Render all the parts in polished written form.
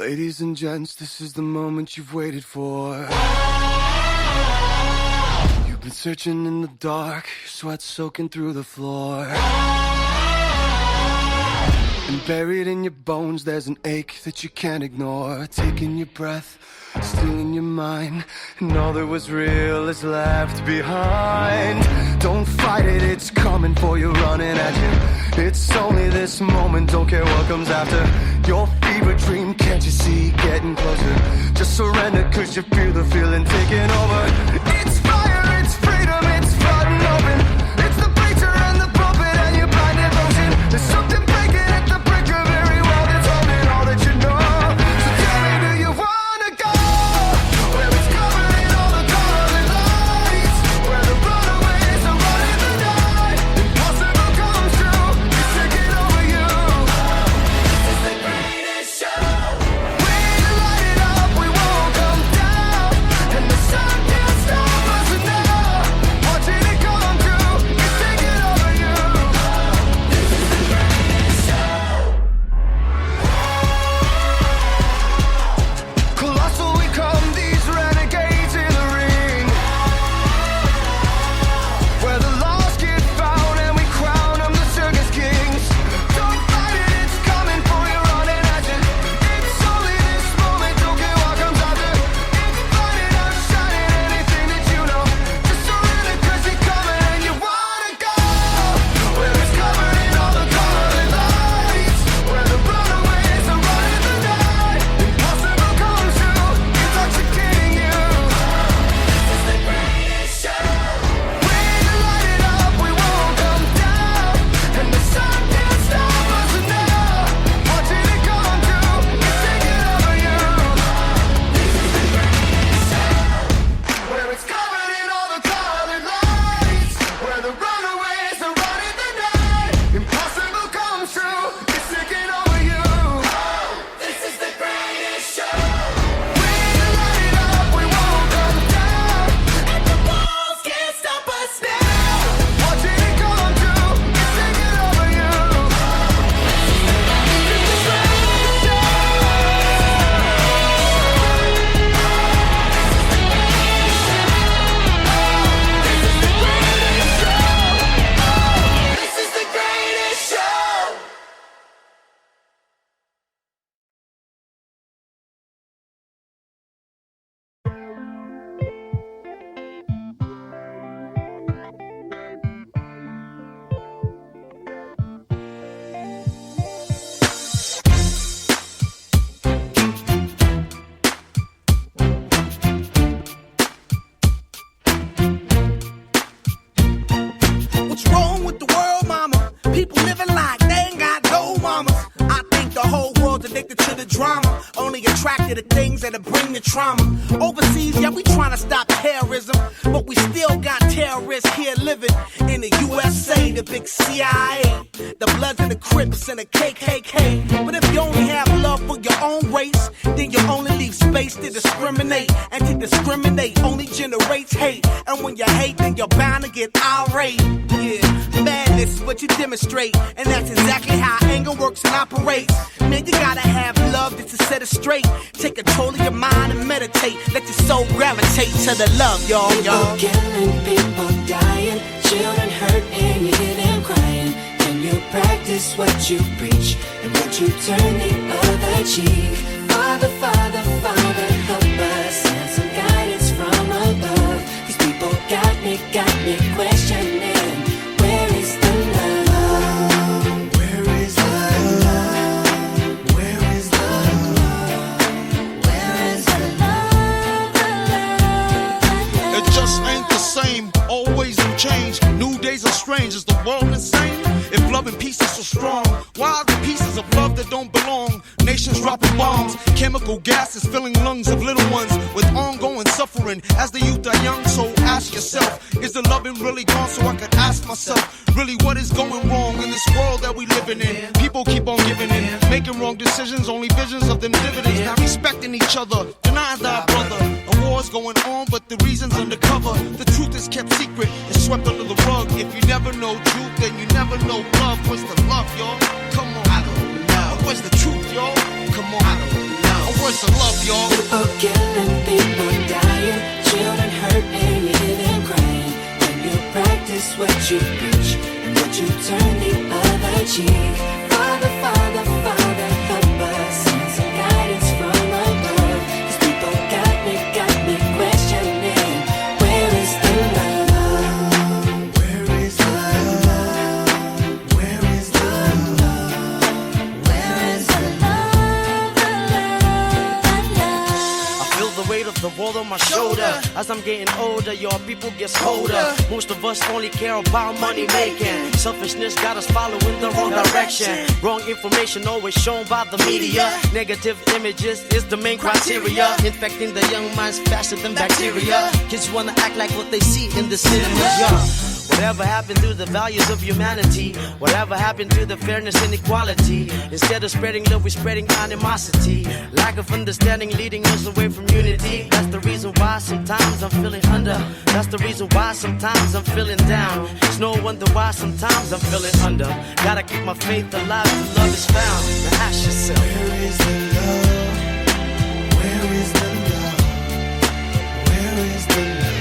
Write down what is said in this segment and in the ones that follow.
Ladies and gents, this is the moment you've waited for. You've been searching in the dark, your sweat soaking through the floor. And buried in your bones, there's an ache that you can't ignore. Taking your breath, stealing your mind, and all that was real is left behind. Don't fight it, it's coming for you, running at you. It's only this moment, don't care what comes after. Your fever dream, can't you see, getting closer. Just surrender, cause you feel the feeling taking over. It's fire, it's freedom, it's flooding open. It's the preacher and the pulpit and your blind devotion. There's something breaking at the brink of every wall that's holding all that you know. So tell me, do you wanna go where it's covered in all the colored lights, where the runaways are running the night? Impossible comes true, it's taking over you. This is the greatest show. We light it up, we won't come down, and the sun can't stop us now. Watching it come true, it's taking over you. This is the greatest show. Colossal we come, these renegades in the ring, where the lost get found and we crown them the circus kings. Don't fight it, it's coming for you, running at you. It's only this moment, don't care what comes after. It's burning, outshining anything that you know. Just surrender, cause it's coming and you wanna go where it's covered in all the colored lights, where the runaways are running the night. Impossible comes true, intoxicating you. This is the greatest show. We light it up, we won't come down, and the sun can't stop us now. Watching it come true, it's taking over you. This is the greatest show. Where it's covered in all the colored lights, where the runaways are running the night. Impossible comes true, it's taking over you. This is the greatest show. We light it up, we won't come down, and the walls can't stop us now. Watching it come true, it's taking over you. This is the greatest show. This is the greatest show. What's wrong with the world, mama? People living like they ain't got no mamas. I think the whole world's addicted to the drama, only attracted to things that'll bring the trauma. Overseas, yeah, we trying to stop terrorism, but we still got terrorists here living in the USA, the big CIA, the Bloods and the Crips and the KKK. But if you only have love for your own race, then you only leave space to discriminate, and to discriminate only generates hate. And when you hate, then you're bound to get irate. Yeah, madness is what you demonstrate, and that's exactly how anger works and operates. Man, you gotta have love just to set it straight. Take control of your mind and meditate. Let your soul gravitate to the love, y'all. People killing, people dying, children hurt and you hear them crying. Can you practice what you preach, and would you turn the other cheek? Father, Father, Father, help us, send some guidance from above. These people got me questioning, where is the love? Where is the love? Where is the love? Where is the love? The love? It just ain't the same, always in change. New days are strange, is the world insane? If love and peace is so strong, why are the pieces of love that don't belong? Nations dropping bombs, chemical gases filling lungs of little ones with ongoing suffering as the youth are young. So ask yourself, is the loving really gone? So I could ask myself, really what is going wrong in this world that we living in? People keep on giving in, making wrong decisions, only visions of them dividends. Not respecting each other, denying thy brother. A war's going on, but the reason's undercover. The truth is kept secret, it's swept under the rug. If you never know truth, then you never know love. Where's the love, y'all? Come on. I don't know. Where's the truth, y'all? Come on. I don't know. My words of love, y'all. People killing, people dying, children hurt and you hear them crying. When you practice what you preach and what you turn the other cheek. Father, Father, Father, help us, send some guidance from above. 'Cause people got me questioning, where is the love? Where is the love? Where is the love? Where is the love, the love, the love? I feel the weight of the world on my shoulder. As I'm getting older, your people get colder. Most of us only care about money making. Selfishness got us following the wrong direction. Wrong information always shown by the media. Negative images is the main criteria. Infecting the young minds faster than bacteria. Kids wanna act like what they see in the cinemas. Yeah. Whatever happened to the values of humanity? Whatever happened to the fairness and equality? Instead of spreading love, we're spreading animosity. Lack of understanding leading us away from unity. That's the reason why sometimes I'm feeling under. That's the reason why sometimes I'm feeling down. It's no wonder why sometimes I'm feeling under. Gotta keep my faith alive till love is found. Now ask yourself, Where is the love? Where is the love? Where is the love?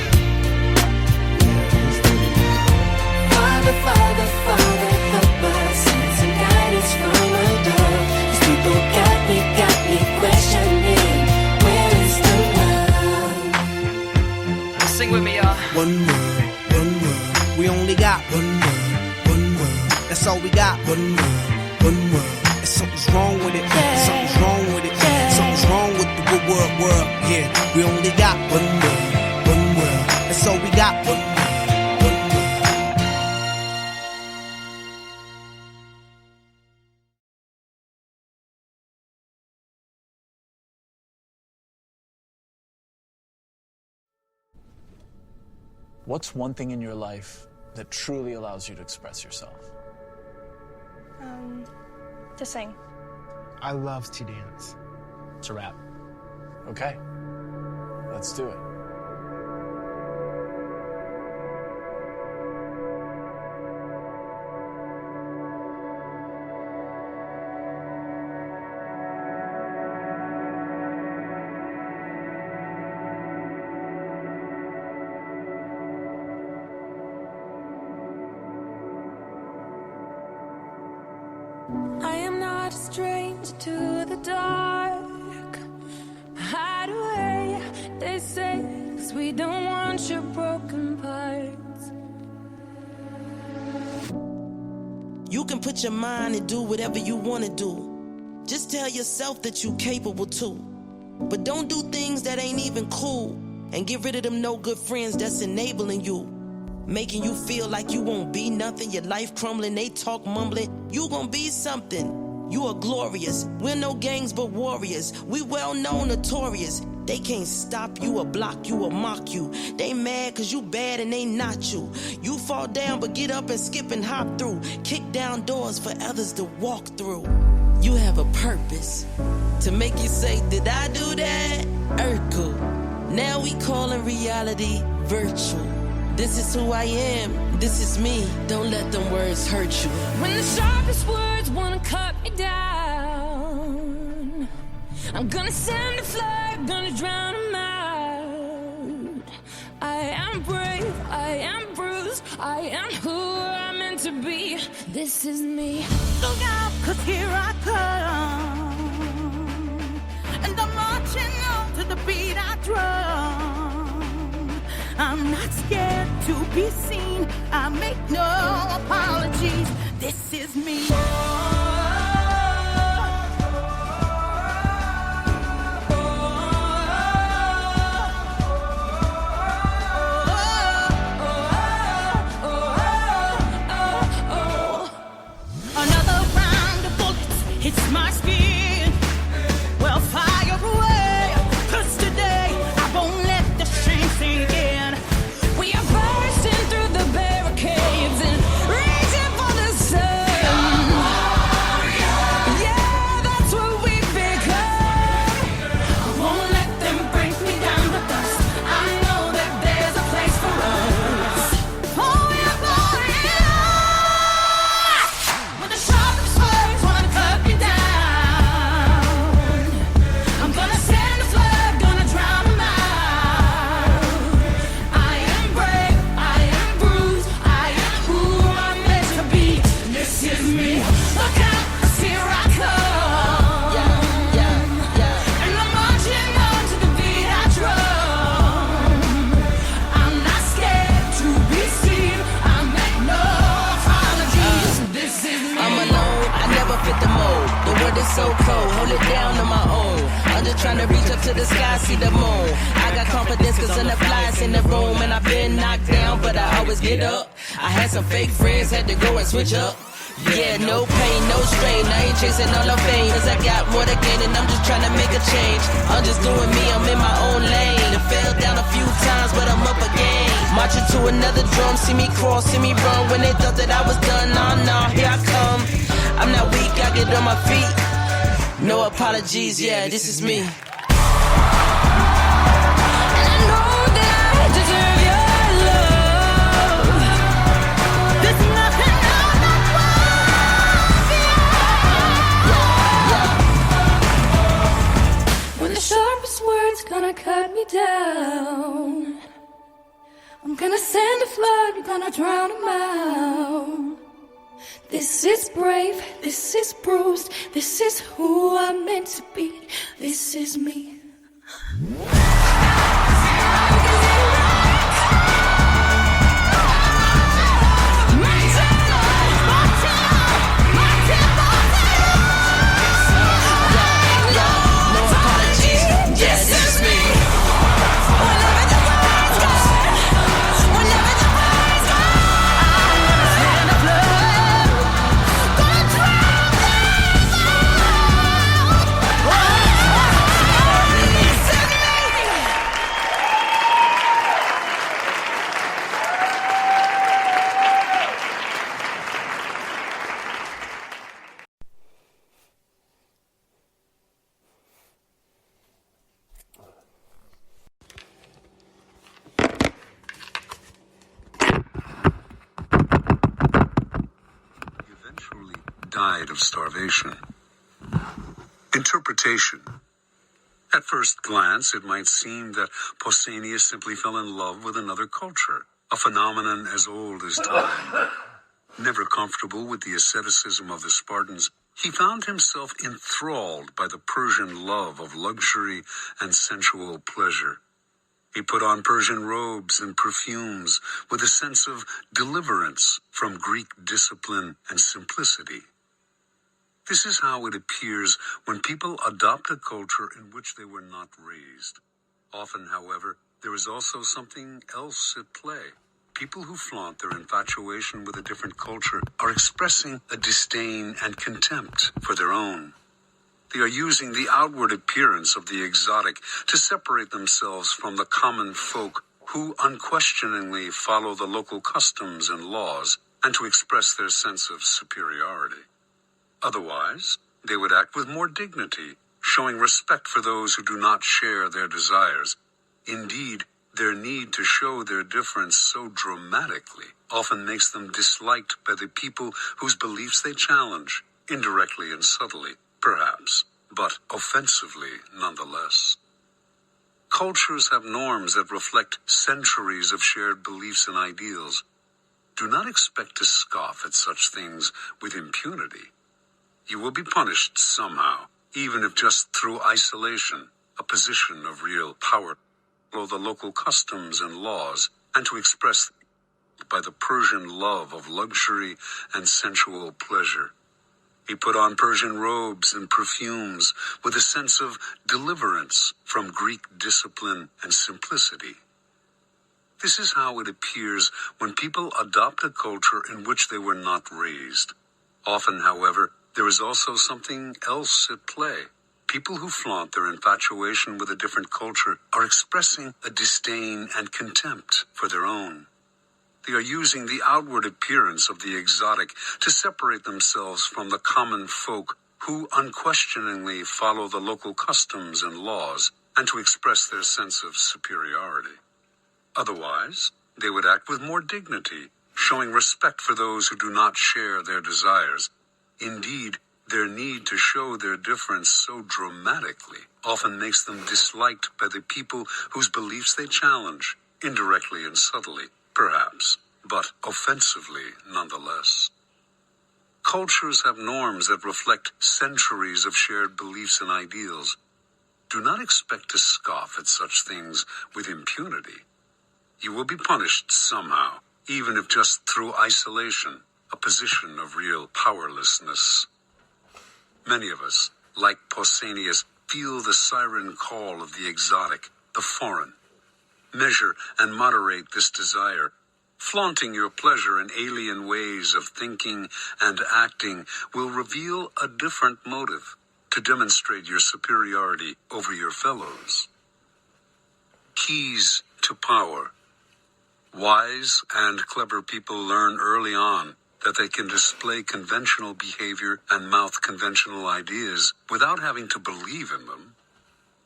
Father, Father, Father, help us, send some guidance from above. 'Cause people got me questioning, where is the love? sing with me, y'all. One word, one word. We only got one word, one word. That's all we got. One word, one word. And something's wrong with it. Something's wrong with it. Something's wrong with the world. Yeah, we only got one word, one word. That's all we got. One word. What's one thing in your life that truly allows you to express yourself? To sing. I love to dance. To rap. Okay, let's do it. I am not a stranger to the dark. Hide away, they say, 'cause we don't want your broken parts. You can put your mind and do whatever you want to do. Just tell yourself that you're capable too. But don't do things that ain't even cool. And get rid of them no good friends that's enabling you. Making you feel like you won't be nothing. Your life crumbling, they talk mumbling. You gon' be something. You are glorious. We're no gangs but warriors. We well known, notorious. They can't stop you or block you or mock you. They mad cause you bad and they not you. You fall down but get up and skip and hop through. Kick down doors for others to walk through. You have a purpose to make you say, did I do that? Urkel. Now we calling reality virtual. This is who I am, this is me. Don't let them words hurt you. When the sharpest words wanna cut me down, I'm gonna send a flag, gonna drown them out. I am brave, I am bruised, I am who I'm meant to be. This is me. Look out, 'cause here I come. And I'm marching on to the beat I drum. I'm not scared to be seen. I make no apologies. This is me. Another round of bullets hits my skin. Well, fire away, 'cause today I won't let the shame sink in. We are bursting through the barricades and reaching for the sun. Yeah, that's what we've become. I won't let them break me down to dust. I know that there's a place for us. Oh, we're going up. When the sharpest words wanna cut me down, so cold, hold it down on my own. I'm just trying to reach up to the sky, see the moon. I got confidence cause I'm the flyest in the room. And I've been knocked down, but I always get up. I had some fake friends, had to go and switch up. Yeah, no pain, no strain. I ain't chasing all the fame, cause I got more to gain, and I'm just trying to make a change. I'm just doing me, I'm in my own lane. I fell down a few times, but I'm up again. Marching to another drum, see me crawl, see me run. When they thought that I was done, nah, here I come. I'm not weak, I get on my feet. No apologies, yeah, this is me. Gonna cut me down. I'm gonna send a flood, gonna drown him out. This is brave, this is bruised, this is who I'm meant to be, this is me. Died of starvation. Interpretation. At first glance, it might seem that Pausanias simply fell in love with another culture, a phenomenon as old as time. Never comfortable with the asceticism of the Spartans, he found himself enthralled by the Persian love of luxury and sensual pleasure. He put on Persian robes and perfumes with a sense of deliverance from Greek discipline and simplicity. This is how it appears when people adopt a culture in which they were not raised. Often, however, there is also something else at play. People who flaunt their infatuation with a different culture are expressing a disdain and contempt for their own. They are using the outward appearance of the exotic to separate themselves from the common folk who unquestioningly follow the local customs and laws, and to express their sense of superiority. Otherwise, they would act with more dignity, showing respect for those who do not share their desires. Indeed, their need to show their difference so dramatically often makes them disliked by the people whose beliefs they challenge, indirectly and subtly, perhaps, but offensively nonetheless. Cultures have norms that reflect centuries of shared beliefs and ideals. Do not expect to scoff at such things with impunity. You will be punished somehow, even if just through isolation, a position of real power. Follow the local customs and laws, and to express by the Persian love of luxury and sensual pleasure. He put on Persian robes and perfumes with a sense of deliverance from Greek discipline and simplicity. This is how it appears when people adopt a culture in which they were not raised. Often, however, there is also something else at play. People who flaunt their infatuation with a different culture are expressing a disdain and contempt for their own. They are using the outward appearance of the exotic to separate themselves from the common folk who unquestioningly follow the local customs and laws, and to express their sense of superiority. Otherwise, they would act with more dignity, showing respect for those who do not share their desires. Indeed, their need to show their difference so dramatically often makes them disliked by the people whose beliefs they challenge, indirectly and subtly, perhaps, but offensively nonetheless. Cultures have norms that reflect centuries of shared beliefs and ideals. Do not expect to scoff at such things with impunity. You will be punished somehow, even if just through isolation, a position of real powerlessness. Many of us like Pausanias, feel the siren call of the exotic, the foreign. Measure and moderate this desire. Flaunting your pleasure in alien ways of thinking and acting will reveal a different motive to demonstrate your superiority over your fellows. Keys to power. Wise and clever people learn early on that they can display conventional behavior and mouth conventional ideas without having to believe in them.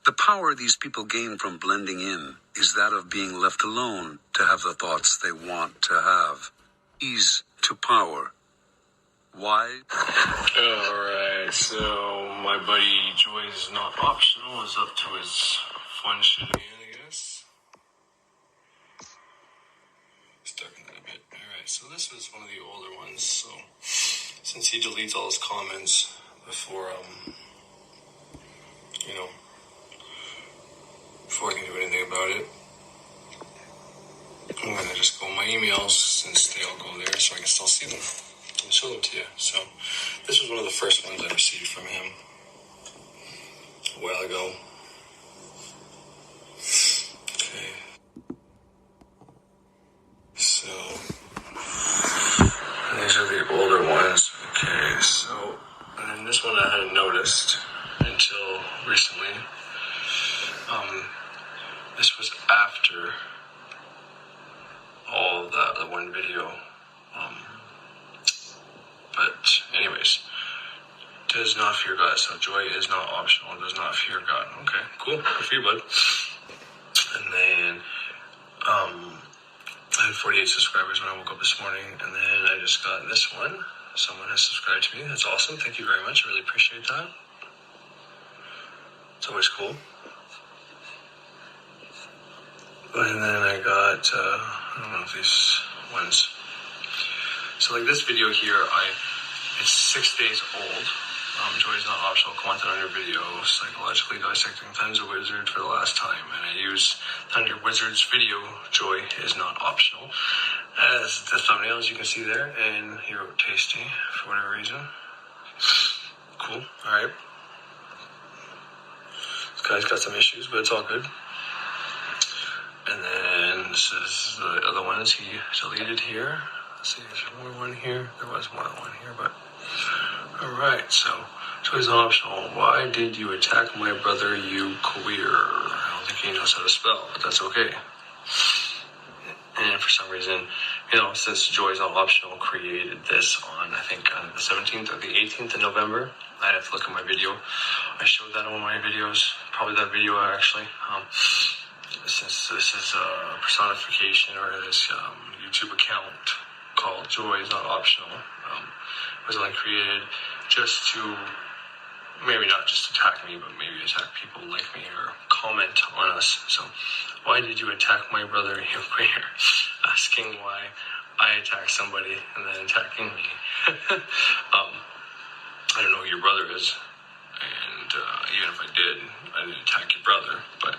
The power these people gain from blending in is that of being left alone to have the thoughts they want to have. Keys to power. Why? Alright, so my buddy Joy is not optional, is up to his fun shit again, I guess. Stuck in that a bit. Alright, so this was one of the older ones, so since he deletes all his comments before, before I can do anything about it, I'm gonna just go in my emails since they all go there so I can still see them and show them to you. So this was one of the first ones I received from him a while ago. Okay. So these are the older ones. Okay, so and then this one I hadn't noticed until recently. This was after all the one video. But anyways, does not fear God. So joy is not optional. Does not fear God. Okay, cool. Good for you, bud. And then I had 48 subscribers when I woke up this morning, and then I just got this one. Someone has subscribed to me. That's awesome. Thank you very much. I really appreciate that. It's always cool. And then I got, I don't know if these ones. So like this video here, it's 6 days old. Joy is not optional. Commented on your video, psychologically dissecting Thunder Wizard for the last time. And I use Thunder Wizard's video, Joy is not optional, as the thumbnail, as you can see there. And he wrote tasty for whatever reason. Cool. Alright. This guy's got some issues, but it's all good. And then this is the other ones he deleted here. Let's see, there's more one here. There was more than one here, but alright, so choice optional. Why did you attack my brother, you queer? I don't think he knows how to spell, but that's okay. And for some reason, since Joy is not optional, created this on, I think, on the 17th or the 18th of November. I'd have to look at my video. I showed that on one of my videos, probably that video actually. Since this is a personification or this YouTube account called Joy is not optional, was only created just to maybe not just attack me, but maybe attack people like me or comment on us. So why did you attack my brother, you queer? Asking why I attacked somebody and then attacking me. I don't know who your brother is, and even if I didn't attack your brother, but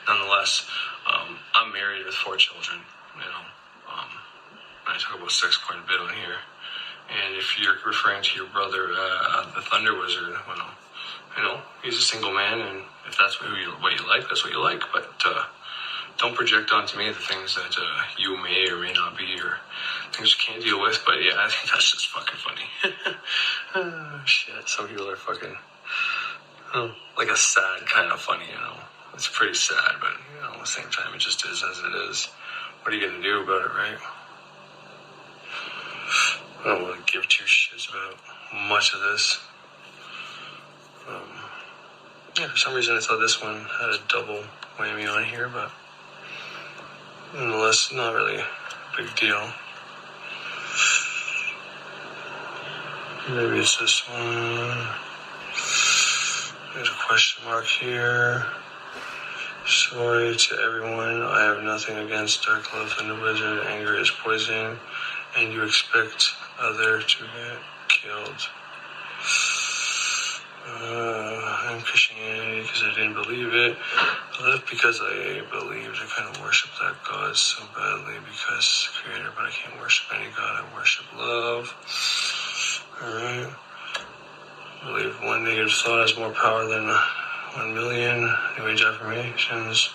nonetheless, I'm married with 4 children, I talk about sex quite a bit on here. And if you're referring to your brother, the Thunder Wizard, well, he's a single man, and if that's what you like, that's what you like. But don't project onto me the things that you may or may not be, or things you can't deal with. But yeah, I think that's just fucking funny. Oh, shit, some people are fucking, like a sad kind of funny, It's pretty sad, but, at the same time, it just is as it is. What are you going to do about it, right? I don't really give 2 shits about much of this. For some reason I thought this one had a double whammy on here, but nonetheless, not really a big deal. Maybe it's this one. There's a question mark here. Sorry to everyone, I have nothing against Dark Love and the Wizard. Anger is poison, and you expect other to get killed. I'm Christianity because I didn't believe it. I left because I believed. I couldn't worship that God so badly because Creator, but I can't worship any God. I worship love. Alright. I believe one negative thought has more power than 1 million New Age affirmations.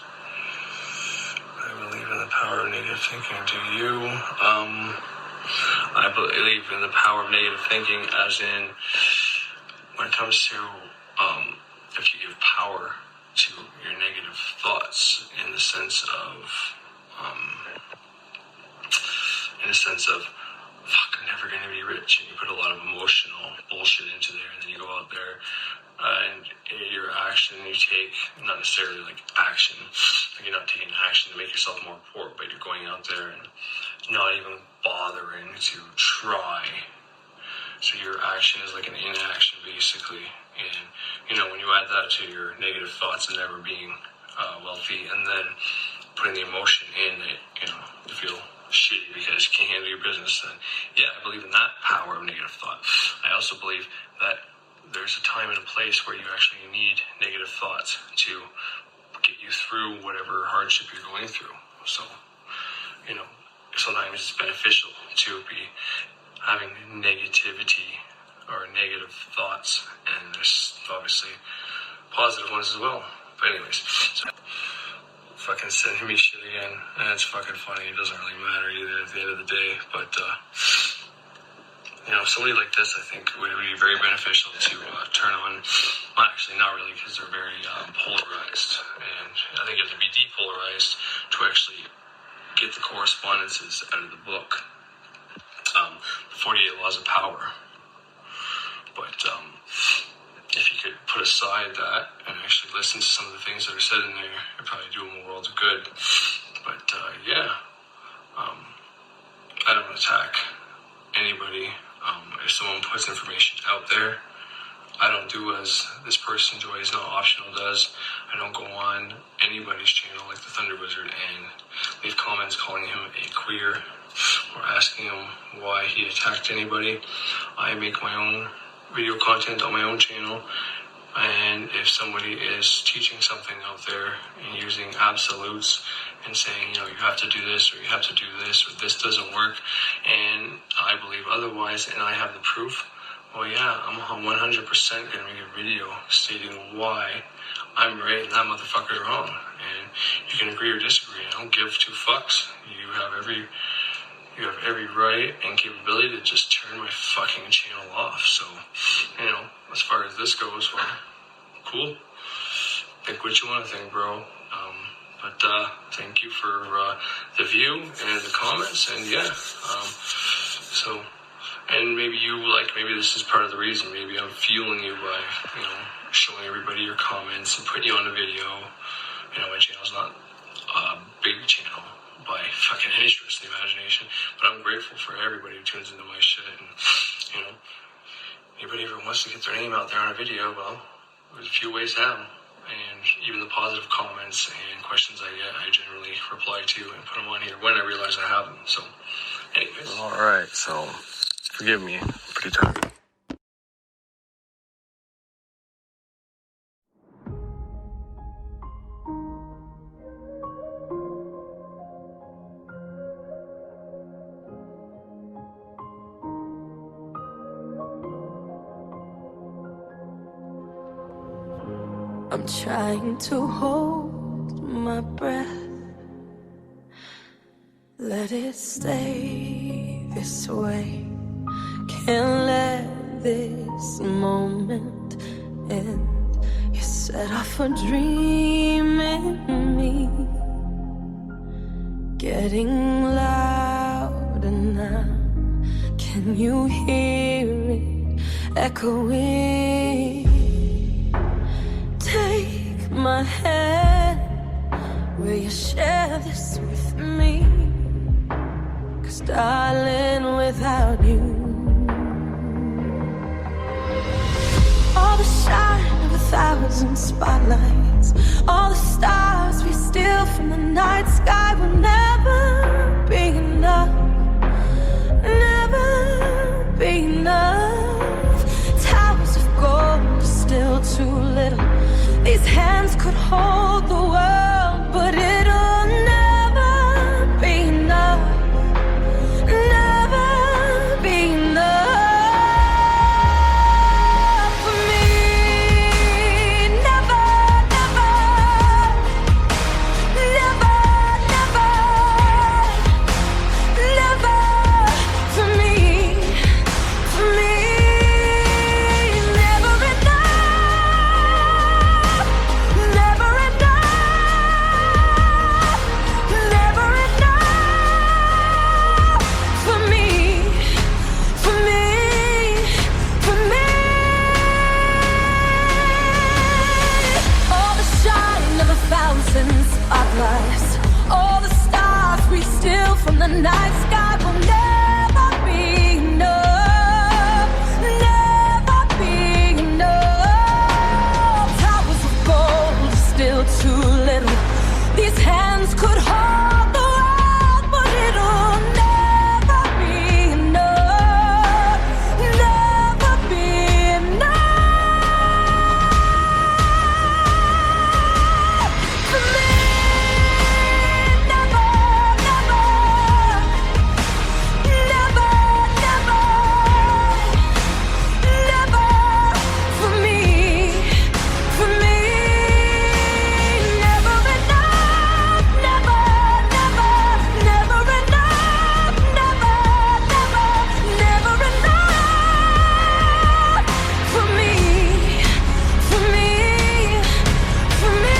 I believe in the power of negative thinking. Do you? I believe in the power of negative thinking, as in when it comes to if you give power to your negative thoughts, in the sense of fuck, I'm never going to be rich, and you put a lot of emotional bullshit into there, and then you go out there and your action you take, not necessarily like action, like you're not taking action to make yourself more poor, but you're going out there and not even bothering to try. So your action is like an inaction, basically. And when you add that to your negative thoughts of never being wealthy, and then putting the emotion in it, you feel shitty because you can't handle your business, then yeah, I believe in that power of negative thought. I also believe that there's a time and a place where you actually need negative thoughts to get you through whatever hardship you're going through. So, sometimes it's beneficial to be having negativity or negative thoughts, and there's obviously positive ones as well. But anyways, so fucking sending me shit again, and it's fucking funny. It doesn't really matter either at the end of the day, but somebody like this, I think, would be very beneficial to turn on. Well, actually, not really, because they're very polarized, and I think you have to be depolarized to actually get the correspondences out of the book, the 48 Laws of Power. But if you could put aside that and actually listen to some of the things that are said in there, it'd probably do them a world of good. But I don't attack anybody. If someone puts information out there, I don't do as this person, Joy Is Not Optional, does. I don't go on anybody's channel like the Thunder Wizard and leave comments calling him a queer or asking him why he attacked anybody. I make my own video content on my own channel, and if somebody is teaching something out there and using absolutes and saying, you have to do this, or you have to do this, or this doesn't work, and I believe otherwise, and I have the proof, well, yeah, I'm 100% going to make a video stating why I'm right and that motherfucker wrong. And you can agree or disagree. I don't give two fucks. You have every right and capability to just turn my fucking channel off. So, as far as this goes, well, cool. Think what you want to think, bro. But thank you for the view and the comments, and and maybe maybe this is part of the reason. Maybe I'm fueling you by, showing everybody your comments and putting you on the video. My channel's not a big channel by fucking any stretch of the imagination, but I'm grateful for everybody who tunes into my shit, and, anybody who wants to get their name out there on a video, well, there's a few ways how. And even the positive comments and questions I get, I generally reply to and put them on here when I realize I have them. So, anyways. All right, so forgive me, pretty tired. I'm trying to hold my breath, let it stay this way. Can't let this moment end. You set off a dream in me, getting louder now. Can you hear it echoing? Take my hand, will you share this with me? 'Cause darling, without you, all the shine of 1,000 spotlights, all the stars we steal from the night sky will never be enough, never be enough. Towers of gold are still too little. These hands could hold the world, but it'll never be enough, never be enough for lives. All the stars we steal from the night sky will never be enough. Never be enough. Towers of gold are still too little. These hands could hold the world, but it'll never be enough. Never be enough for me. Never, never, never, never, never for me. For me, never enough. Never, never, never enough. Never, never, never enough for me. For me, for me. For me.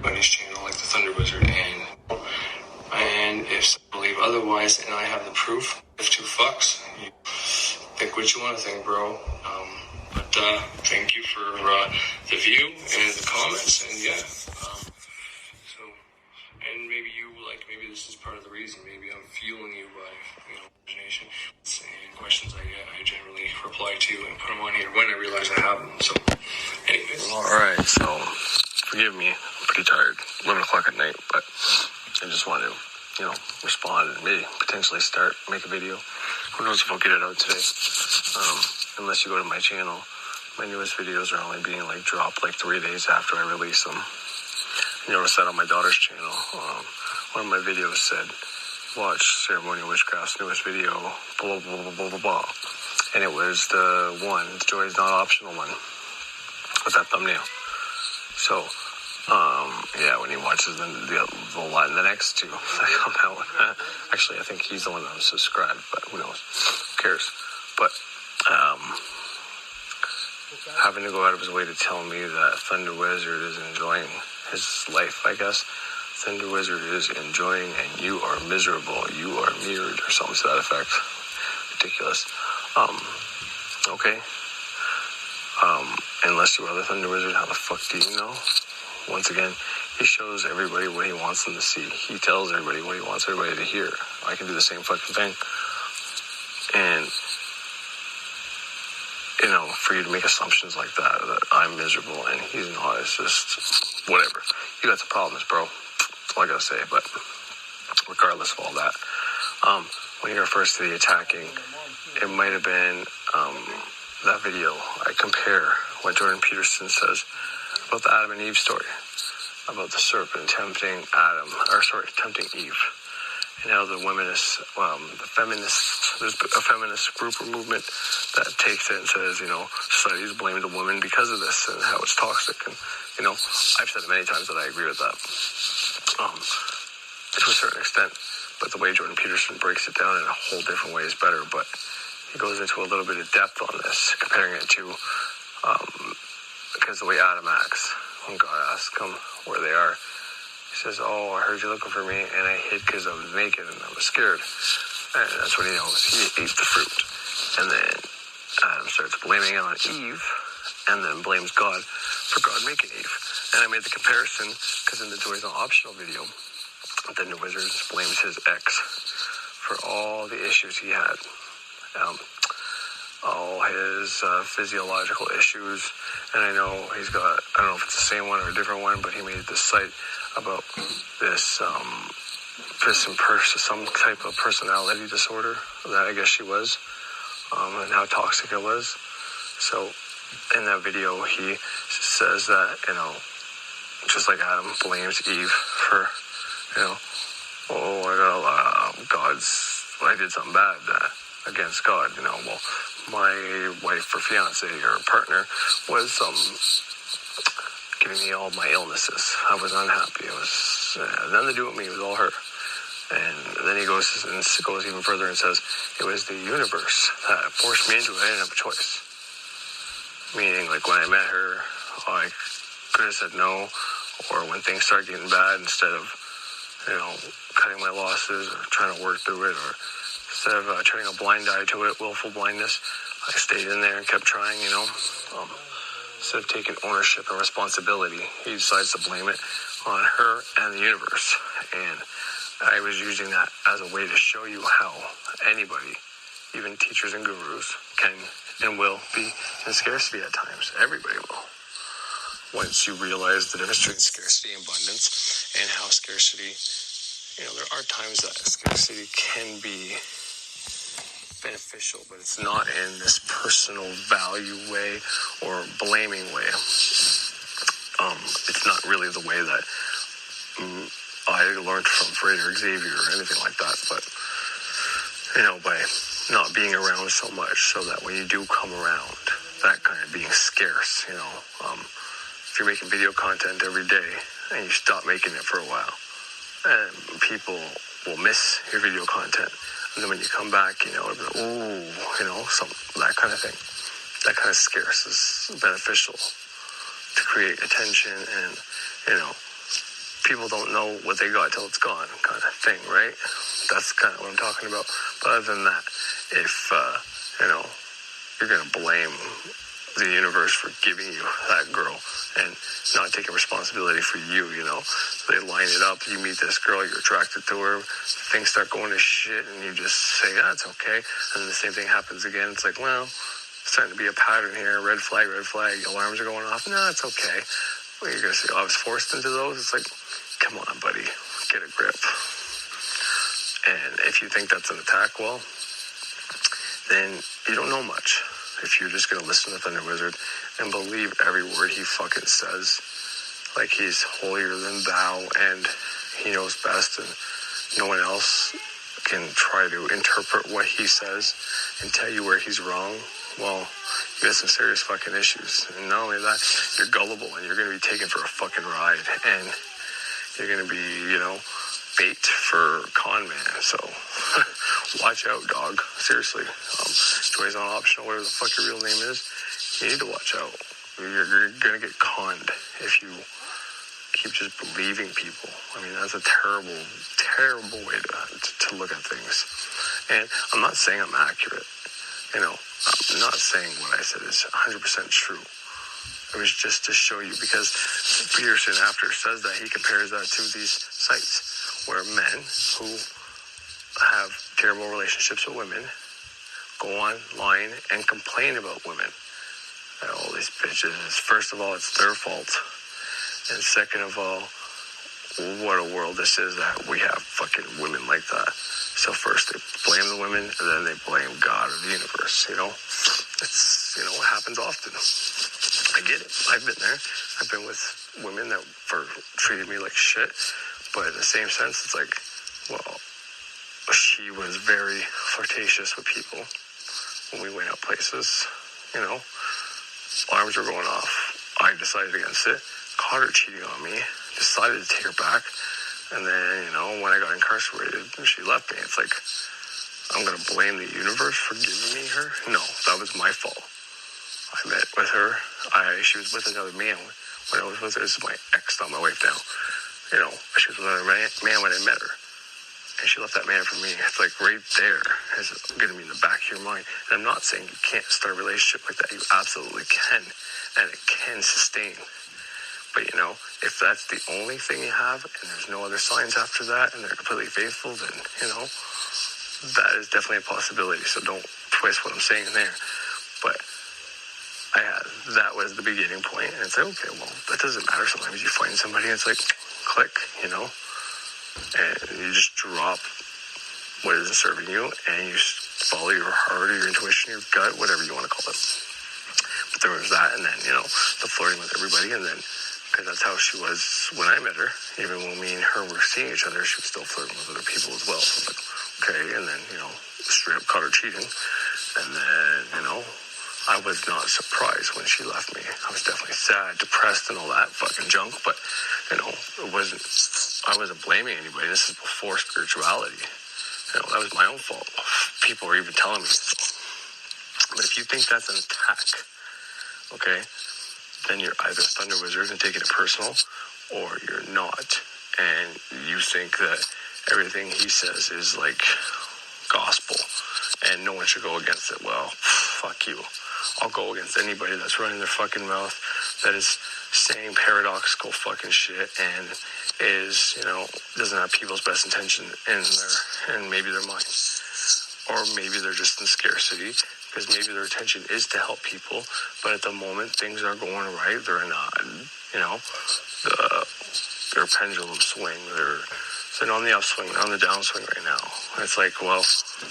Buddy's channel, like the Thunder Wizard, and if some believe otherwise, and I have the proof, if two fucks, you think what you want to think, bro. But thank you for the view and the comments, and yeah. So, and maybe this is part of the reason. Maybe I'm fueling you by imagination and questions I get. I generally reply to and put them on here when I realize I have them. So, anyways. All right, so forgive me, I'm pretty tired. 11 o'clock at night, but I just want to, respond and maybe potentially make a video. Who knows if I'll get it out today. Unless you go to my channel, my newest videos are only being dropped 3 days after I release them. You notice that on my daughter's channel. One of my videos said, watch Ceremonial Witchcraft's newest video, blah, blah, blah, blah, blah, blah. And it was the Joy is Not Optional one, with that thumbnail. So, when he watches the next two that come out, actually, I think he's the one that was subscribed, but who knows? Who cares? But, having to go out of his way to tell me that Thunder Wizard is enjoying his life, I guess. Thunder Wizard is enjoying and you are miserable. You are mirrored or something to that effect. Ridiculous. Okay. Unless you are the Thunder Wizard, how the fuck do you know? Once again, he shows everybody what he wants them to see. He tells everybody what he wants everybody to hear. I can do the same fucking thing. And, for you to make assumptions like that I'm miserable and he's not, it's just, whatever. You got the problems, bro. That's all I gotta say. But regardless of all that, when you refer to the attacking, it might have been that video. I compare what Jordan Peterson says about the Adam and Eve story, about the serpent tempting Eve, and how the there's a feminist group or movement that takes it and says, society's blamed the woman because of this and how it's toxic. And, I've said it many times that I agree with that. To a certain extent, but the way Jordan Peterson breaks it down in a whole different way is better. But he goes into a little bit of depth on this, comparing it to because the way Adam acts when God asks him where they are. He says, "Oh, I heard you looking for me, and I hid because I was naked and I was scared." And that's when he knows he ate the fruit. And then Adam starts blaming it on Eve, and then blames God for God making Eve. And I made the comparison because in the Toys Not Optional video, then the wizard blames his ex for all the issues he had. All his physiological issues. And I know he's got, I don't know if it's the same one or a different one, but he made this site about this some type of personality disorder that I guess she was, and how toxic it was. So in that video, he says that, just like Adam blames Eve for, I did something bad against God, well, my wife or fiance or partner was giving me all my illnesses. I was unhappy. It was nothing to do with me. It was all her. And then he goes even further and says, it was the universe that forced me into it. I didn't have a choice. Meaning, like, when I met her, I could have said no, or when things started getting bad, instead of, cutting my losses or trying to work through it, or instead of turning a blind eye to it, willful blindness, I stayed in there and kept trying, instead of taking ownership and responsibility, he decides to blame it on her and the universe. And I was using that as a way to show you how anybody, even teachers and gurus, can and will be in scarcity at times. Everybody will. Once you realize the difference between scarcity and abundance, and how scarcity, there are times that scarcity can be beneficial, but it's not in this personal value way or blaming way. It's not really the way that I learned from Fred or Xavier or anything like that, but by not being around so much, so that when you do come around, that kind of being scarce, if you're making video content every day and you stop making it for a while, and people will miss your video content, and then when you come back, it'll be like, that kind of thing. That kind of scarce is beneficial to create attention, and people don't know what they got till it's gone, kind of thing, right? That's kind of what I'm talking about. But other than that, if you're gonna blame the universe for giving you that girl and not taking responsibility for you, they line it up, you meet this girl, you're attracted to her, things start going to shit, and you just say, that's okay, and then the same thing happens again. It's like, well, it's starting to be a pattern here, red flag, alarms are going off. No, it's okay. Well, you're gonna say, I was forced into those. It's like, come on, buddy, get a grip. And if you think that's an attack, well, then you don't know much. If you're just going to listen to Thunder Wizard and believe every word he fucking says, like he's holier than thou and he knows best and no one else can try to interpret what he says and tell you where he's wrong, well, you got some serious fucking issues. And not only that, you're gullible and you're going to be taken for a fucking ride, and you're going to be, bait for con man. So watch out, dog. Seriously. Joy's Not Optional, whatever the fuck your real name is, you need to watch out. You're going to get conned if you keep just believing people. I mean, that's a terrible, terrible way to look at things. And I'm not saying I'm accurate. I'm not saying what I said is 100% true. It was just to show you, because Peterson after says that, he compares that to these sites where men who have terrible relationships with women go online and complain about women. All these bitches. First of all, it's their fault. And second of all, what a world this is that we have fucking women like that. So first they blame the women, and then they blame God or the universe, It's, what happens often. I get it. I've been there. I've been with women that treated me like shit. But in the same sense, it's like, well, she was very flirtatious with people when we went out places, Alarms were going off. I decided against it. Caught her cheating on me. Decided to take her back. And then, you know, when I got incarcerated, she left me. It's like, I'm going to blame the universe for giving me her? No, that was my fault. I met with her. She was with another man. When I was with her, this is my ex, not my wife now. You know, she was with another man when I met her. And she left that man for me. It's like right there is going to be in the back of your mind. And I'm not saying you can't start a relationship like that. You absolutely can. And it can sustain. But, you know, if that's the only thing you have and there's no other signs after that and they're completely faithful, then, you know, that is definitely a possibility. So don't twist what I'm saying there. But that was the beginning point. And it's like, okay, well, that doesn't matter. Sometimes you find somebody and it's like, click, you know. And you just drop what isn't serving you and you follow your heart or your intuition, your gut, whatever you want to call it. But there was that, and then, you know, the flirting with everybody, and then, because that's how she was when I met her. Even when me and her were seeing each other, she was still flirting with other people as well. So I was like, okay, and then, you know, straight up caught her cheating. And then, you know, I was not surprised when she left me. I was definitely sad, depressed, and all that fucking junk, but, you know, I wasn't blaming anybody. This is before spirituality. You know, that was my own fault. People were even telling me so. But if you think that's an attack, okay, then you're either Thunder Wizard and taking it personal, or you're not. And you think that everything he says is like gospel, and no one should go against it. Well, fuck you. I'll go against anybody that's running their fucking mouth, that is saying paradoxical fucking shit, and is, you know, doesn't have people's best intention in maybe their minds. Or maybe they're just in scarcity, because maybe their intention is to help people, but at the moment things are going right. They're in a, you know, their pendulum swing. They're on the upswing, on the downswing right now. It's like, well,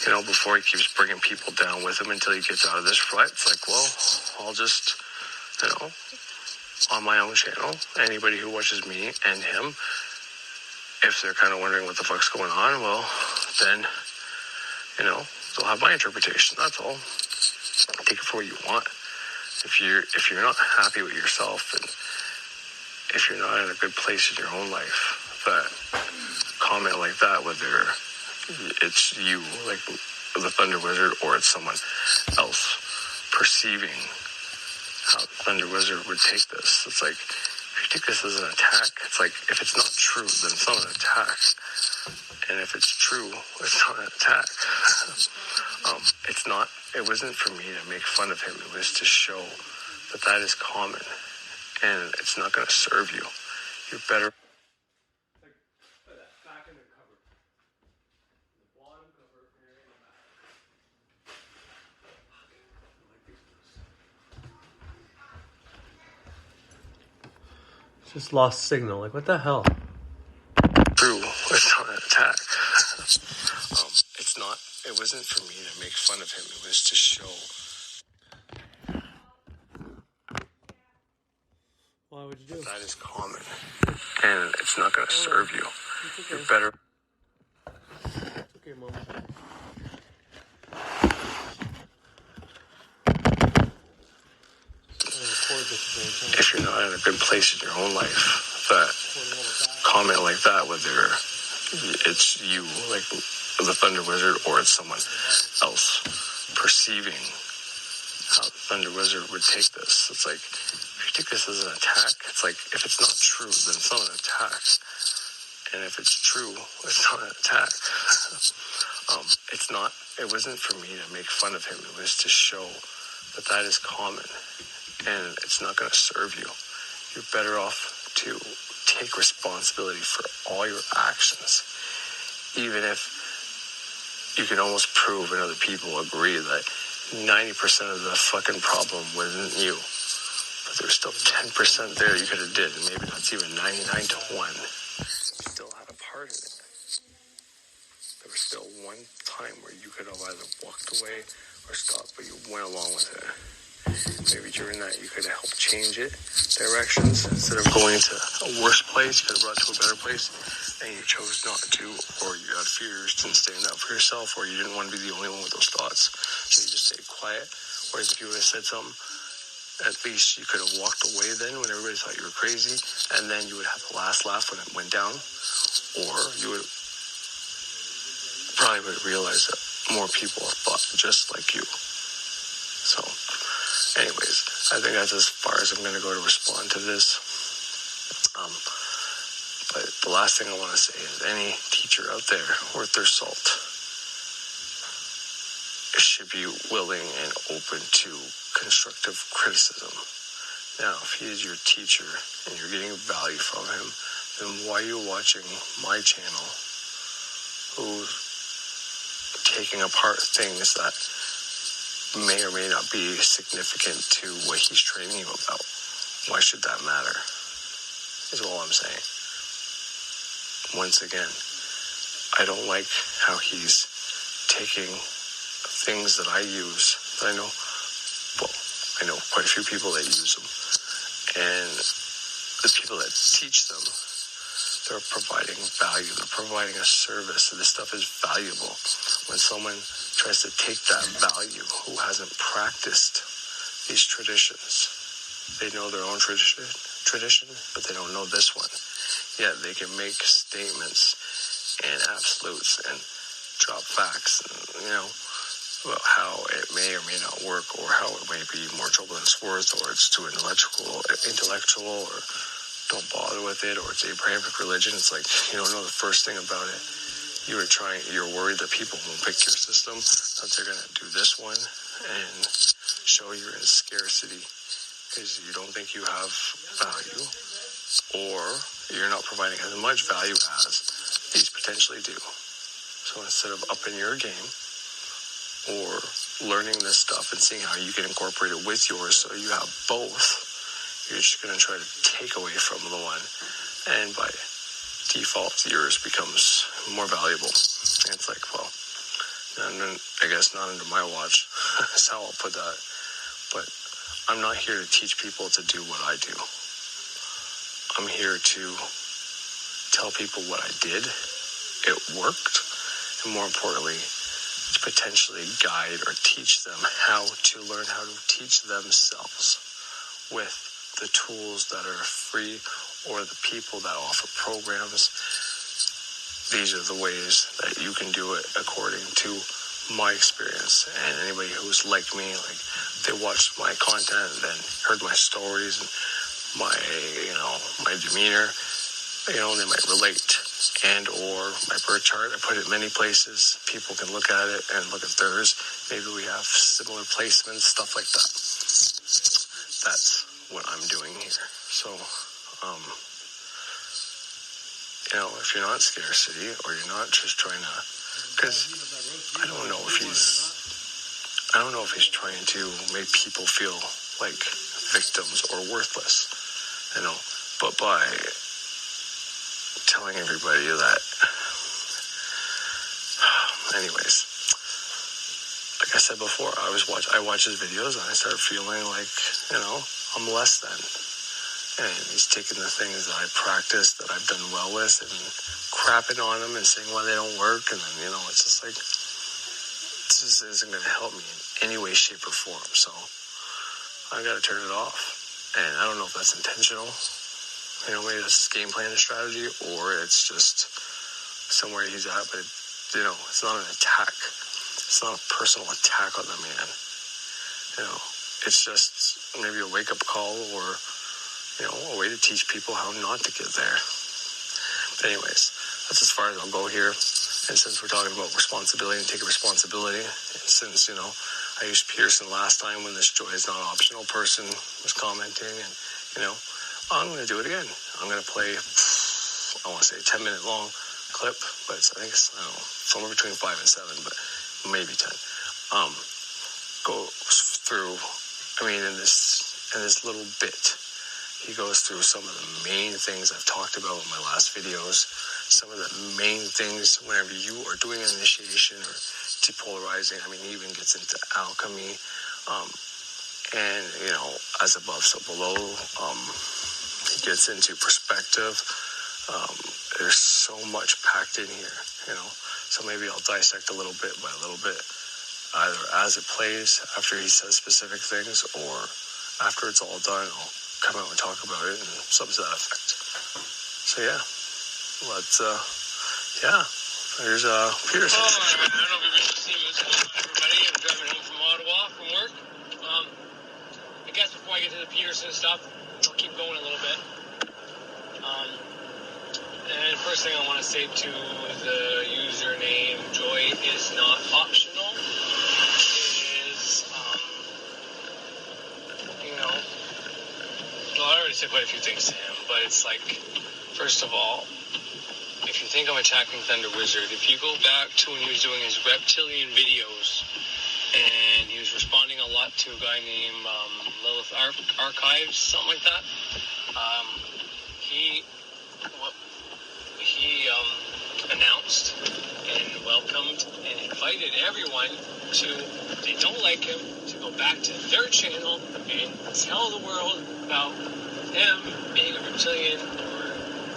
you know, before he keeps bringing people down with him until he gets out of this rut, it's like, well, I'll just, you know, on my own channel, anybody who watches me and him, if they're kind of wondering what the fuck's going on, well, then, you know, they'll have my interpretation. That's all. Take it for what you want. If you're not happy with yourself, and if you're not in a good place in your own life, that comment like that, whether it's you, like the Thunder Wizard, or it's someone else perceiving how the Thunder Wizard would take this, it's like, if you take this as an attack, it's like, if it's not true, then it's not an attack. And if it's true, it's not an attack. It wasn't for me to make fun of him. It was to show that is common. And it's not going to serve you. You're better. Just lost signal. Like, what the hell? True. It's not an attack. It wasn't for me to make fun of him. It was to show. Why would you do it? That is common. And it's not going to serve you. Okay. You're better. It's okay, Mom. If you're not in a good place in your own life, that comment like that, whether it's you, like the Thunder Wizard, or it's someone else perceiving how the Thunder Wizard would take this, it's like, if you take this as an attack, it's like, if it's not true, then it's not an attack. And if it's true, it's not an attack. It wasn't for me to make fun of him. It was to show that is common. And it's not going to serve you. You're better off to take responsibility for all your actions. Even if you can almost prove and other people agree that 90% of the fucking problem wasn't you. But there's still 10% there you could have did, and maybe that's even 99 to 1. You still had a part in it. There was still one time where you could have either walked away or stopped, but you went along with it. Maybe during that you could have helped change it, directions. Instead of going to a worse place, you could have brought it to a better place, and you chose not to, or you had fears, didn't stand up for yourself, or you didn't want to be the only one with those thoughts, so you just stayed quiet. Whereas if you would have said something, at least you could have walked away then when everybody thought you were crazy, and then you would have the last laugh when it went down. or you would probably would realize that more people thought just like you. So, anyways, I think that's as far as I'm going to go to respond to this. But the last thing I want to say is any teacher out there worth their salt should be willing and open to constructive criticism. Now, if he is your teacher and you're getting value from him, then why are you watching my channel who's taking apart things that may or may not be significant to what he's training you about? Why should that matter? Is all I'm saying. Once again, I don't like how he's taking things that I use, that I know quite a few people that use them, and the people that teach them, they're providing value, they're providing a service, so this stuff is valuable. When someone tries to take that value who hasn't practiced these traditions, they know their own tradition, but they don't know this one. Yet they can make statements and absolutes and drop facts, and, about how it may or may not work, or how it may be more trouble than it's worth, or it's too intellectual, or don't bother with it, or it's Abrahamic religion. It's like, you don't know the first thing about it. You're worried that people won't pick your system, that they're going to do this one and show you're in scarcity because you don't think you have value, or you're not providing as much value as these potentially do. So instead of upping your game or learning this stuff and seeing how you can incorporate it with yours so you have both, you're just going to try to take away from the one, and by default yours becomes more valuable. And it's like, well, I guess not under my watch. That's how I'll put that. But I'm not here to teach people to do what I do. I'm here to tell people what I did. It worked. And more importantly, to potentially guide or teach them how to learn how to teach themselves with the tools that are free or the people that offer programs. These are the ways that you can do it according to my experience. And anybody who's like me, like they watched my content and heard my stories and my demeanor, they might relate. And or my birth chart, I put it in many places. People can look at it and look at theirs. Maybe we have similar placements, stuff like that. That's what I'm doing here. So, if you're not scarcity, or you're not just trying to, because I don't know if he's trying to make people feel like victims or worthless, but by telling everybody that, anyways, like I said before, I watch his videos and I start feeling like, I'm less than. And he's taking the things that I practice, that I've done well with, and crapping on them and saying why they don't work. And then, it's just like, this just isn't going to help me in any way, shape, or form. So I got to turn it off. And I don't know if that's intentional. Maybe that's his game plan and strategy, or it's just somewhere he's at. But, it's not an attack. It's not a personal attack on the man. It's just maybe a wake-up call, or a way to teach people how not to get there. But anyways, that's as far as I'll go here. And since we're talking about responsibility and taking responsibility, and since, I used Pearson last time when this joy is not optional person was commenting, and, I'm going to do it again. I'm going to play, I want to say a 10-minute long clip, but I think it's, somewhere between 5 and 7, but maybe 10. Go through, in this little bit, he goes through some of the main things I've talked about in my last videos, some of the main things whenever you are doing an initiation or depolarizing. He even gets into alchemy, and, as above, so below. He gets into perspective. There's so much packed in here, so maybe I'll dissect a little bit by a little bit, either as it plays, after he says specific things, or after it's all done, I'll come out and talk about it and something to that effect. So yeah, But, yeah, there's Peterson. Oh, I don't know if you've been listening. What's going on, everybody? I'm driving home from Ottawa from work. I guess before I get to the Peterson stuff, I'll keep going a little bit. And first thing I want to say to the username Joy is not optional is, well, I already said quite a few things to him, but it's like, first of all, if you think I'm attacking Thunder Wizard, if you go back to when he was doing his reptilian videos, and he was responding a lot to a guy named Lilith Archives, something like that, he announced and welcomed and invited everyone to, if they don't like him, to go back to their channel and tell the world about him being a reptilian or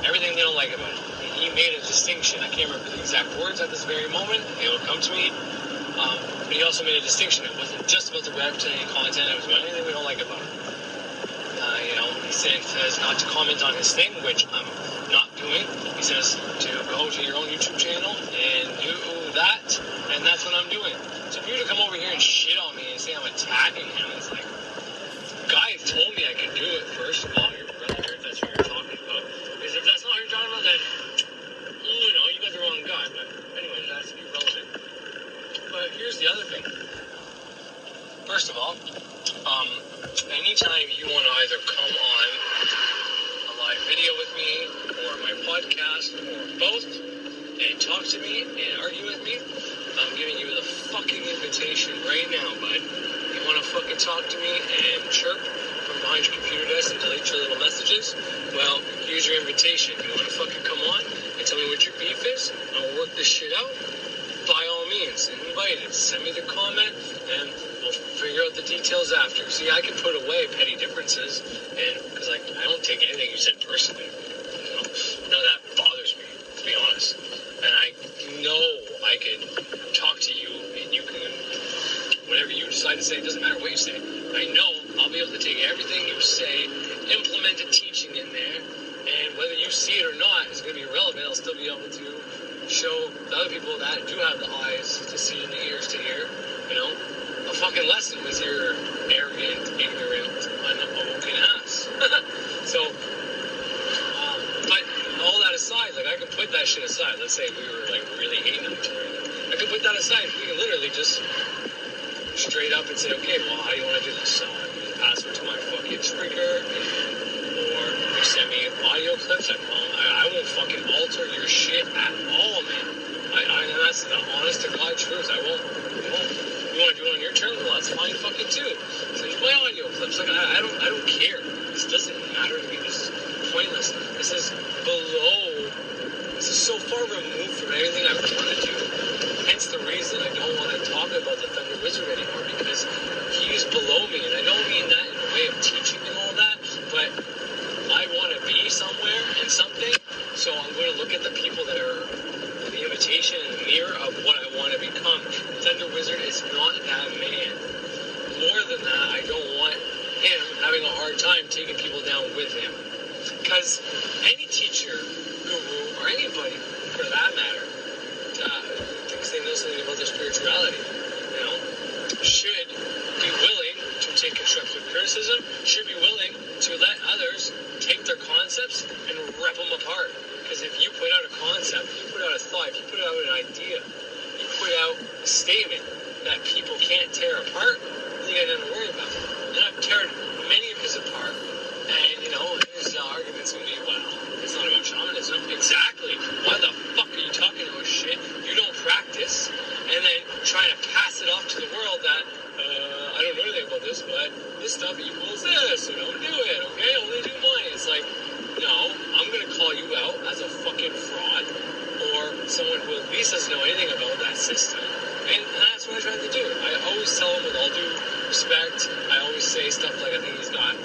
everything they don't like about him. And he made a distinction. I can't remember the exact words at this very moment. They will come to me. But he also made a distinction. It wasn't just about the reptilian content. It was about anything we don't like about him. He says not to comment on his thing, which I'm not doing. He says to go to your own YouTube channel and do that, and that's what I'm doing. So for you to come over here and shit on me and say I'm attacking him, it's like, guy told me I could do it. First of all, you're brother, if that's what you're talking about. Because if that's not what you're talking about, then, you got the wrong guy. But anyway, that has to be relevant. But here's the other thing. First of all, anytime you want to either come on a live video with me or my podcast or both and talk to me and argue with me, I'm giving you the fucking invitation right now, bud. You want to fucking talk to me and chirp from behind your computer desk and delete your little messages? Well, here's your invitation. You want to fucking come on and tell me what your beef is and we'll work this shit out? By all means, invited. Send me the comment and we'll figure out the details after. See, I can put away petty differences, and because I don't take anything you said personally. None of that bothers me, to be honest. And I know I can talk to you, and you can, whatever you decide to say, it doesn't matter what you say. I know I'll be able to take everything you say, implement a teaching in there, and whether you see it or not is going to be relevant. I'll still be able to show the other people that do have the eyes to see and the ears to hear, a fucking lesson with your arrogant, ignorant, unawoken ass. So, but all that aside, I can put that shit aside. Let's say we were, really hating each other. I can put that aside. We can literally just straight up and say, okay, well, how do you want to do this? So, I give the password to my fucking Spreaker, or you send me audio clips. I won't fucking alter your shit at all, man. And that's the honest to God truth. I won't. You want to do it on your terms? Well, that's fine fucking too. So you play audio clips. I don't care. This doesn't matter to me. This is pointless. This is so far removed from everything I want to do. Hence the reason I don't want to talk about the Thunder Wizard anymore, because he's below me. And I don't mean that in a way of teaching him all that, but I want to be somewhere and something, so I'm going to look at the people that are the imitation and the mirror of what I want to become. Thunder Wizard is not that man. More than that, I don't want him having a hard time taking people down with him. Because any teacher, guru, or anybody, for that matter, thinks they know something about their spirituality, should be willing to take constructive criticism, should be willing to let others take their concepts and rip them apart. Because if you put out a concept, if you put out a thought, if you put out an idea, you put out a statement that people can't tear apart, you got nothing to worry about. And I've teared many of his apart. And, his argument's going to be, well, it's not about shamanism. Exactly. Why the fuck are you talking about shit you don't practice, and then trying to pass it off to the world that, I don't know anything about this, but this stuff equals this, so don't do it, okay? Only do mine. It's like, no, I'm going to call you out as a fucking fraud, or someone who at least doesn't know anything about that system. And that's what I try to do. I always tell him with all due respect, I always say stuff like, I think he's got,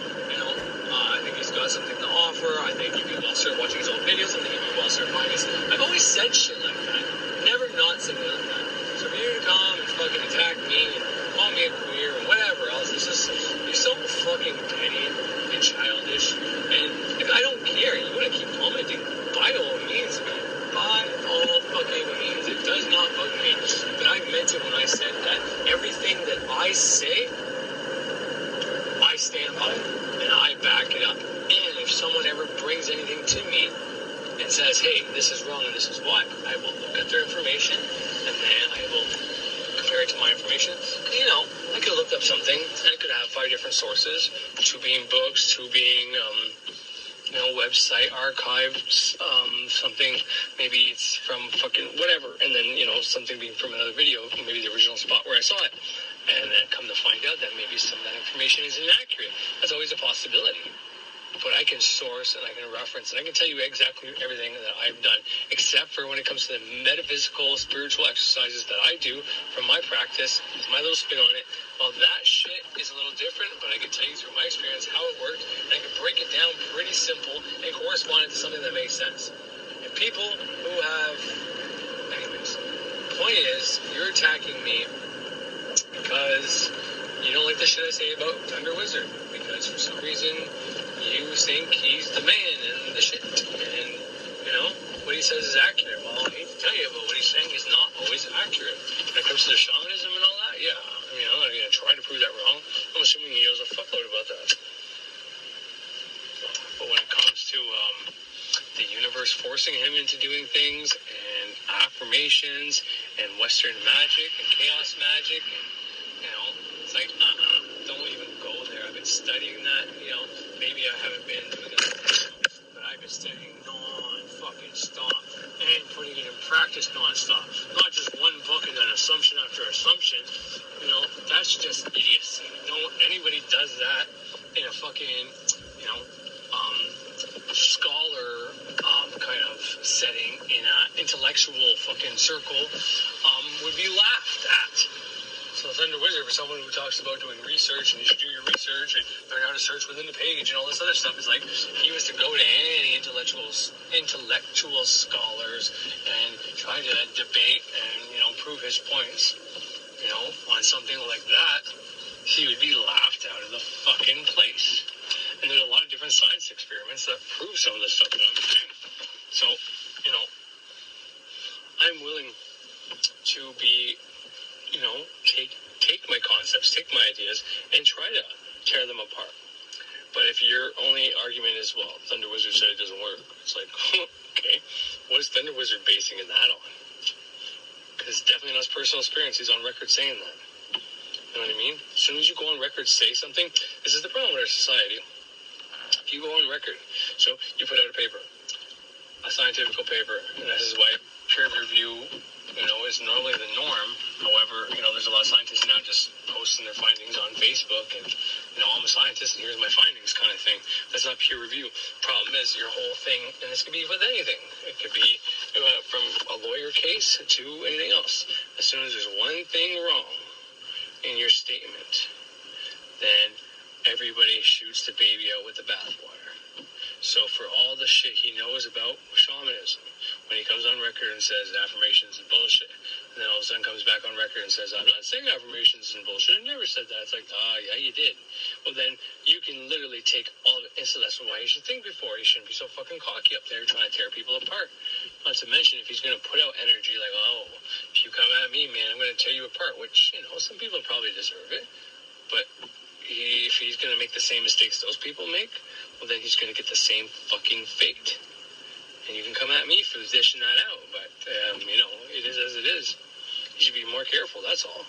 I think he's got something to offer, I think he'd be well served watching his own videos, I think he'd be well served buying his. I've always said shit like that. Never not said like that. So for you to come and fucking attack me and call me a queer and whatever else, it's just, you're so fucking petty and childish. And if I don't care, you want to keep commenting, by all means, man. says, hey, this is wrong and this is why, I will look at their information and then I will compare it to my information. You know, I could have looked up something and I could have 5 different sources, 2 being books, 2 being, website archives, something, maybe it's from fucking whatever, and then, something being from another video, maybe the original spot where I saw it, and then come to find out that maybe some of that information is inaccurate. That's always a possibility. But I can source and I can reference and I can tell you exactly everything that I've done, except for when it comes to the metaphysical, spiritual exercises that I do from my practice, with my little spin on it. Well, that shit is a little different, but I can tell you through my experience how it worked, and I can break it down pretty simple and correspond it to something that makes sense. And people who have... Anyways, the point is, you're attacking me because you don't like the shit I say about Thunder Wizard, because for some reason you think he's the man and the shit, and what he says is accurate. Well, I hate to tell you, but what he's saying is not always accurate. When it comes to the shamanism and all that, yeah, I'm not going to try to prove that wrong. I'm assuming he knows a fuckload about that. But when it comes to the universe forcing him into doing things, and affirmations, and Western magic, and chaos magic, and it's like, don't even go there. I've been studying that, maybe I haven't been doing that, but I've been studying non-fucking stop, and putting it in practice non-stop. Not just one book and then assumption after assumption. That's just idiocy. Anybody does that in a fucking, scholar kind of setting, in an intellectual fucking circle, would be laughed at. So Thunder Wizard, for someone who talks about doing research, and you should do your research and learn how to search within the page and all this other stuff, is like he was to go to any intellectual scholars and try to debate and prove his points, on something like that, he would be laughed out of the fucking place. And there's a lot of different science experiments that prove some of the stuff that I'm saying. So, I'm willing to be, take my concepts, take my ideas, and try to tear them apart. But if your only argument is, well, Thunder Wizard said it doesn't work, it's like, okay, what is Thunder Wizard basing that on? Because definitely not his personal experience. He's on record saying that. You know what I mean? As soon as you go on record, say something, this is the problem with our society. If you go on record, so you put out a paper, a scientific paper, and this is why peer review, is normally the norm. However, there's a lot of scientists now just posting their findings on Facebook and, I'm a scientist and here's my findings kind of thing. That's not peer review. Problem is your whole thing, and this could be with anything. It could be from a lawyer case to anything else. As soon as there's one thing wrong in your statement, then everybody shoots the baby out with the bathwater. So for all the shit he knows about shamanism, when he comes on record and says affirmations is bullshit, and then all of a sudden comes back on record and says, I'm not saying affirmations is bullshit, I never said that. It's like, yeah, you did. Well, then you can literally take all of it, and so that's why he should think before. He shouldn't be so fucking cocky up there trying to tear people apart. Not to mention, if he's going to put out energy like, if you come at me, man, I'm going to tear you apart, which, some people probably deserve it, but if he's going to make the same mistakes those people make, well, then he's going to get the same fucking fate. And you can come at me for dishing that out, but, it is as it is. You should be more careful, that's all.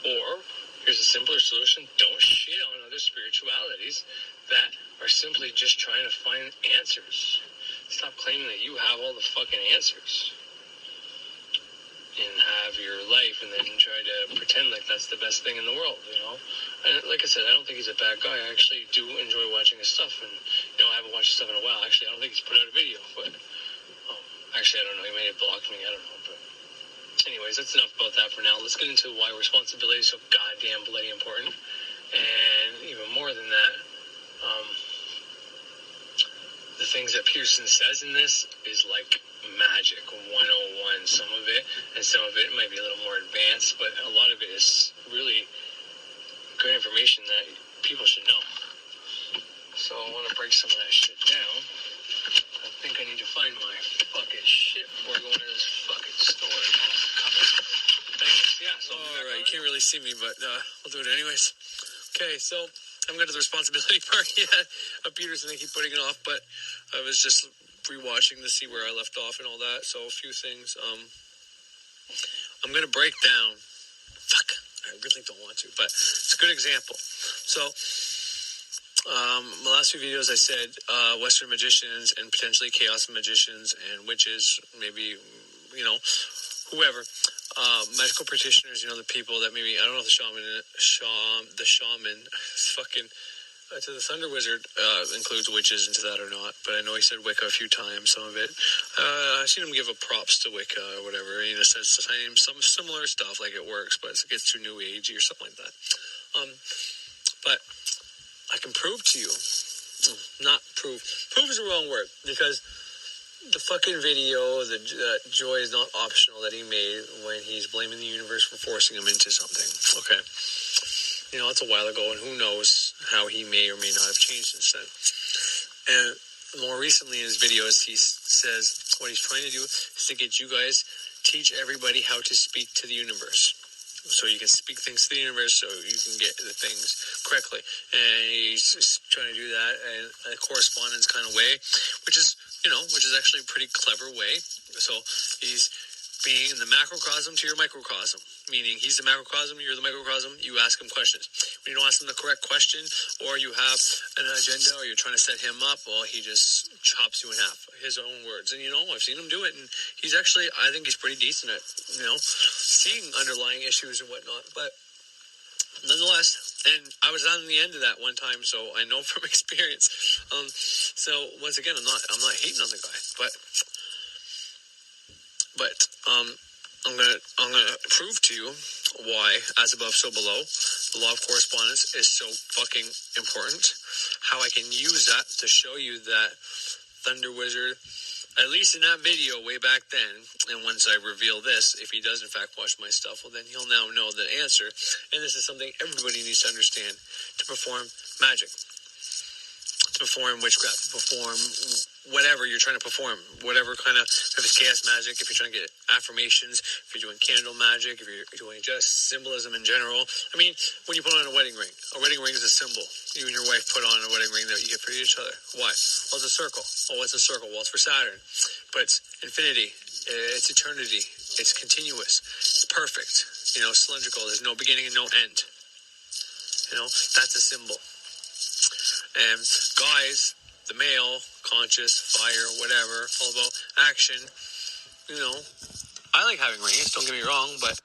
Or, here's a simpler solution, don't shit on other spiritualities that are simply just trying to find answers. Stop claiming that you have all the fucking answers. And have your life and then try to pretend like that's the best thing in the world, And like I said, I don't think he's a bad guy. I actually do enjoy watching his stuff, and, I haven't watched his stuff in a while. Actually, I don't think he's put out a video, but, actually, I don't know. He may have blocked me. I don't know, but anyways, that's enough about that for now. Let's get into why responsibility is so goddamn bloody important. And even more than that, the things that Pearson says in this is like magic 101, some of it, and some of it might be a little more advanced, but a lot of it is really good information that people should know. So I want to break some of that shit down. I think I need to find my fucking shit before going to this fucking store. Anyways, yeah, so alright, you can't really see me, but I'll do it anyways. Okay, so I'm going to the responsibility part yet of Peterson. I keep putting it off, but I was just rewatching to see where I left off and all that. So a few things. I'm gonna break down. Fuck, I really don't want to, but it's a good example. So, my last few videos I said Western magicians and potentially chaos magicians and witches, maybe, you know, whoever. Magical practitioners, you know, the people that maybe, I don't know if the shaman, fucking, to the Thunder Wizard includes witches into that or not, but I know he said Wicca a few times, some of it. I've seen him give a props to Wicca or whatever, you know, says some similar stuff, like it works, but it gets too new agey or something like that. But I can prove to you, not prove is the wrong word, because the fucking video that Joy is not optional that he made when he's blaming the universe for forcing him into something. Okay. You know, it's a while ago, and who knows how he may or may not have changed since then. And more recently in his videos, he says what he's trying to do is to get you guys, teach everybody how to speak to the universe. So you can speak things to the universe so you can get the things correctly. And he's trying to do that in a correspondence kind of way, which is actually a pretty clever way. So he's being the macrocosm to your microcosm, meaning he's the macrocosm, you're the microcosm, you ask him questions. When you don't ask him the correct question, or you have an agenda, or you're trying to set him up, well, he just chops you in half, his own words. And, you know, I've seen him do it, and he's actually, I think he's pretty decent at, you know, seeing underlying issues and whatnot. But nonetheless, and I was on the end of that one time, so I know from experience. So once again, I'm not hating on the guy, but I'm gonna prove to you why, as above, so below, the law of correspondence is so fucking important. How I can use that to show you that Thunder Wizard, at least in that video way back then, and once I reveal this, if he does in fact watch my stuff, well then he'll now know the answer. And this is something everybody needs to understand to perform magic, to perform witchcraft, to perform whatever you're trying to perform, whatever kind of, if it's chaos magic, if you're trying to get affirmations, if you're doing candle magic, if you're doing just symbolism in general. I mean, when you put on a wedding ring is a symbol. You and your wife put on a wedding ring that you get for each other. Why? Well, it's a circle. Oh, what's a circle? Well, it's for Saturn. But it's infinity. It's eternity. It's continuous. It's perfect. You know, cylindrical. There's no beginning and no end. You know, that's a symbol. And guys, the male, conscious, fire, whatever, all about action. You know, I like having rings, don't get me wrong, but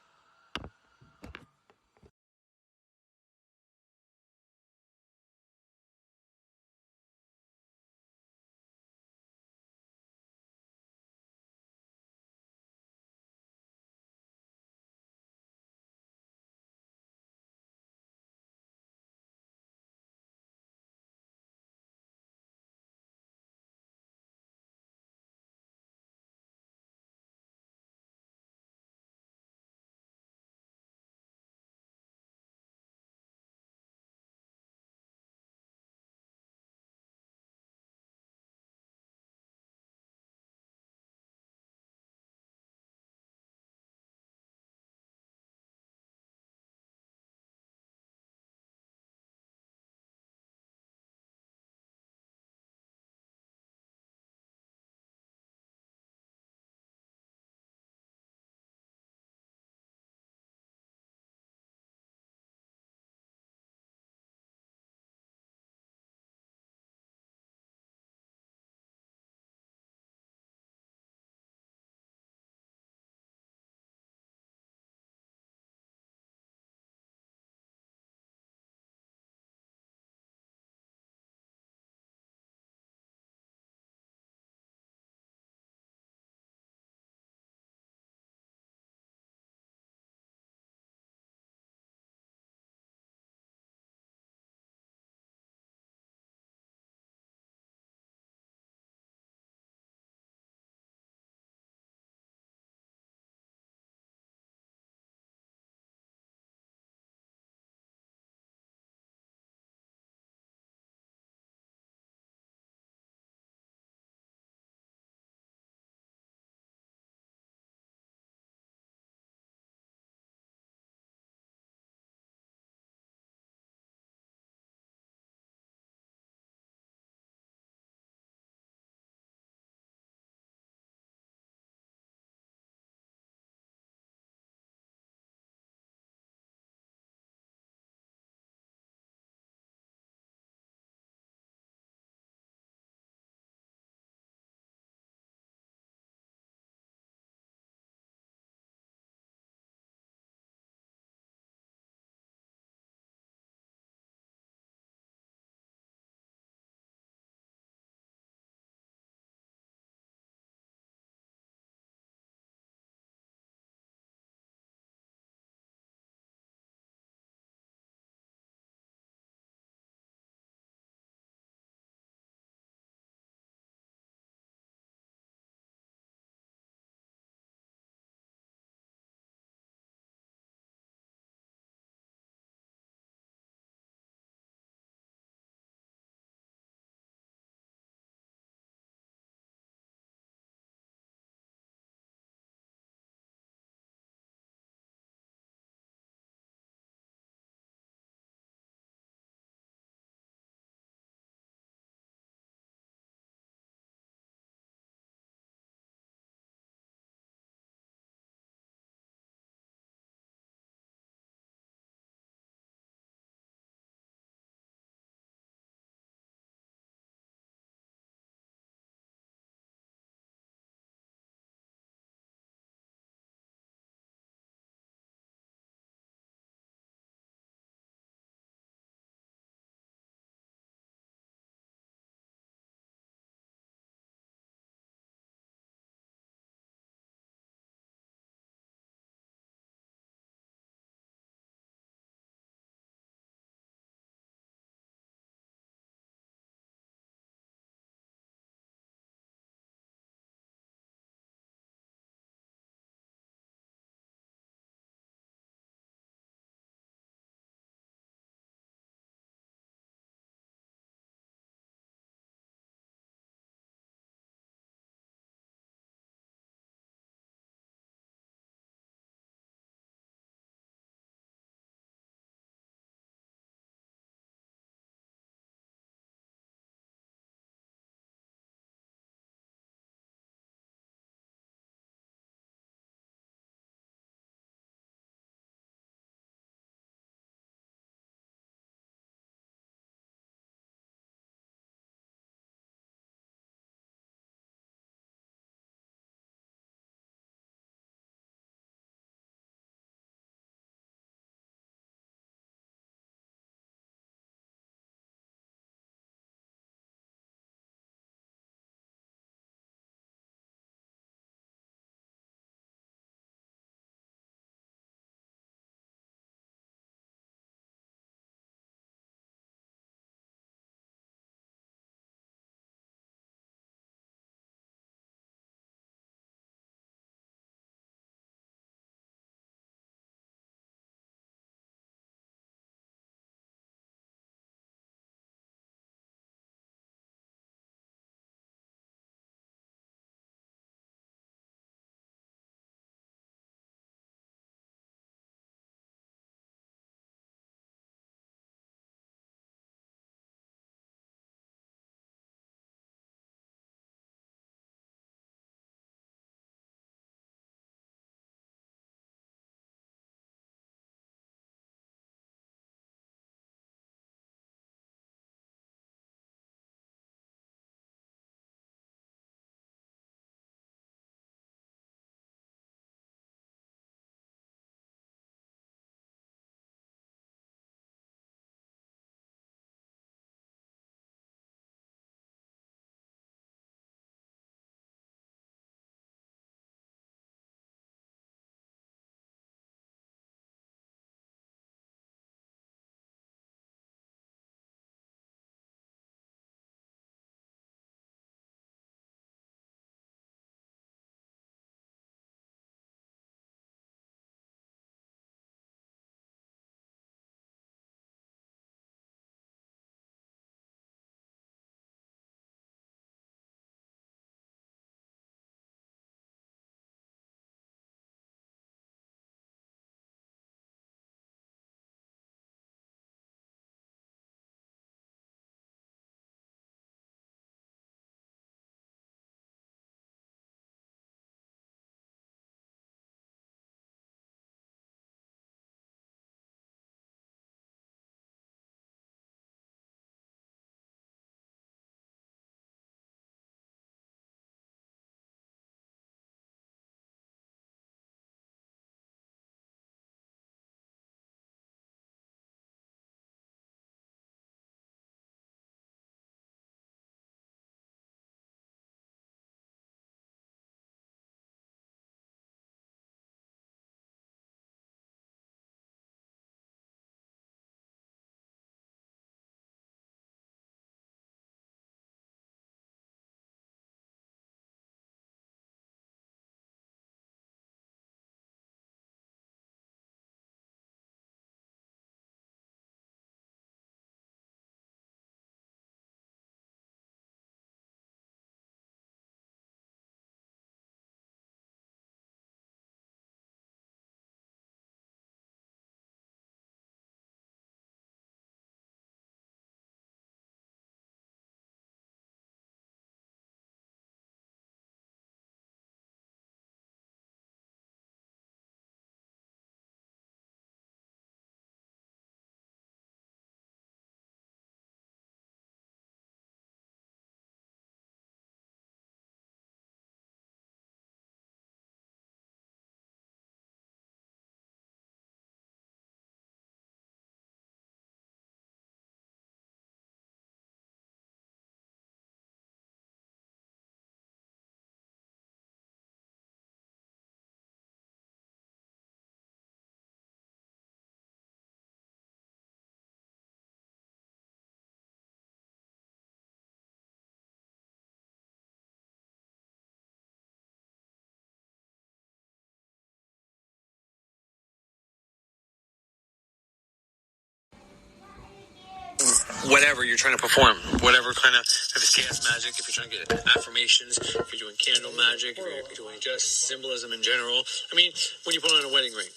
whatever you're trying to perform, whatever kind of, if it's chaos magic, if you're trying to get affirmations, if you're doing candle magic, if you're doing just symbolism in general. I mean, when you put on a wedding ring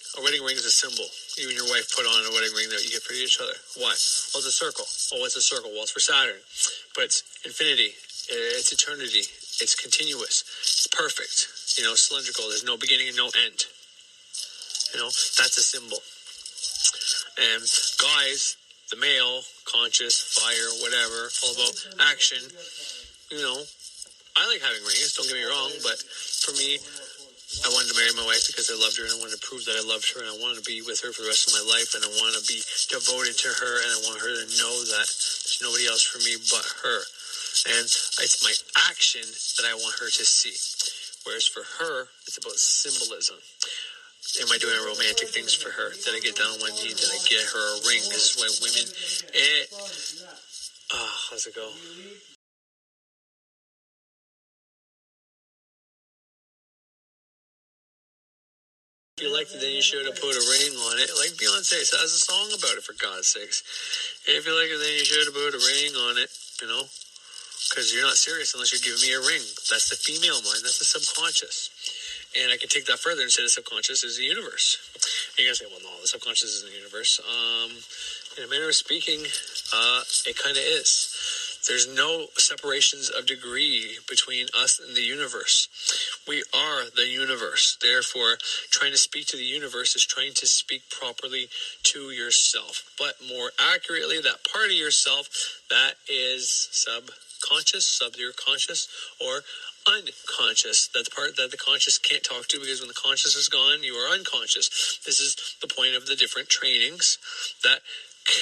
is a symbol. You and your wife put on a wedding ring that you get for each other. Why? Well, it's a circle. Oh, it's a circle. Well, it's for Saturn. But it's infinity. It's eternity. It's continuous. It's perfect. You know, cylindrical. There's no beginning and no end. You know, that's a symbol. And guys, the male, conscious, fire, whatever, all about action. You know, I like having rings, don't get me wrong, but for me, I wanted to marry my wife because I loved her and I wanted to prove that I loved her and I wanted to be with her for the rest of my life and I want to be devoted to her and I want her to know that there's nobody else for me but her. And it's my action that I want her to see. Whereas for her, it's about symbolism. Am I doing romantic things for her? Did I get down on one knee? Did I get her a ring? This is why women... how's it go? If you liked it, then you should have put a ring on it. Like Beyonce has a song about it, for God's sakes. If you like it, then you should have put a ring on it, you know? Because you're not serious unless you're giving me a ring. That's the female mind. That's the subconscious. And I can take that further and say the subconscious is the universe. And you're going to say, well, no, the subconscious isn't the universe. In a manner of speaking, it kind of is. There's no separations of degree between us and the universe. We are the universe. Therefore, trying to speak to the universe is trying to speak properly to yourself. But more accurately, that part of yourself that is subconscious, subconscious, or unconscious. That's the part that the conscious can't talk to, because when the conscious is gone, you are unconscious. This is the point of the different trainings that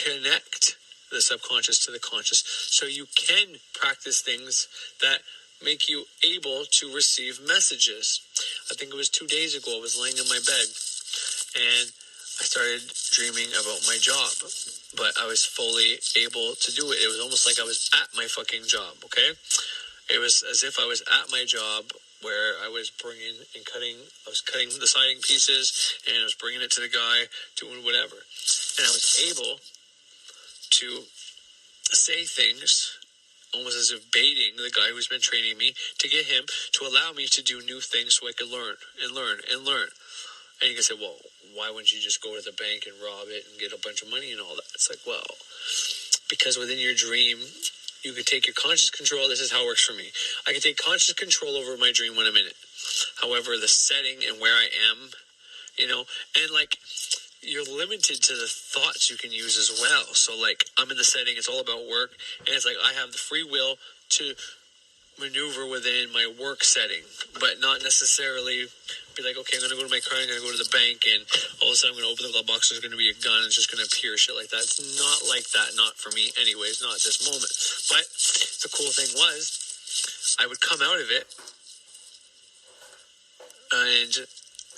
connect the subconscious to the conscious, so you can practice things that make you able to receive messages. I think it was 2 days ago, I was laying in my bed and I started dreaming about my job, but I was fully able to do it. It was almost like I was at my fucking job, okay? It was as if I was at my job where I was cutting the siding pieces and I was bringing it to the guy, doing whatever. And I was able to say things almost as if baiting the guy who's been training me to get him to allow me to do new things so I could learn and learn and learn. And you can say, well, why wouldn't you just go to the bank and rob it and get a bunch of money and all that? It's like, well, because within your dream, you could take your conscious control. This is how it works for me. I can take conscious control over my dream when I'm in it. However, the setting and where I am, you know, and like, you're limited to the thoughts you can use as well. So like, I'm in the setting, it's all about work, and it's like I have the free will to maneuver within my work setting, but not necessarily be like, okay, I'm going to go to my car, I'm going to go to the bank, and all of a sudden I'm going to open the glove box, there's going to be a gun, it's just going to appear, shit like that. It's not like that, not for me anyways, not at this moment. But the cool thing was, I would come out of it, and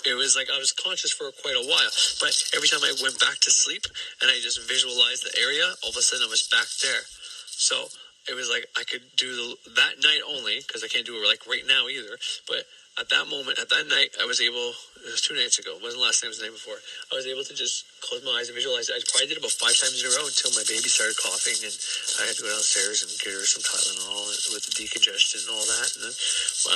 it was like I was conscious for quite a while, but every time I went back to sleep and I just visualized the area, all of a sudden I was back there. So it was like I could do that night only, because I can't do it like right now either, but at that moment, at that night, I was able, it was 2 nights ago, it wasn't last night, it was the night before, I was able to just close my eyes and visualize it. I probably did it about 5 times in a row until my baby started coughing, and I had to go downstairs and get her some Tylenol with the decongestant and all that, and then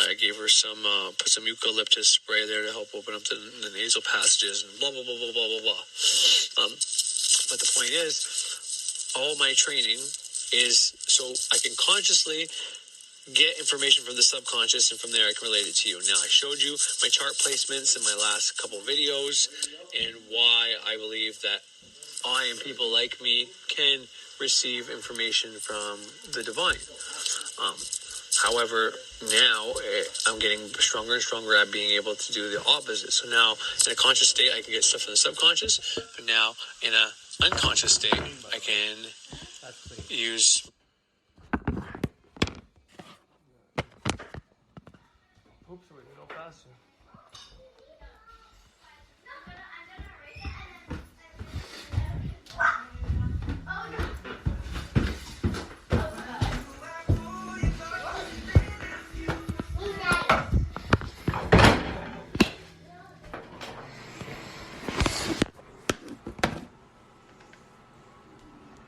I gave her some, put some eucalyptus spray there to help open up the nasal passages, and blah, blah, blah, blah, blah, blah, blah. But the point is, all my training is so I can consciously get information from the subconscious, and from there I can relate it to you. Now, I showed you my chart placements in my last couple videos and why I believe that I and people like me can receive information from the divine. However, now I'm getting stronger and stronger at being able to do the opposite. So now, in a conscious state, I can get stuff from the subconscious, but now in an unconscious state, I can use... Oops, we can go faster.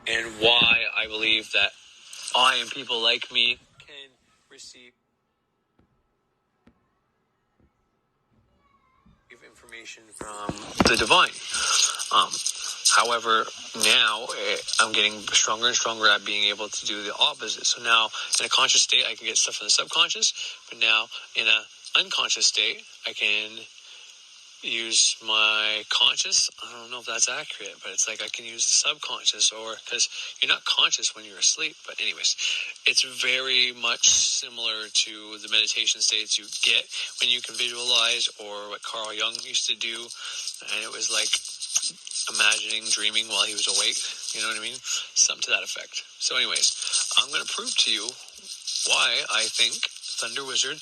And why I believe that I and people like me can receive information from the divine. However, now I'm getting stronger and stronger at being able to do the opposite. So now in a conscious state, I can get stuff from the subconscious, but now in an unconscious state, I can use my conscious. I don't know if that's accurate, but it's like I can use the subconscious, or because you're not conscious when you're asleep. But anyways, it's very much similar to the meditation states you get when you can visualize, or what Carl Jung used to do. And it was like imagining, dreaming while he was awake. You know what I mean? Something to that effect. So anyways, I'm going to prove to you why I think Thunder Wizard,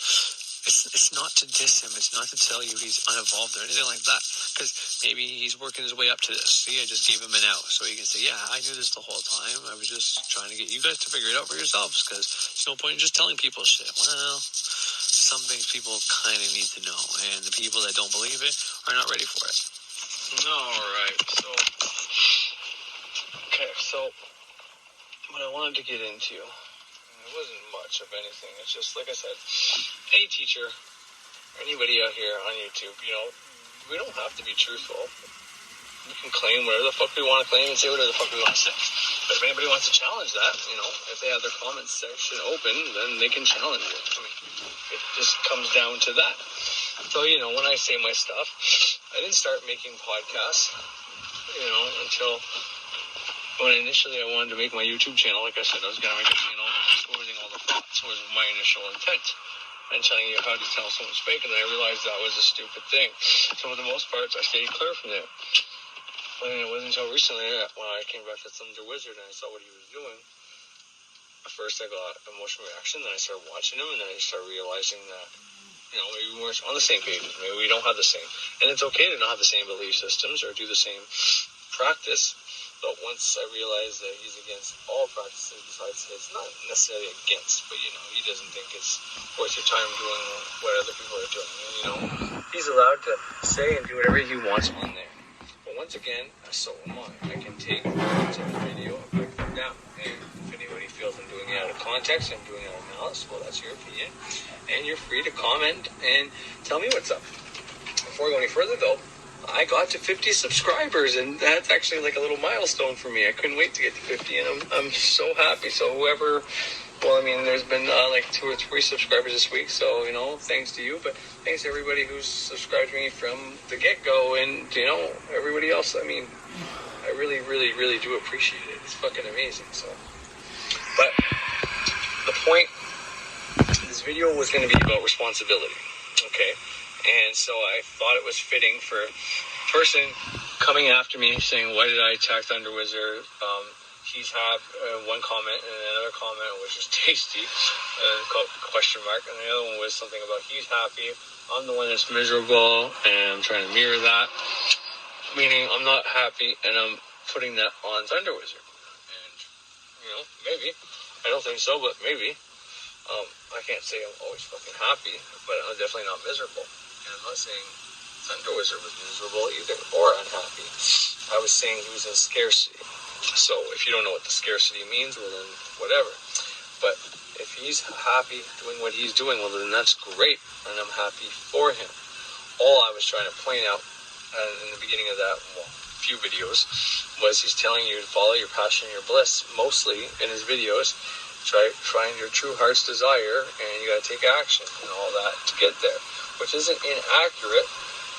it's not to diss him. It's not to tell you he's unevolved or anything like that. Because maybe he's working his way up to this. See, I just gave him an out. So he can say, yeah, I knew this the whole time. I was just trying to get you guys to figure it out for yourselves. Because there's no point in just telling people shit. Well, some things people kind of need to know. And the people that don't believe it are not ready for it. Alright, so what I wanted to get into, it wasn't much of anything. It's just, like I said, any teacher, anybody out here on YouTube, we don't have to be truthful. We can claim whatever the fuck we want to claim and say whatever the fuck we want to say. But if anybody wants to challenge that, if they have their comments section open, then they can challenge it. I mean, it just comes down to that. So, when I say my stuff, I didn't start making podcasts, until when initially I wanted to make my YouTube channel. Like I said, I was going to make a channel exposing all the thoughts was my initial intent, and telling you how to tell someone's fake, and then I realized that was a stupid thing. So for the most part, I stayed clear from it. And it wasn't until recently when I came back to Thunder Wizard and I saw what he was doing. At first I got emotional reaction, then I started watching him, and then I started realizing that maybe we weren't on the same page. Maybe we don't have the same. And it's okay to not have the same belief systems or do the same practice. But once I realized that he's against all practices besides his, not necessarily against, but he doesn't think it's worth your time doing what other people are doing. He's allowed to say and do whatever he wants on there. But once again, so am I. I can take parts of the video and break them down. And if anybody feels I'm doing it out of context, I'm doing it out of malice, well, that's your opinion. And you're free to comment and tell me what's up. Before I go any further, though, I got to 50 subscribers, and that's actually like a little milestone for me. I couldn't wait to get to 50, and I'm so happy. So whoever, there's been like 2 or 3 subscribers this week, so, thanks to you. But thanks to everybody who's subscribed to me from the get-go, and, everybody else. I really, really, really do appreciate it. It's fucking amazing, so. But the point, this video was going to be about responsibility, okay? And so I thought it was fitting for a person coming after me saying, why did I attack Thunder Wizard? He's had one comment and another comment, which is tasty, question mark. And the other one was something about he's happy, I'm the one that's miserable, and I'm trying to mirror that. Meaning I'm not happy, and I'm putting that on Thunder Wizard. And, maybe. I don't think so, but maybe. I can't say I'm always fucking happy, but I'm definitely not miserable. And I'm not saying Thunder Wizard was miserable either, or unhappy. I was saying he was in scarcity. So if you don't know what the scarcity means, well then whatever. But if he's happy doing what he's doing, well then that's great, and I'm happy for him. All I was trying to point out in the beginning of that few videos was he's telling you to follow your passion and your bliss, mostly in his videos. Find your true heart's desire, and you got to take action and all that to get there, which isn't inaccurate,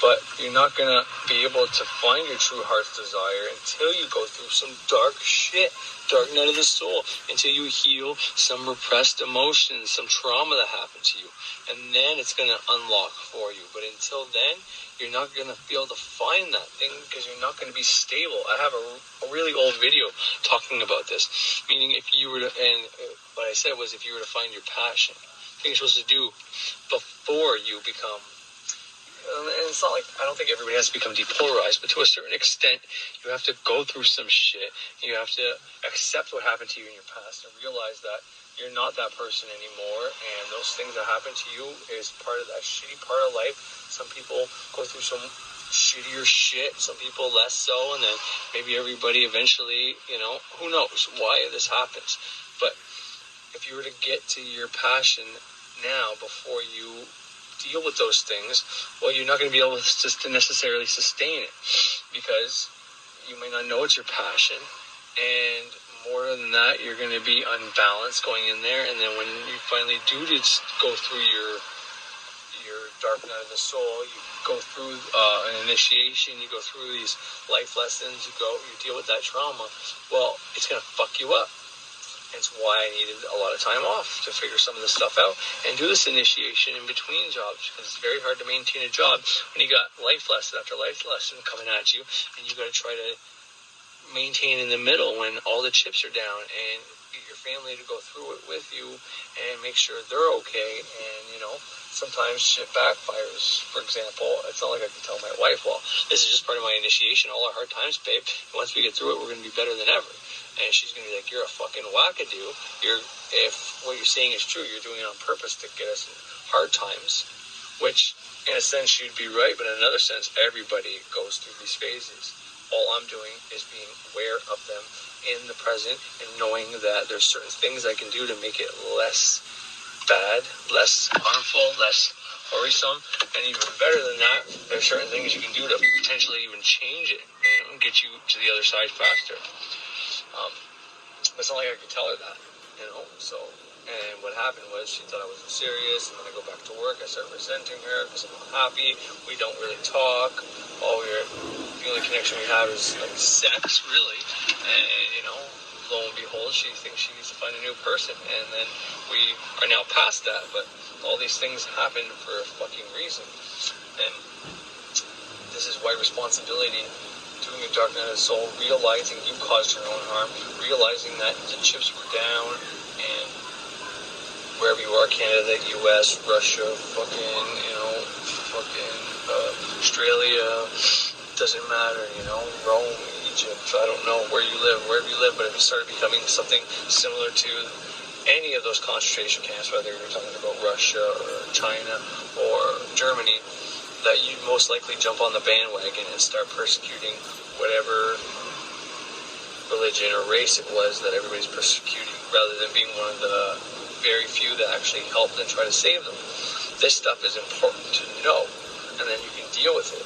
but you're not going to be able to find your true heart's desire until you go through some dark shit, dark night of the soul, until you heal some repressed emotions, some trauma that happened to you, and then it's going to unlock for you. But until then, you're not going to be able to find that thing because you're not going to be stable. I have a really old video talking about this, meaning if you were to, and what I said was if you were to find your passion, things you're supposed to do before you become, and it's not like, I don't think everybody has to become depolarized, but to a certain extent, you have to go through some shit. You have to accept what happened to you in your past and realize that you're not that person anymore, and those things that happen to you is part of that shitty part of life. Some people go through some shittier shit, some people less so, and then maybe everybody eventually, you know, who knows why this happens. But if you were to get to your passion now before you deal with those things, well, you're not going to be able to necessarily sustain it, because you may not know it's your passion, and more than that, you're going to be unbalanced going in there. And then when you finally do just go through your dark night of the soul, you go through an initiation, you go through these life lessons, you deal with that trauma, well, it's going to fuck you up. It's why I needed a lot of time off to figure some of this stuff out and do this initiation in between jobs, because it's very hard to maintain a job when you got life lesson after life lesson coming at you, and you got to try to maintain in the middle when all the chips are down, and get your family to go through it with you and make sure they're okay. And, you know, sometimes shit backfires. For example, it's not like I can tell my wife, well, this is just part of my initiation, all our hard times, babe. Once we get through it, we're going to be better than ever. And she's going to be like, you're a fucking wackadoo. If what you're saying is true, you're doing it on purpose to get us in hard times. Which, in a sense, she'd be right, but in another sense, everybody goes through these phases. All I'm doing is being aware of them in the present and knowing that there's certain things I can do to make it less bad, less harmful, less worrisome. And even better than that, there's certain things you can do to potentially even change it and get you to the other side faster. It's not like I could tell her that, you know, so, and what happened was she thought I wasn't serious, and then I go back to work, I start resenting her because I'm not happy, we don't really talk, the only connection we have is like sex, really, and, you know, lo and behold, she thinks she needs to find a new person, and then we are now past that, but all these things happen for a fucking reason, and this is why responsibility, doing a dark night of the soul, realizing you caused your own harm, realizing that the chips were down, and wherever you are, Canada, US, Russia, Australia, doesn't matter, you know, Rome, Egypt, I don't know wherever you live, but if it started becoming something similar to any of those concentration camps, whether you're talking about Russia or China or Germany, that you'd most likely jump on the bandwagon and start persecuting whatever religion or race it was that everybody's persecuting, rather than being one of the very few that actually helped and try to save them. This stuff is important to know, and then you can deal with it.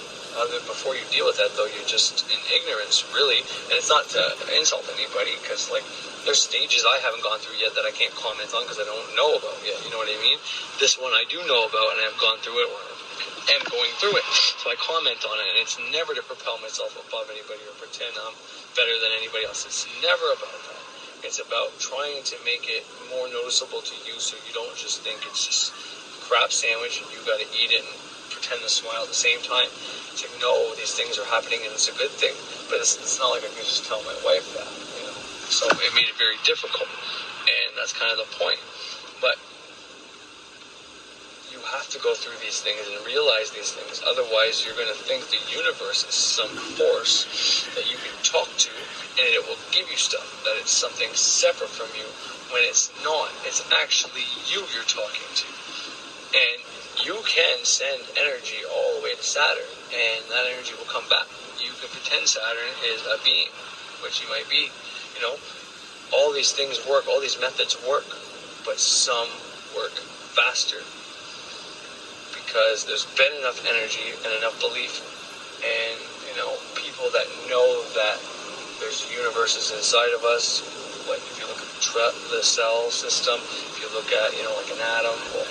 Before you deal with that, though, you're just in ignorance, really, and it's not to insult anybody, because, like, there's stages I haven't gone through yet that I can't comment on because I don't know about yet, you know what I mean? This one I do know about, and I've gone through it, or am going through it, so I comment on it, and it's never to propel myself above anybody or pretend I'm better than anybody else. It's never about that. It's about trying to make it more noticeable to you, so you don't just think it's just a crap sandwich and you got to eat it and pretend to smile at the same time. It's like, no, these things are happening and it's a good thing, but it's not like I can just tell my wife that, you know. So it made it very difficult, and that's kind of the point. But you have to go through these things and realize these things. Otherwise, you're going to think the universe is some force that you can talk to, and it will give you stuff, that it's something separate from you, when it's not. It's actually you you're talking to. And you can send energy all the way to Saturn, and that energy will come back. You can pretend Saturn is a being, which you might be. You know, all these things work, all these methods work, but some work faster, because there's been enough energy and enough belief, and, you know, people that know that there's universes inside of us. Like, if you look at the cell system, if you look at, you know, like an atom, well,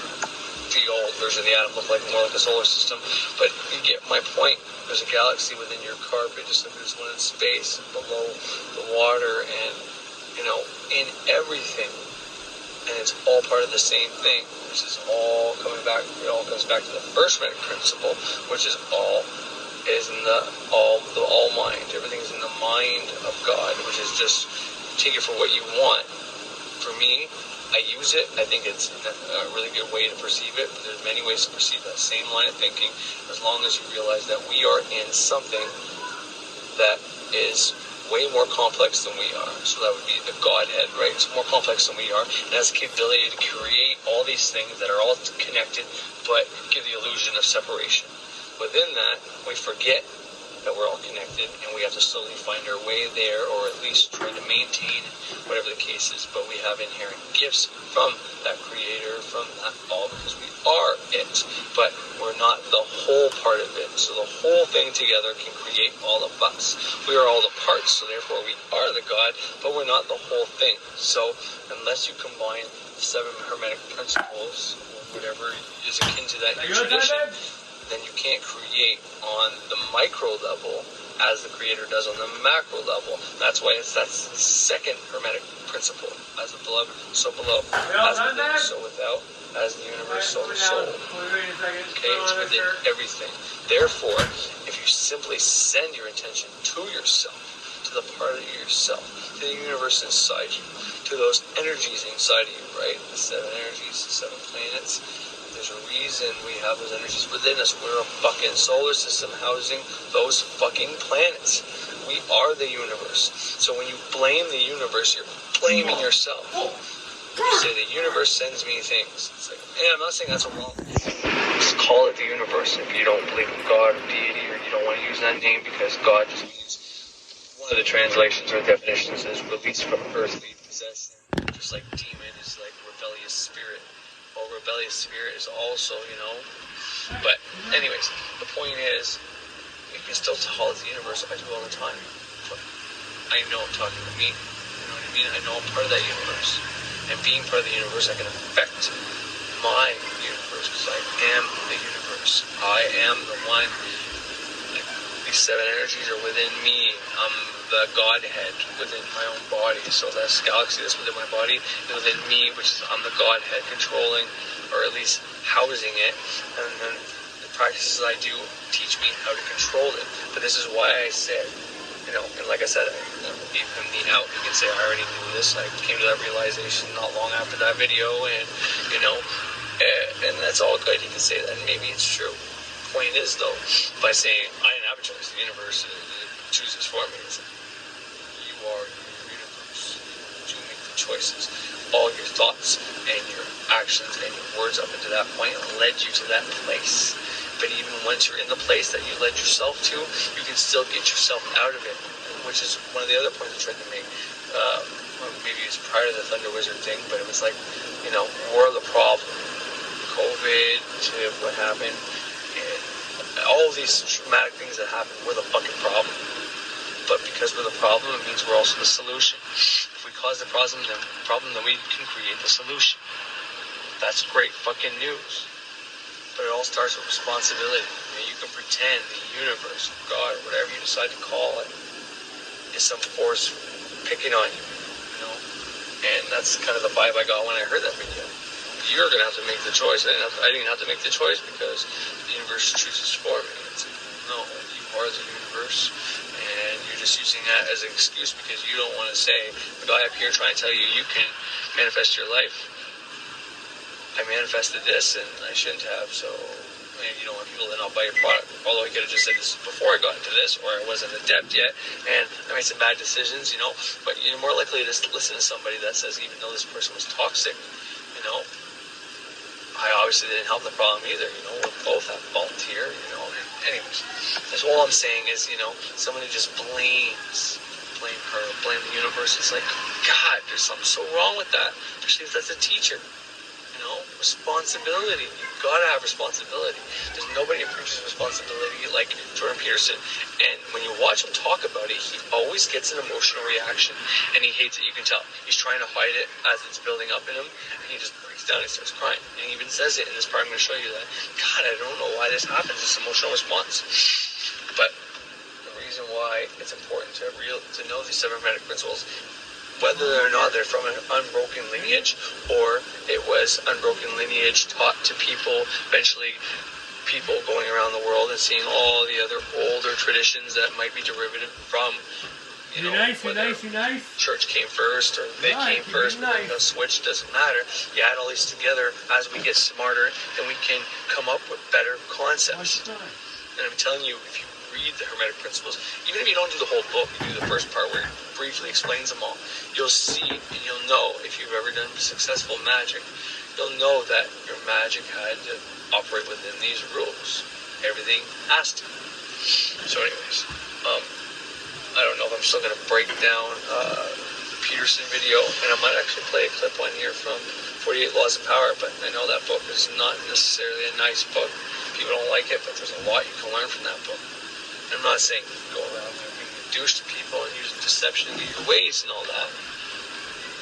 the old version of the atom looked like more like a solar system, but you get my point. There's a galaxy within your carpet, just like there's one in space below the water, and, you know, in everything, and it's all part of the same thing, which is all coming back. It all comes back to the first hermetic principle, which is all in the all mind. Everything's in the mind of God, which is just take it for what you want. For me, I use it. I think it's a really good way to perceive it, but there's many ways to perceive that same line of thinking, as long as you realize that we are in something that is way more complex than we are. So that would be the Godhead, right? It's more complex than we are. It has the capability to create all these things that are all connected, but give the illusion of separation. within that, we forget that we're all connected, and we have to slowly find our way there, or at least try to maintain whatever the case is. But we have inherent gifts from that creator, from that all, because we are it, but we're not the whole part of it. So the whole thing together can create all of us. We are all the parts, so therefore we are the God, but we're not the whole thing. So unless you combine 7 hermetic principles, or whatever is akin to that in your tradition, then you can't create on the micro level as the creator does on the macro level. That's why that's the second hermetic principle. As above, so below. As within, so without. As the universe, so the soul. Okay, it's within everything. Therefore, if you simply send your intention to yourself, to the part of yourself, to the universe inside you, to those energies inside of you, right? The 7 energies, the 7 planets. There's a reason we have those energies within us. We're a fucking solar system housing those fucking planets. We are the universe. So when you blame the universe, you're blaming yourself. You say the universe sends me things. It's like, I'm not saying that's wrong. Just call it the universe if you don't believe in God or deity, or you don't want to use that name, because God just means, one of the translations or definitions is release from earthly possession. Just like demon is like rebellious spirit. Well, rebellious spirit is also, But anyways, the point is, you can still call it the universe. I do all the time. But I know I'm talking to me. You know what I mean? I know I'm part of that universe. And being part of the universe, I can affect my universe, because I am the universe. I am the one. These 7 energies are within me. I'm the Godhead within my own body. So this galaxy that's within my body is within me, which is I'm the Godhead controlling, or at least housing it. And then the practices I do teach me how to control it. But this is why I said, and like I said, I gave him the out. He can say, I already knew this. I came to that realization not long after that video, and and that's all good. He can say that, and maybe it's true. Point is, though, by saying I didn't have a choice, the universe chooses for me. It's like, you are your universe. You make the choices. All your thoughts and your actions and your words up into that point led you to that place. But even once you're in the place that you led yourself to, you can still get yourself out of it, which is one of the other points I tried to make. Maybe it's prior to the Thunder Wizard thing, but it was like, we're the problem. COVID to what happened, and all of these traumatic things that happen, we're the fucking problem. But because we're the problem, it means we're also the solution. If we cause the problem, then we can create the solution. That's great fucking news. But it all starts with responsibility. You can pretend the universe, God, or whatever you decide to call it, is some force picking on you, And that's kind of the vibe I got when I heard that video. You're going to have to make the choice. I didn't have to make the choice because the universe chooses for me. It's like, no, you are the universe, and you're just using that as an excuse because you don't want to say, the guy up here trying to tell you you can manifest your life. I manifested this, and I shouldn't have, so you don't want people to not buy your product. Although he could have just said this before I got into this, or I wasn't adept yet, and I made some bad decisions, But you're more likely to listen to somebody that says, even though this person was toxic, I obviously didn't help the problem either, we both have fault here, Anyways, that's all I'm saying is, someone who just blame her, blame the universe. It's like, God, there's something so wrong with that, especially if that's a teacher. Responsibility. You've got to have responsibility. There's nobody who preaches responsibility like Jordan Peterson. And when you watch him talk about it, he always gets an emotional reaction. And he hates it. You can tell. He's trying to hide it as it's building up in him. And he just breaks down. He starts crying. And he even says it in this part. I'm going to show you that. God, I don't know why this happens. This emotional response. But the reason why it's important to know these 7 hermetic principles, whether or not they're from an unbroken lineage, or it was unbroken lineage taught to people, eventually people going around the world and seeing all the other older traditions that might be derivative from, whether church came first or they came first, the switch, doesn't matter. You add all these together, as we get smarter, then we can come up with better concepts. And I'm telling you, if you read the Hermetic Principles, even if you don't do the whole book, you do the first part where it briefly explains them all, you'll see and you'll know, if you've ever done successful magic, you'll know that your magic had to operate within these rules. everything has to. So anyways, I don't know if I'm still going to break down the Peterson video, and I might actually play a clip on here from 48 Laws of Power, but I know that book is not necessarily a nice book. People don't like it, but there's a lot you can learn from that book. I'm not saying go around there being a douche to people and using deception to get your ways and all that.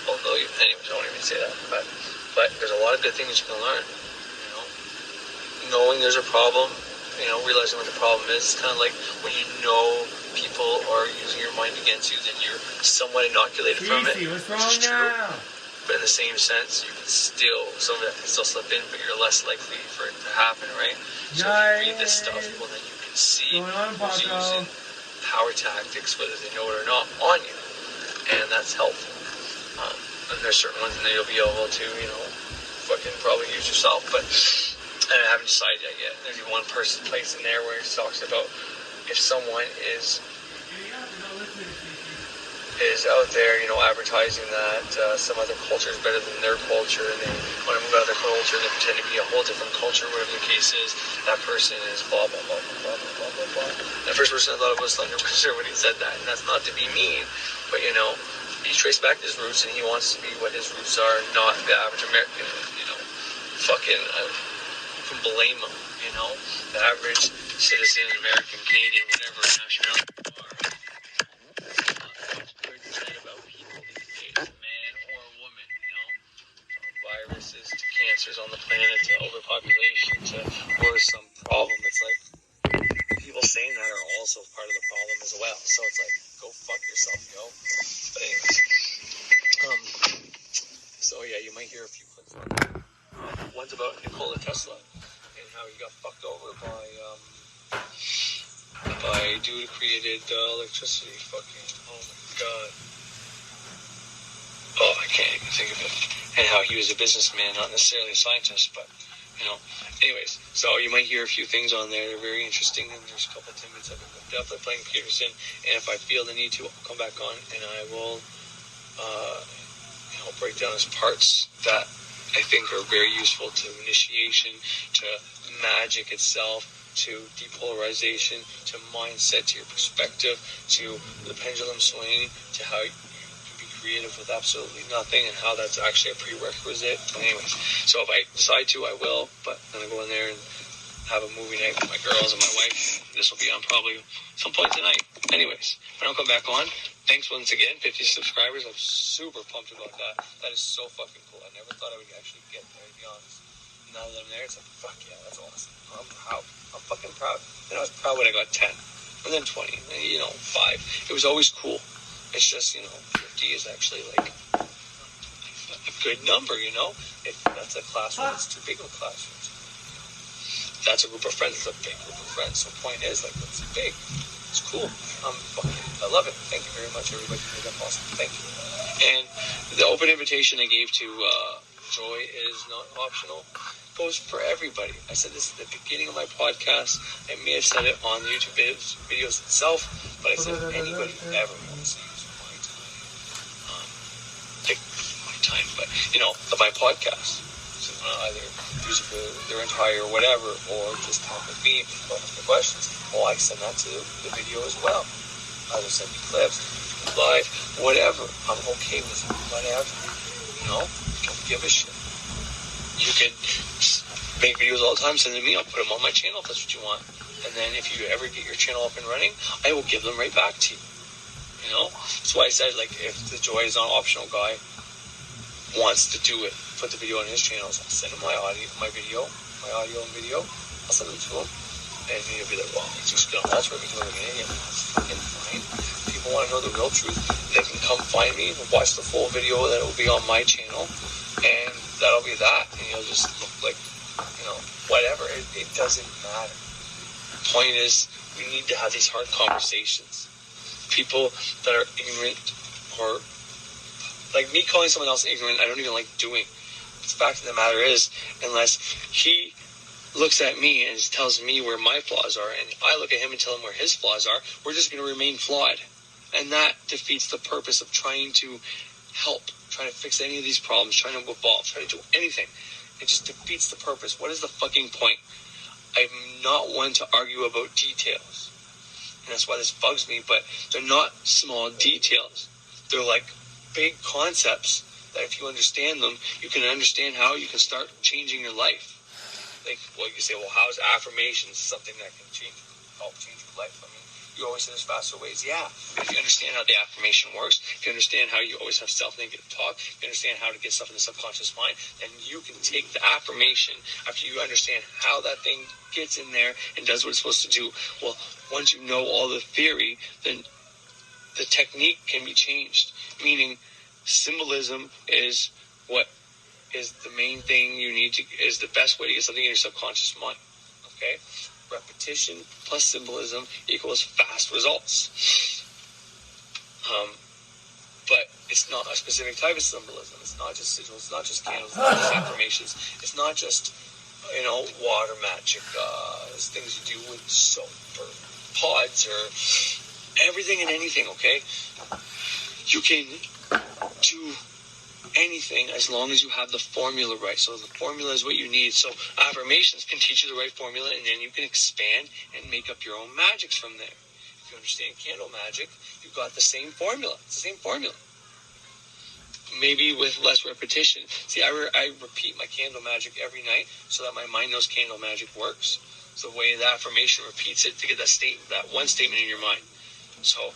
Although, anyways, I won't even say that. But there's a lot of good things you can learn. You know, knowing there's a problem, you know, realizing what the problem is. It's kind of like when you know people are using your mind against you, then you're somewhat inoculated from it. What's wrong now? But in the same sense, you can still, some of that can still slip in, but you're less likely for it to happen, right? So if you read this stuff, well, then you can see who's using power tactics, whether they know it or not, on you. And that's helpful. And there's certain ones that you'll be able to, you know, fucking probably use yourself, but I haven't decided that yet. There's one person place in there where he talks about if someone is out there, you know, advertising that some other culture is better than their culture, and they want to move out of their culture and they pretend to be a whole different culture, whatever the case is, that person is blah, blah, blah, blah, blah, blah, blah, blah. The first person I thought of was Thunder Wizard when he said that, and that's not to be mean, but, you know, he traced back his roots, and he wants to be what his roots are, not the average American, you know, fucking, you can blame him, you know, the average citizen, American, Canadian, whatever nationality you are. Viruses to cancers on the planet to overpopulation to worrisome problem. It's like people saying that are also part of the problem as well. So it's like, go fuck yourself, yo. But anyways, so yeah, you might hear a few clips on that. One's about Nikola Tesla and how he got fucked over by a dude who created electricity. Fucking, oh my god. Oh, I can't even think of it. And how he was a businessman, not necessarily a scientist, but, you know. Anyways, so you might hear a few things on there. They're very interesting, and there's a couple of tidbits I've been definitely playing Peterson, and if I feel the need to, I'll come back on, and I will, you know, break down his parts that I think are very useful to initiation, to magic itself, to depolarization, to mindset, to your perspective, to the pendulum swing, to how creative with absolutely nothing, and how that's actually a prerequisite. Anyways, so if I decide to, I will, but I'm gonna go in there and have a movie night with my girls and my wife. This will be on probably some point tonight. Anyways, if I don't come back on, thanks once again, 50 subscribers. I'm super pumped about that. That is so fucking cool. I never thought I would actually get there, to be honest. Now that I'm there, it's like, fuck yeah, that's awesome. I'm proud. I'm fucking proud. And I was proud when I got 10, and then 20, and, you know, 5. It was always cool. It's just, you know, 50 is actually like a good number, you know? If that's a classroom, it's too big of a classroom. That's a group of friends, it's a big group of friends. So the point is, like, it's big. It's cool. I love it. Thank you very much, everybody. You made that possible. Thank you. And the open invitation I gave to Joy is not optional. Goes for everybody. I said this at the beginning of my podcast. I may have said it on the YouTube videos itself, but I said if anybody ever wants to use my time, but, you know, my podcast. So either use it for their entire whatever, or just talk with me, or ask me questions. Well, I send that to the video as well. Either send me clips, live, whatever. I'm okay with it. Whatever. You know? Don't give a shit. You can make videos all the time, send them to me. I'll put them on my channel if that's what you want. And then if you ever get your channel up and running, I will give them right back to you. You know? That's why I said, like, if the Joy is an optional guy wants to do it, put the video on his channels, I'll send him my audio and video. I'll send them to him. And he'll be like, well, it's just going to alter everything with me. And that's fucking fine. If people want to know the real truth, they can come find me and watch the full video that will be on my channel. And that'll be that. And you'll just look like, you know, whatever. It doesn't matter. The point is, we need to have these hard conversations. People that are ignorant, or like me calling someone else ignorant, I don't even like doing. The fact of the matter is, unless he looks at me and tells me where my flaws are, and I look at him and tell him where his flaws are, we're just going to remain flawed. And that defeats the purpose of trying to help, trying to fix any of these problems, trying to evolve, trying to do anything. It just defeats the purpose. What is the fucking point? I'm not one to argue about details. And that's why this bugs me, but they're not small details. They're like big concepts that if you understand them, you can understand how you can start changing your life. Like, well, you say, well, how is affirmations something that can help change your life? I mean, you always say there's faster ways. Yeah. If you understand how the affirmation works, if you understand how you always have self-negative talk, if you understand how to get stuff in the subconscious mind, then you can take the affirmation after you understand how that thing gets in there and does what it's supposed to do. Well, once you know all the theory, then the technique can be changed. Meaning, symbolism is what is the main thing you need to, is the best way to get something in your subconscious mind. Okay? Repetition plus symbolism equals fast results. But it's not a specific type of symbolism. It's not just sigils, it's not just candles, it's not just affirmations. It's not just, water magic, it's things you do with soap or pods or everything and anything, okay? You can do anything as long as you have the formula right. So the formula is what you need. So affirmations can teach you the right formula, and then you can expand and make up your own magics from there. If you understand candle magic, you've got the same formula. It's the same formula. Maybe with less repetition. See, I repeat my candle magic every night so that my mind knows candle magic works. So the way the affirmation repeats it to get that one statement in your mind. So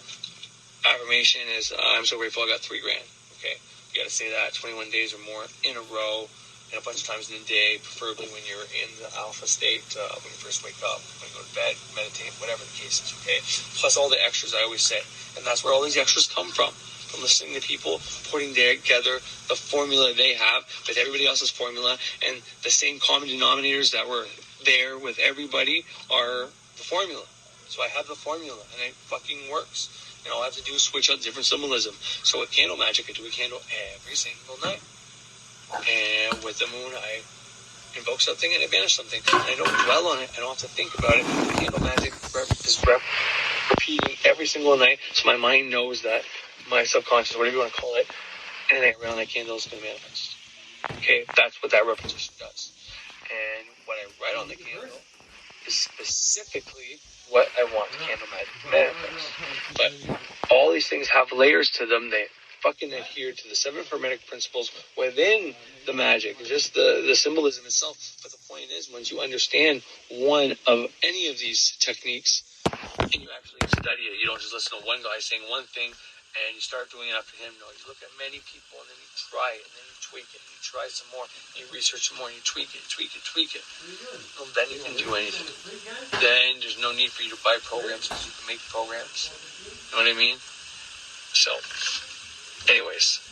affirmation is, I'm so grateful I got $3 grand. Okay? You got to say that 21 days or more in a row and a bunch of times in a day, preferably when you're in the alpha state, when you first wake up, when you go to bed, meditate, whatever the case is, okay? Plus all the extras I always say. And that's where all these extras come from listening to people, putting together the formula they have with everybody else's formula, and the same common denominators that were there with everybody are the formula. So I have the formula, and it fucking works. And all I have to do is switch out different symbolism. So with candle magic, I do a candle every single night. And with the moon, I invoke something and I banish something. And I don't dwell on it. I don't have to think about it. The candle magic is repeating every single night, so my mind knows that my subconscious, whatever you want to call it, anything around that candle is going to manifest. Okay, that's what that repetition does. And what I write on the candle is specifically what I want the candle magic to manifest. But all these things have layers to them. They fucking adhere to the 7 hermetic principles within the magic, just the symbolism itself. But the point is, once you understand one of any of these techniques, and you actually study it, you don't just listen to one guy saying one thing and you start doing it after him. No, you look at many people and then you try it and then you tweak it and you try some more and you research some more and you tweak it. Well, then you can do anything. Then there's no need for you to buy programs because you can make programs. You know what I mean? So, anyways,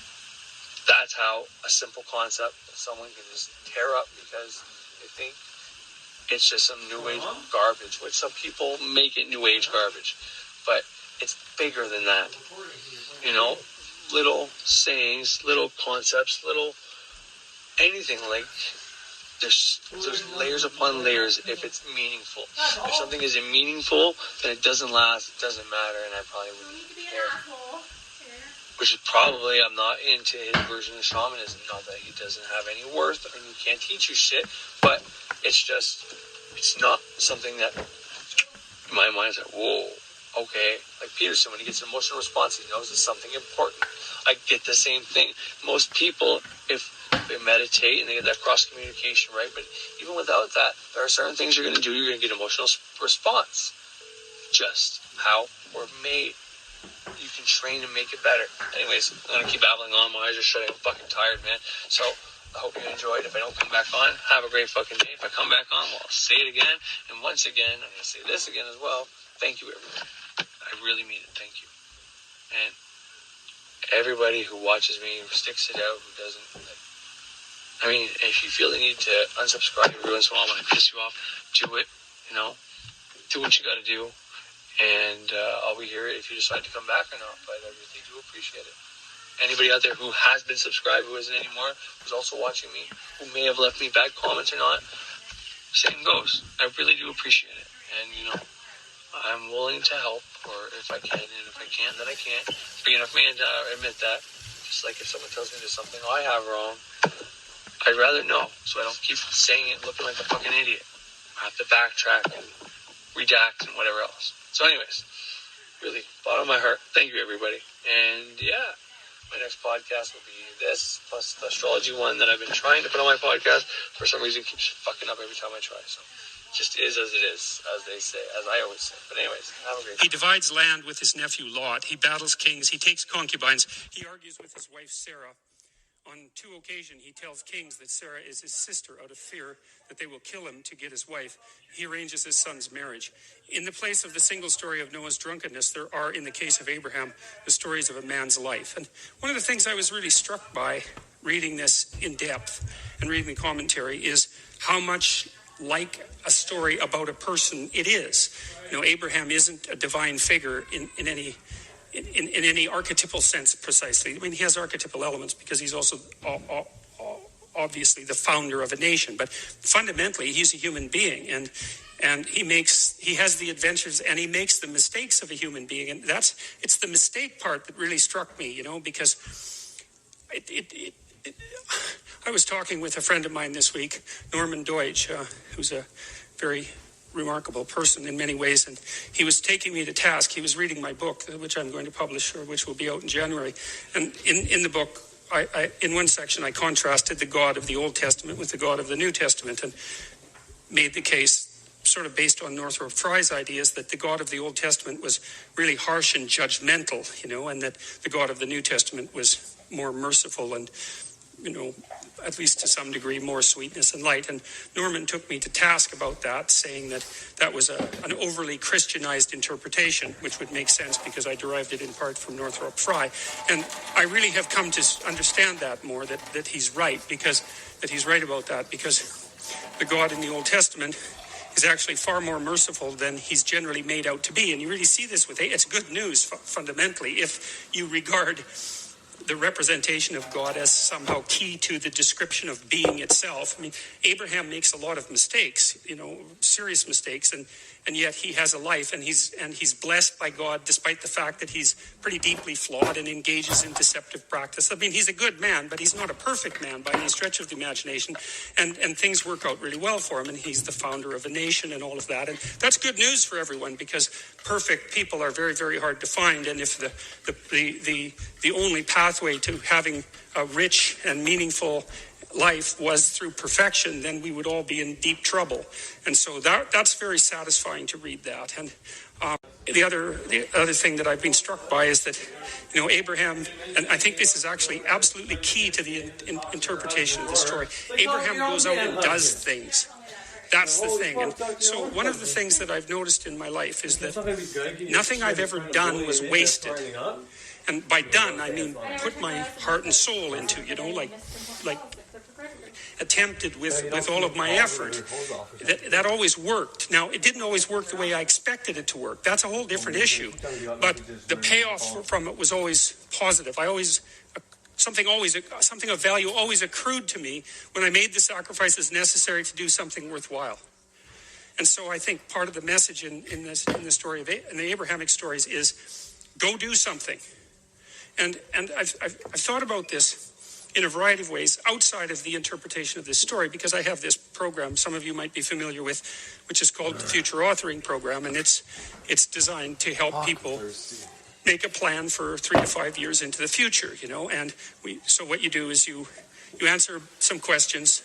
that's how a simple concept someone can just tear up because they think it's just some new age garbage, which some people make it new age garbage. But it's bigger than that. You know, little sayings, little concepts, little anything. Like there's layers upon layers if it's meaningful. If something isn't meaningful, then it doesn't last, it doesn't matter, and I probably wouldn't care. Which is probably, I'm not into his version of shamanism. Not that he doesn't have any worth and he can't teach you shit, but it's just, it's not something that my mind's like, whoa, okay. Like Peterson, when he gets an emotional response, he knows it's something important. I get the same thing. Most people, if they meditate and they get that cross communication, right? But even without that, there are certain things you're going to do. You're going to get emotional response. Just how we're made. You can train and make it better. Anyways, I'm going to keep babbling on. My eyes are shutting. I'm fucking tired, man. So I hope you enjoyed. If I don't come back on, have a great fucking day. If I come back on, well, I'll say it again. And once again, I'm going to say this again as well. Thank you, everyone. I really mean it. Thank you. And everybody who watches me, who sticks it out, who doesn't, like, I mean, if you feel the need to unsubscribe every once in a while when I piss you off, do it. You know, do what you got to do. And I'll be here if you decide to come back or not. But I really do appreciate it. Anybody out there who has been subscribed, who isn't anymore, who's also watching me, who may have left me bad comments or not, same goes. I really do appreciate it. And, you know, I'm willing to help, or if I can, and if I can't, then I can't. Big enough man to admit that. Just like if someone tells me there's something I have wrong, I'd rather know, so I don't keep saying it looking like a fucking idiot. I have to backtrack and redact and whatever else. So anyways, really, bottom of my heart, thank you everybody. And yeah, my next podcast will be this, plus the astrology one that I've been trying to put on my podcast. For some reason, keeps fucking up every time I try. So it just is as it is, as they say, as I always say. But anyways, have a great day. He divides land with his nephew Lot. He battles kings. He takes concubines. He argues with his wife Sarah. On 2 occasions, he tells kings that Sarah is his sister out of fear that they will kill him to get his wife. He arranges his son's marriage. In the place of the single story of Noah's drunkenness, there are, in the case of Abraham, the stories of a man's life. And one of the things I was really struck by reading this in depth and reading the commentary is how much like a story about a person it is. You know, Abraham isn't a divine figure in any archetypal sense precisely. I mean, he has archetypal elements because he's also obviously the founder of a nation, but fundamentally he's a human being, and he has the adventures and he makes the mistakes of a human being, and it's the mistake part that really struck me, you know, because I was talking with a friend of mine this week, Norman Deutsch, who's a very remarkable person in many ways, and he was taking me to task. He was reading my book, which I'm going to publish, or which will be out in January. And in the book, I in one section, I contrasted the God of the Old Testament with the God of the New Testament, and made the case, sort of based on Northrop Frye's ideas, that the God of the Old Testament was really harsh and judgmental, you know, and that the God of the New Testament was more merciful and, you know, at least to some degree, more sweetness and light. And Norman took me to task about that, saying that was an overly Christianized interpretation, which would make sense because I derived it in part from Northrop Frye. And I really have come to understand that more, that he's right, that he's right about that, because the God in the Old Testament is actually far more merciful than he's generally made out to be. And you really see this it's good news fundamentally if you regard the representation of God as somehow key to the description of being itself. I mean, Abraham makes a lot of mistakes, you know, serious mistakes, and yet he has a life, and he's blessed by God despite the fact that he's pretty deeply flawed and engages in deceptive practice. I mean, he's a good man, but he's not a perfect man by any stretch of the imagination, and things work out really well for him, and he's the founder of a nation and all of that. And that's good news for everyone, because perfect people are very, very hard to find, and if the only pathway to having a rich and meaningful life was through perfection, then we would all be in deep trouble. And so that's very satisfying to read that. And the other thing that I've been struck by is that, you know, Abraham, and I think this is actually absolutely key to the interpretation of the story, Abraham goes out and does things. That's the thing. And so one of the things that I've noticed in my life is that nothing I've ever done was wasted. And by done, I mean put my heart and soul into, you know, like attempted with all of my effort. That always worked. Now, it didn't always work the way I expected it to work. That's a whole different issue. But the payoff from it was always positive. Something of value always accrued to me when I made the sacrifices necessary to do something worthwhile. And so I think part of the message in the story of in the Abrahamic stories is go do something. And I've thought about this in a variety of ways outside of the interpretation of this story, because I have this program some of you might be familiar with, which is called the Future Authoring Program, and it's designed to help people make a plan for 3 to 5 years into the future, you know. And so what you do is you answer some questions.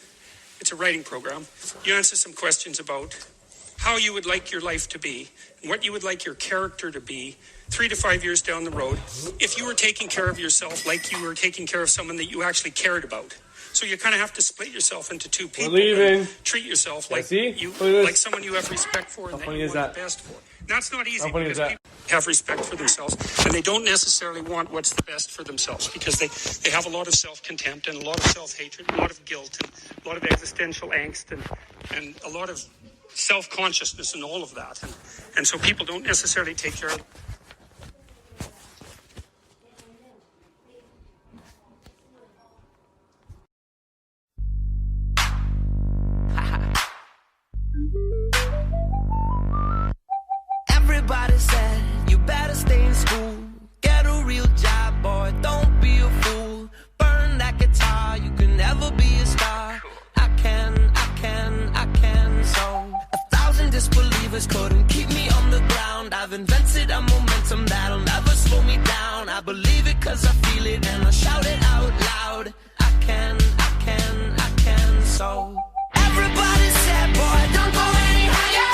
It's a writing program. You answer some questions about how you would like your life to be and what you would like your character to be 3 to 5 years down the road if you were taking care of yourself like you were taking care of someone that you actually cared about. So you kind of have to split yourself into two people and treat yourself like someone you have respect for and that you want the best for. That's not easy because people have respect for themselves and they don't necessarily want what's the best for themselves because they have a lot of self-contempt and a lot of self-hatred, a lot of guilt and a lot of existential angst and a lot of self-consciousness and all of that. And so people don't necessarily take care of Everybody said you better stay in school, get a real job, boy, don't be a fool. Burn that guitar, you can never be a star. I can. So disbelievers couldn't keep me on the ground. I've invented a momentum that'll never slow me down. I believe it cause I feel it and I shout it out loud. I can, so everybody said, boy, don't go any higher.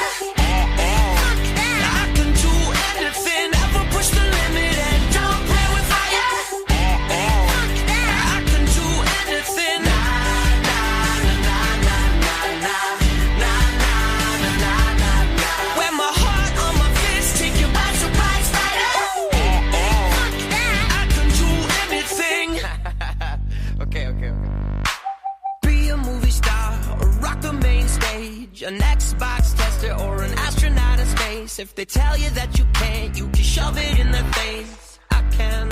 I can do anything, ever push the limit and don't play with fire. I can do anything. Wear my heart on my fist, take you by surprise, fighter. I can do anything. Okay. Be a movie star or rock the main stage, an Xbox tester or an astronaut in space. If they tell you that you can't, you can shove it in their face. I can,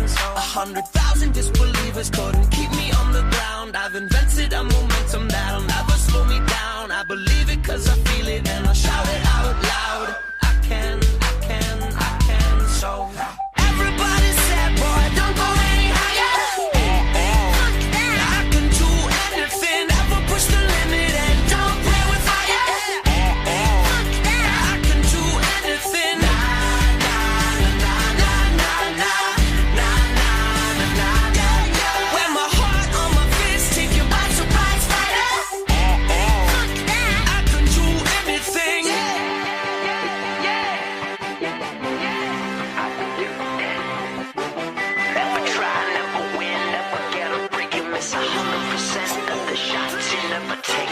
so 100,000 disbelievers couldn't keep me on the ground. I've invented a momentum that'll never slow me down. I believe it cause I feel it and I shout it out loud. I can, so everybody said, boy, don't go any higher. I can do anything, ever push the limit and don't play with fire. I can do anything. Wear my heart on my fist, take you by surprise, fighter. I can do anything. Never try, never win, never get a break. You miss 100% of the shots you never take.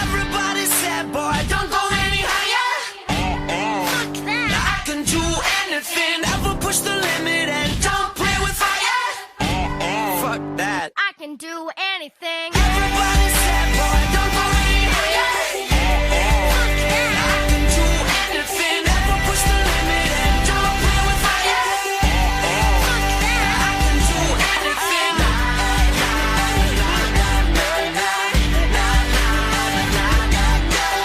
Everybody said, boy, don't go any higher. I can do anything, ever push the limit and don't play with fire. Fuck that. I can do anything. Everybody said, boy, don't go any higher. I can do anything, ever push the limit and don't play with fire. I can do anything.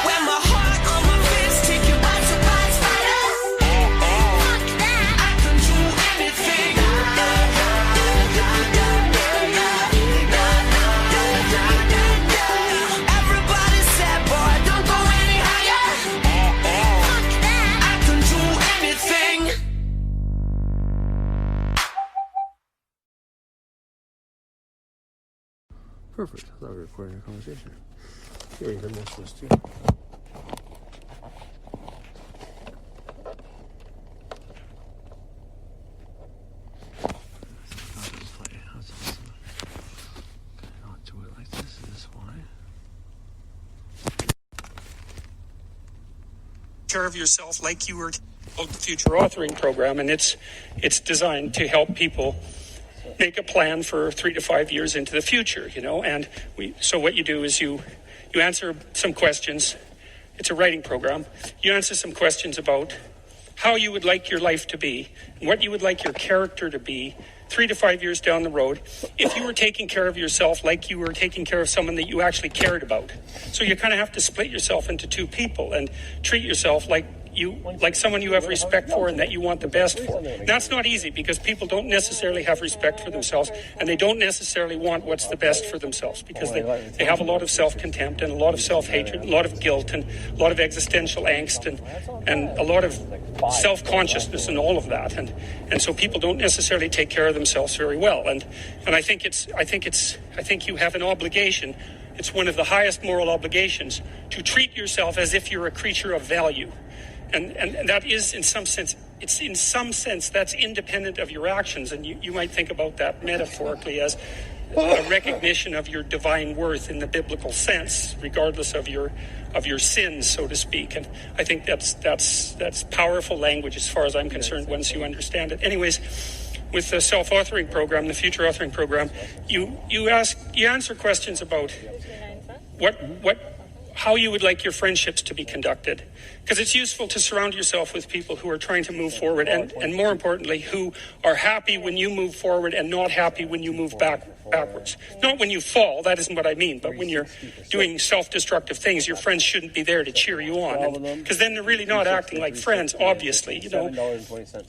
Wear my heart on my fist, take you by surprise, fighter. I can do anything. Everybody said, boy, don't go any higher. I can do anything. Perfect. I thought we were recording a conversation. Yeah, you heard most of this too. That's awesome. Not do it like this. Is this why? Care of yourself like you were the future authoring program, and it's designed to help people make a plan for 3 to 5 years into the future, and so what you do is you answer some questions. It's a writing program. You answer some questions about how you would like your life to be and what you would like your character to be 3 to 5 years down the road if you were taking care of yourself like you were taking care of someone that you actually cared about. So you kind of have to split yourself into two people and treat yourself like someone you have respect for and that you want the best for. That's not easy because people don't necessarily have respect for themselves, and they don't necessarily want what's the best for themselves because they have a lot of self-contempt and a lot of self-hatred, a lot of guilt and a lot of existential angst and a lot of self-consciousness and all of that. And so people don't necessarily take care of themselves very well. And I think you have an obligation. It's one of the highest moral obligations to treat yourself as if you're a creature of value. And that is, in some sense, that's independent of your actions. And you might think about that metaphorically as a recognition of your divine worth in the biblical sense, regardless of your sins, so to speak. And I think that's powerful language as far as I'm concerned once you understand it. Anyways, with the self-authoring program, the future authoring program, you answer questions about how you would like your friendships to be conducted. Because it's useful to surround yourself with people who are trying to move forward and more importantly, who are happy when you move forward and not happy when you move backwards. Not when you fall, that isn't what I mean, but when you're doing self-destructive things, your friends shouldn't be there to cheer you on. Because then they're really not acting like friends, obviously. You know,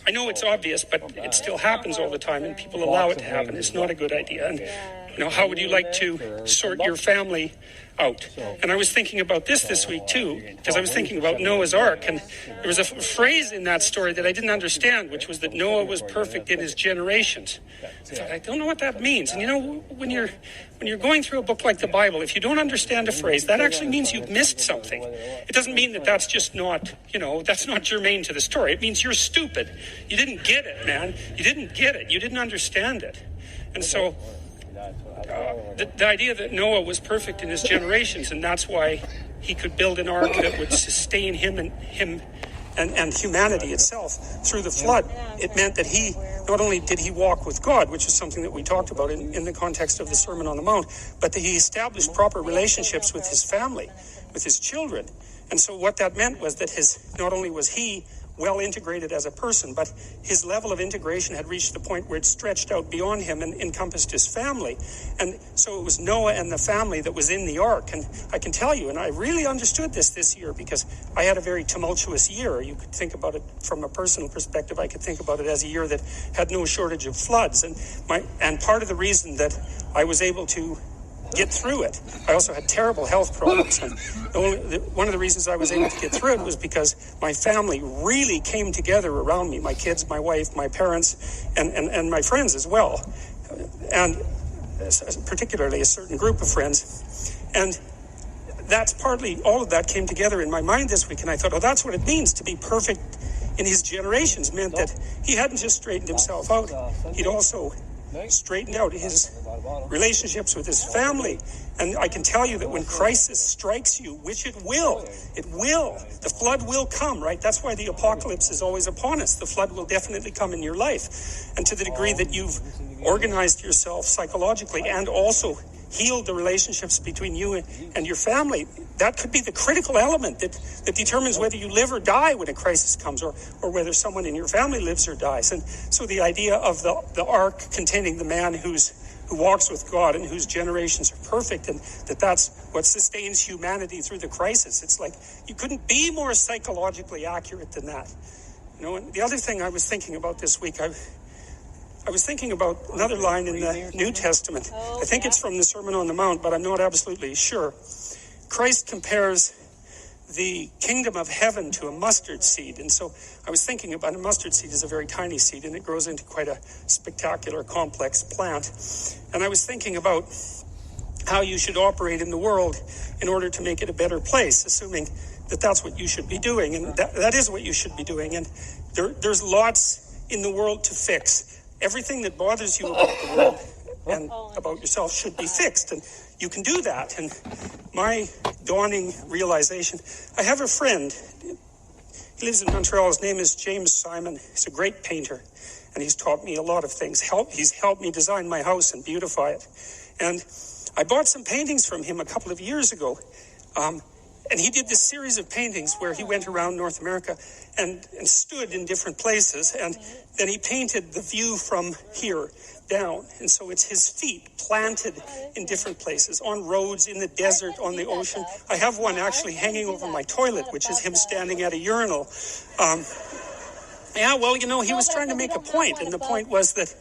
I know it's obvious, but it still happens all the time, and people allow it to happen. It's not a good idea. And, you know, how would you like to sort your family out? And I was thinking about this week too, because I was thinking about Noah's Ark, and there was a phrase in that story that I didn't understand, which was that Noah was perfect in his generations. I thought, I don't know what that means. And you know, when you're going through a book like the Bible, if you don't understand a phrase, that actually means you've missed something. It doesn't mean that that's just not, you know, that's not germane to the story. It means you're stupid. You didn't get it, man. You didn't get it. You didn't understand it. And so the idea that Noah was perfect in his generations, and that's why he could build an ark that would sustain him and humanity itself through the flood. It meant that he, not only did he walk with God, which is something that we talked about in the context of the Sermon on the Mount, but that he established proper relationships with his family, with his children. And so what that meant was that not only was he well integrated as a person, but his level of integration had reached the point where it stretched out beyond him and encompassed his family. And so it was Noah and the family that was in the ark. And I can tell you, and I really understood this year, because I had a very tumultuous year. You could think about it from a personal perspective. I could think about it as a year that had no shortage of floods. And part of the reason that I was able to get through it, I also had terrible health problems, and one of the reasons I was able to get through it was because my family really came together around me, my kids, my wife, my parents, and my friends as well, and particularly a certain group of friends. And that's partly, all of that came together in my mind this week, and I thought, oh, that's what it means to be perfect in his generations. Meant that he hadn't just straightened himself out, he'd also straightened out his relationships with his family. And I can tell you that when crisis strikes you, which it will, the flood will come, right? That's why the apocalypse is always upon us. The flood will definitely come in your life. And to the degree that you've organized yourself psychologically and also healed the relationships between you and your family, that could be the critical element that determines whether you live or die when a crisis comes, or whether someone in your family lives or dies. And so the idea of the ark containing the man who walks with God and whose generations are perfect, and that's what sustains humanity through the crisis. It's like you couldn't be more psychologically accurate than that. You know, and the other thing I was thinking about this week, I was thinking about another line in the New Testament. I think it's from the Sermon on the Mount, but I'm not absolutely sure. Christ compares the kingdom of heaven to a mustard seed. And so I was thinking about, a mustard seed is a very tiny seed, and it grows into quite a spectacular, complex plant. And I was thinking about how you should operate in the world in order to make it a better place, assuming that that's what you should be doing. And that is what you should be doing. And there's lots in the world to fix. Everything that bothers you about the world and about yourself should be fixed, and you can do that. And my dawning realization, I have a friend, he lives in Montreal, his name is James Simon. He's a great painter, and he's taught me a lot of things. He's helped me design my house and beautify it. And I bought some paintings from him a couple of years ago, and he did this series of paintings where he went around North America and stood in different places, and then he painted the view from here down. And so it's his feet planted in different places, on roads, in the desert, on the ocean. I have one actually hanging over my toilet, which is him standing at a urinal. Yeah, well, you know, he was trying to make a point, and the point was that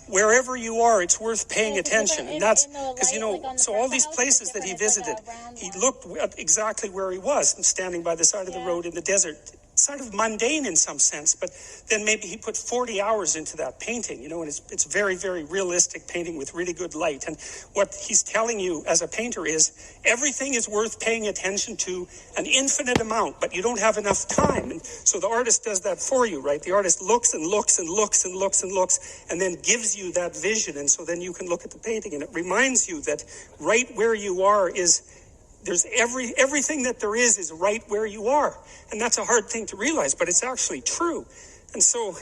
wherever you are, it's worth paying attention. And that's because, you know, so all these places that he visited, he looked at exactly where he was, standing by the side of the road in the desert. Sort of mundane in some sense, but then maybe he put 40 hours into that painting, you know, and it's very, very realistic painting with really good light. And what he's telling you as a painter is everything is worth paying attention to an infinite amount, but you don't have enough time. And so the artist does that for you, right? The artist looks and looks and looks and looks and looks and then gives you that vision. And so then you can look at the painting, and it reminds you that right where you are there's everything that there is right where you are. And that's a hard thing to realize, but it's actually true. And so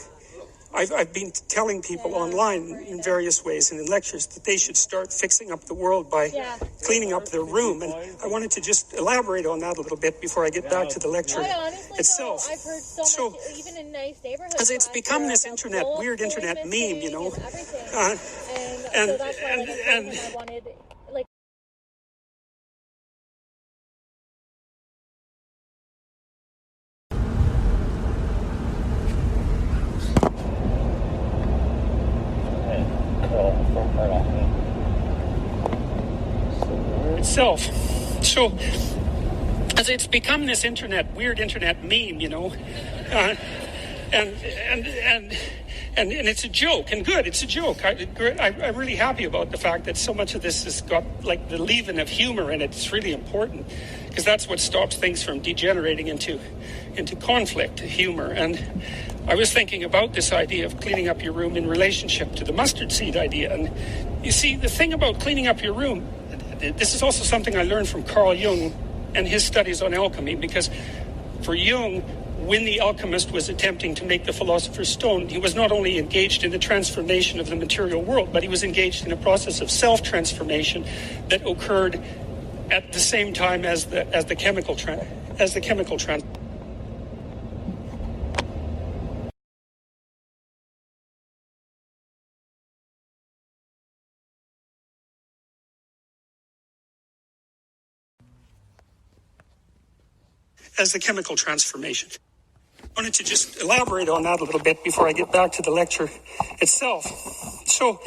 I've been telling people online in various ways and in lectures that they should start fixing up the world by cleaning up their room. And I wanted to just elaborate on that a little bit before I get back to the lecture itself. I've heard so much, even in nice neighborhoods. As it's become this weird internet meme, you know. So that's why I wanted, like, itself. So, as it's become this weird internet meme, you know, and it's a joke, and good, it's a joke. I'm really happy about the fact that so much of this has got like the leaven of humor in it. It's really important because that's what stops things from degenerating into conflict, humor. And I was thinking about this idea of cleaning up your room in relationship to the mustard seed idea. And you see, the thing about cleaning up your room, this is also something I learned from Carl Jung and his studies on alchemy, because for Jung, when the alchemist was attempting to make the philosopher's stone, he was not only engaged in the transformation of the material world, but he was engaged in a process of self-transformation that occurred at the same time as the chemical transformation. As the chemical transformation. I wanted to just elaborate on that a little bit before I get back to the lecture itself. So,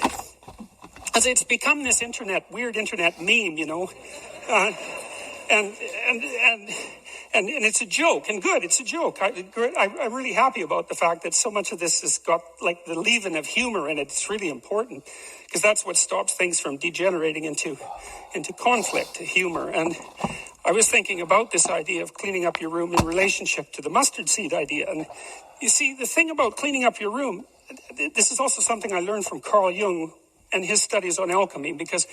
as it's become this weird internet meme, you know, and it's a joke, and good, it's a joke. I'm really happy about the fact that so much of this has got like the leaven of humor in it. It's really important because that's what stops things from degenerating into conflict, humor. And I was thinking about this idea of cleaning up your room in relationship to the mustard seed idea. And you see, the thing about cleaning up your room, this is also something I learned from Carl Jung and his studies on alchemy, because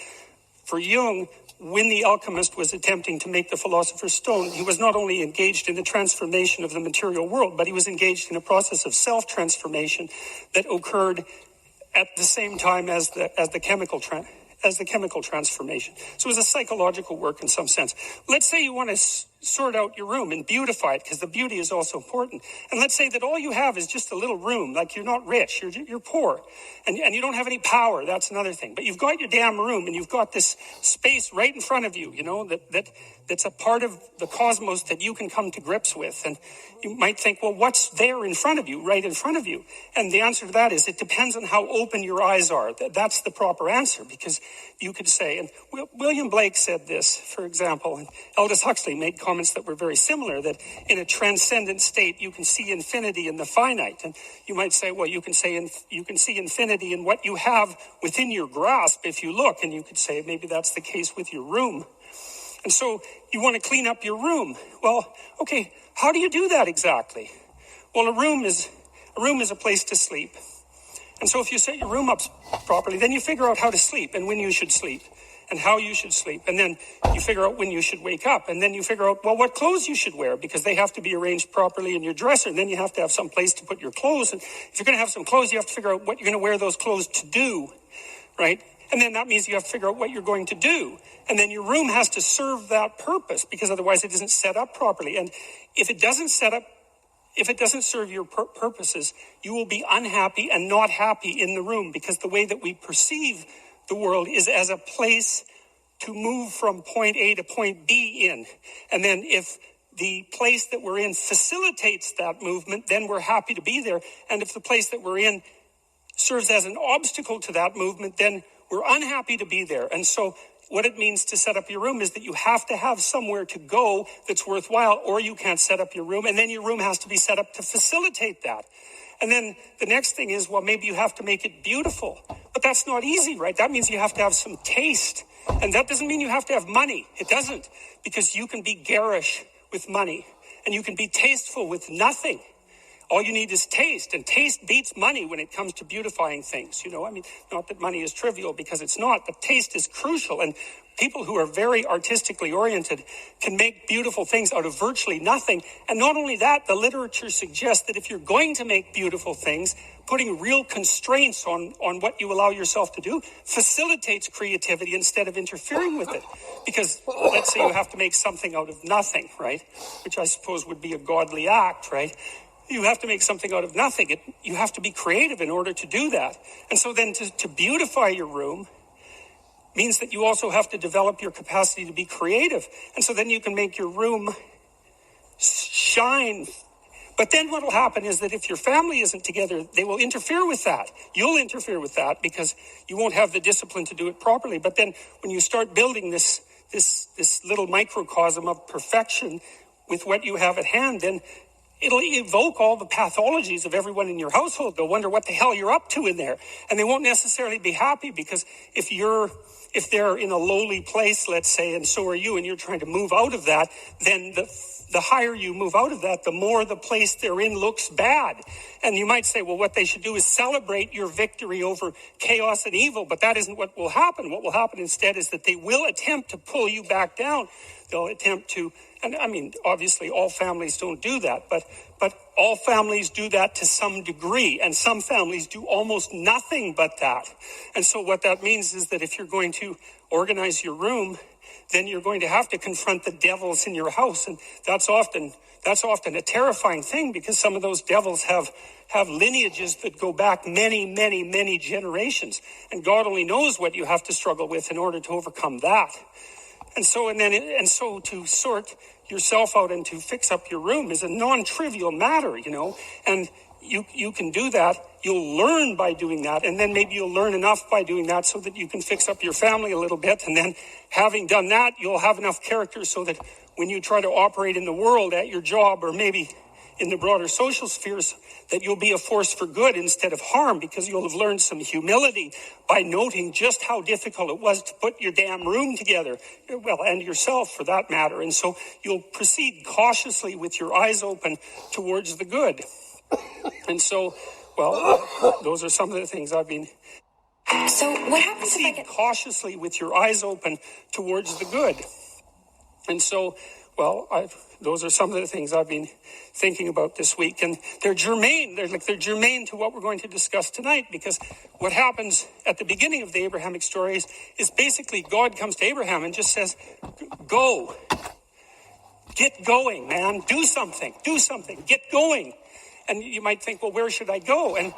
for Jung, when the alchemist was attempting to make the philosopher's stone, he was not only engaged in the transformation of the material world, but he was engaged in a process of self-transformation that occurred at the same time as the chemical transformation. So it was a psychological work in some sense. Let's say you want to sort out your room and beautify it, because the beauty is also important. And let's say that all you have is just a little room, like you're not rich, you're poor, and you don't have any power. That's another thing. But you've got your damn room, and you've got this space right in front of you, you know, that's a part of the cosmos that you can come to grips with. And you might think, well, what's there in front of you, right in front of you? And the answer to that is it depends on how open your eyes are. That's the proper answer, because you could say, and William Blake said this, for example, and Aldous Huxley made comments that were very similar, that in a transcendent state you can see infinity in the finite. And you might say, well, you can see infinity in what you have within your grasp if you look, and you could say maybe that's the case with your room. And so you want to clean up your room. Well, okay, how do you do that exactly? Well, a room is a place to sleep. And so if you set your room up properly, then you figure out how to sleep and when you should sleep and how you should sleep. And then you figure out when you should wake up. And then you figure out, well, what clothes you should wear, because they have to be arranged properly in your dresser. And then you have to have some place to put your clothes. And if you're going to have some clothes, you have to figure out what you're going to wear those clothes to do, right? And then that means you have to figure out what you're going to do. And then your room has to serve that purpose, because otherwise it isn't set up properly. And if it doesn't serve your purposes, you will be unhappy and not happy in the room, because the way that we perceive the world is as a place to move from point A to point B in. And then if the place that we're in facilitates that movement, then we're happy to be there. And if the place that we're in serves as an obstacle to that movement, then we're unhappy to be there. And so what it means to set up your room is that you have to have somewhere to go that's worthwhile, or you can't set up your room. And then your room has to be set up to facilitate that. And then the next thing is, well, maybe you have to make it beautiful. But that's not easy, right? That means you have to have some taste. And that doesn't mean you have to have money. It doesn't. Because you can be garish with money. And you can be tasteful with nothing. All you need is taste, and taste beats money when it comes to beautifying things. I mean, not that money is trivial, because it's not, but taste is crucial. And people who are very artistically oriented can make beautiful things out of virtually nothing. And not only that, the literature suggests that if you're going to make beautiful things, putting real constraints on what you allow yourself to do facilitates creativity instead of interfering with it. Because let's say you have to make something out of nothing, right? Which I suppose would be a godly act, right? You have to make something out of nothing. You have to be creative in order to do that. And so then to beautify your room means that you also have to develop your capacity to be creative. And so then you can make your room shine. But then what will happen is that if your family isn't together, they will interfere with that. You'll interfere with that because you won't have the discipline to do it properly. But then when you start building this little microcosm of perfection with what you have at hand, then it'll evoke all the pathologies of everyone in your household. They'll wonder what the hell you're up to in there. And they won't necessarily be happy, because if they're in a lowly place, let's say, and so are you, and you're trying to move out of that, then the higher you move out of that, the more the place they're in looks bad. And you might say, well, what they should do is celebrate your victory over chaos and evil, but that isn't what will happen. What will happen instead is that they will attempt to pull you back down. They'll attempt to, and I mean, obviously all families don't do that, but all families do that to some degree, and some families do almost nothing but that. And so what that means is that if you're going to organize your room, then you're going to have to confront the devils in your house. And that's often a terrifying thing, because some of those devils have lineages that go back many, many, many generations. And God only knows what you have to struggle with in order to overcome that. And so to sort yourself out and to fix up your room is a non-trivial matter, and you can do that. You'll learn by doing that, and then maybe you'll learn enough by doing that so that you can fix up your family a little bit, and then having done that, you'll have enough character so that when you try to operate in the world at your job, or maybe in the broader social spheres, that you'll be a force for good instead of harm, because you'll have learned some humility by noting just how difficult it was to put your damn room together, well, and yourself for that matter. And so you'll proceed cautiously with your eyes open towards the good. And so, well, those are some of the things I've been... So what happens if I get... cautiously with your eyes open towards the good. And so, well, those are some of the things I've been thinking about this week, and they're germane. They're germane to what we're going to discuss tonight, because what happens at the beginning of the Abrahamic stories is basically God comes to Abraham and just says, go. Get going, man. Do something. Get going. And you might think, well, where should I go? And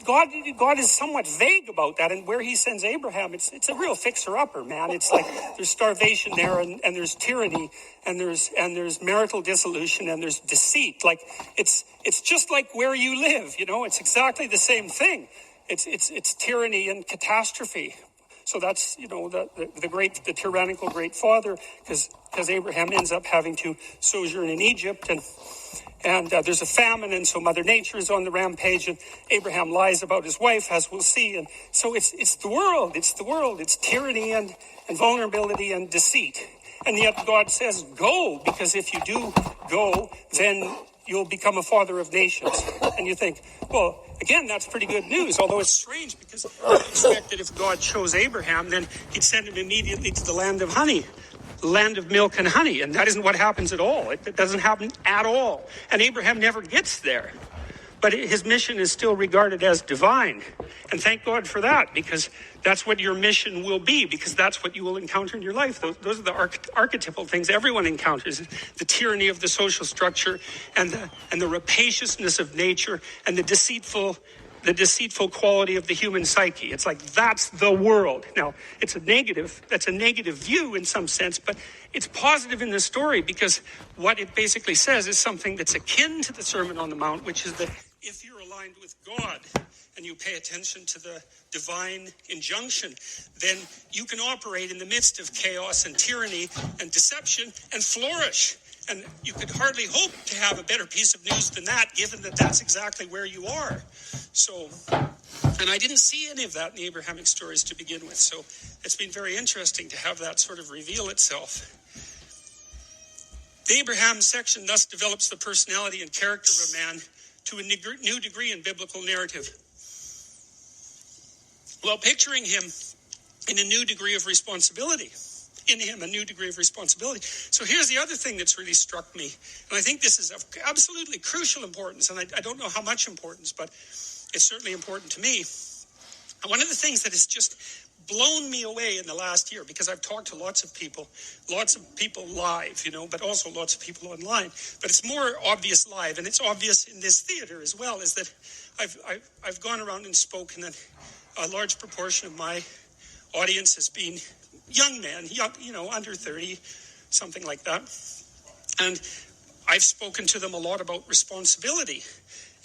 God is somewhat vague about that, and where he sends Abraham, it's a real fixer-upper, man. It's like there's starvation there, and there's tyranny, and there's marital dissolution, and there's deceit. Like it's just like where you live, It's exactly the same thing. It's tyranny and catastrophe. So that's the tyrannical great father, because Abraham ends up having to sojourn in Egypt, and there's a famine, and so Mother Nature is on the rampage, and Abraham lies about his wife, as we'll see. And so it's the world. It's tyranny and vulnerability and deceit. And yet God says, go, because if you do go, then you'll become a father of nations. And you think, well, again, that's pretty good news, although it's strange, because I expect that if God chose Abraham, then he'd send him immediately to the land of honey. Land of milk and honey, and that isn't what happens at all. It doesn't happen at all, and Abraham never gets there. But his mission is still regarded as divine, and thank God for that, because that's what your mission will be, because that's what you will encounter in your life. Those are the archetypal things everyone encounters: the tyranny of the social structure, and the rapaciousness of nature, and the deceitful quality of the human psyche. It's like, that's the world. Now, that's a negative view in some sense, but it's positive in the story, because what it basically says is something that's akin to the Sermon on the Mount, which is that if you're aligned with God and you pay attention to the divine injunction, then you can operate in the midst of chaos and tyranny and deception and flourish. And you could hardly hope to have a better piece of news than that, given that that's exactly where you are. So, and I didn't see any of that in the Abrahamic stories to begin with. So it's been very interesting to have that sort of reveal itself. The Abraham section thus develops the personality and character of a man to a new degree in biblical narrative, while picturing him in a new degree of responsibility. In him, a new degree of responsibility. So here's the other thing that's really struck me, and I think this is of absolutely crucial importance, and I don't know how much importance, but it's certainly important to me. And one of the things that has just blown me away in the last year, because I've talked to lots of people live, but also lots of people online, but it's more obvious live, and it's obvious in this theater as well, is that I've gone around and spoken, and a large proportion of my audience has been young men, under 30, something like that. And I've spoken to them a lot about responsibility.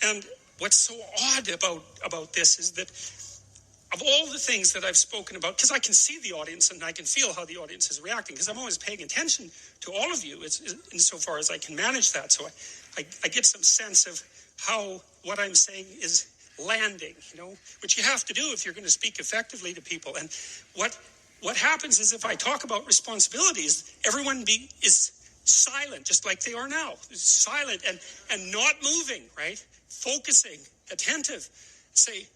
And what's so odd about this is that of all the things that I've spoken about, because I can see the audience and I can feel how the audience is reacting, because I'm always paying attention to all of you insofar as I can manage that. So I get some sense of how what I'm saying is landing, which you have to do if you're going to speak effectively to people. And what happens is if I talk about responsibilities, everyone is silent, just like they are now. Silent and not moving, right? Focusing, attentive. Say,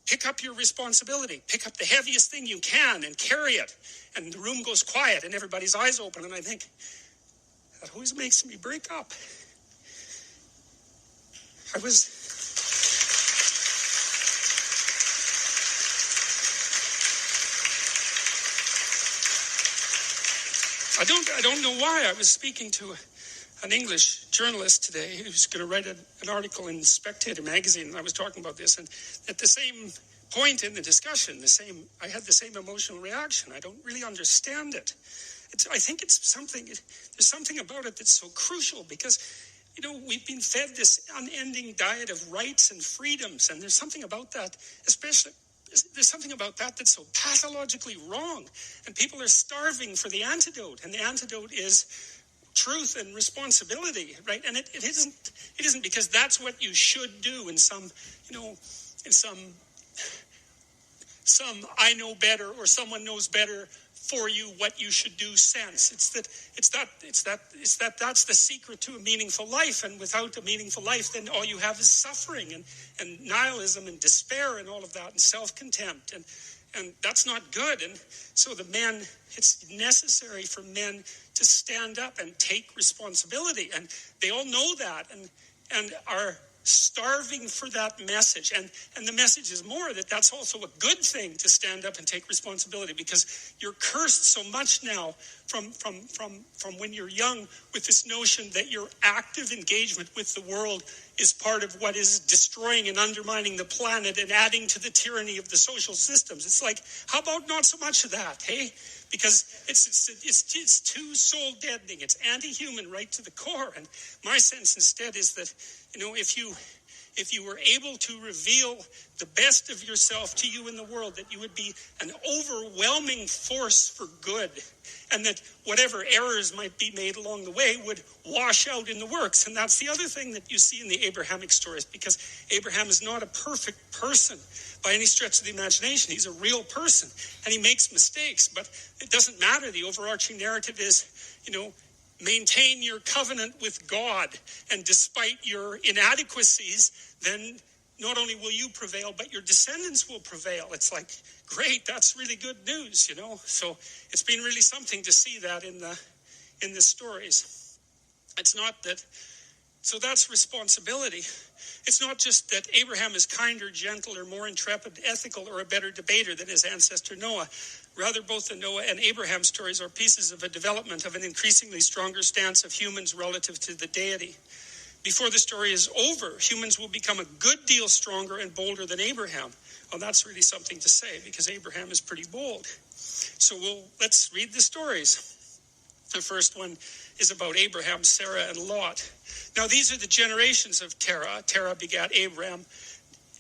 pick up your responsibility. Pick up the heaviest thing you can and carry it. And the room goes quiet and everybody's eyes open. And I think, that always makes me break up. I don't know why. I was speaking to an English journalist today who's going to write an article in Spectator magazine, and I was talking about this, and at the same point in the discussion, I had the same emotional reaction. I don't really understand it. I think there's something about it that's so crucial, because we've been fed this unending diet of rights and freedoms, and there's something about that, there's something about that that's so pathologically wrong, and people are starving for the antidote, and the antidote is truth and responsibility, right? And it isn't because that's what you should do in some I know better or someone knows better for you what you should do sense. It's that that's the secret to a meaningful life, and without a meaningful life, then all you have is suffering and nihilism and despair and all of that, and self-contempt, and that's not good. And so it's necessary for men to stand up and take responsibility, and they all know that and are starving for that message. And the message is more that that's also a good thing, to stand up and take responsibility, because you're cursed so much now from when you're young with this notion that your active engagement with the world is part of what is destroying and undermining the planet and adding to the tyranny of the social systems. It's like, how about not so much of that, hey? Because it's too soul deadening. It's anti-human right to the core. And my sense instead is that, if you were able to reveal the best of yourself to you in the world, that you would be an overwhelming force for good, and that whatever errors might be made along the way would wash out in the works. And that's the other thing that you see in the Abrahamic stories, because Abraham is not a perfect person by any stretch of the imagination. He's a real person, and he makes mistakes, but it doesn't matter. The overarching narrative is, maintain your covenant with God, and despite your inadequacies, then not only will you prevail, but your descendants will prevail. It's like, great, that's really good news, So it's been really something to see that in the stories. It's not that, so that's responsibility. It's not just that Abraham is kinder, gentler, more intrepid, ethical, or a better debater than his ancestor Noah. Rather, both the Noah and Abraham stories are pieces of a development of an increasingly stronger stance of humans relative to the deity. Before the story is over, humans will become a good deal stronger and bolder than Abraham. Well, that's really something to say, because Abraham is pretty bold. So let's read the stories. The first one is about Abraham, Sarah, and Lot. Now, these are the generations of Terah. Terah begat Abraham.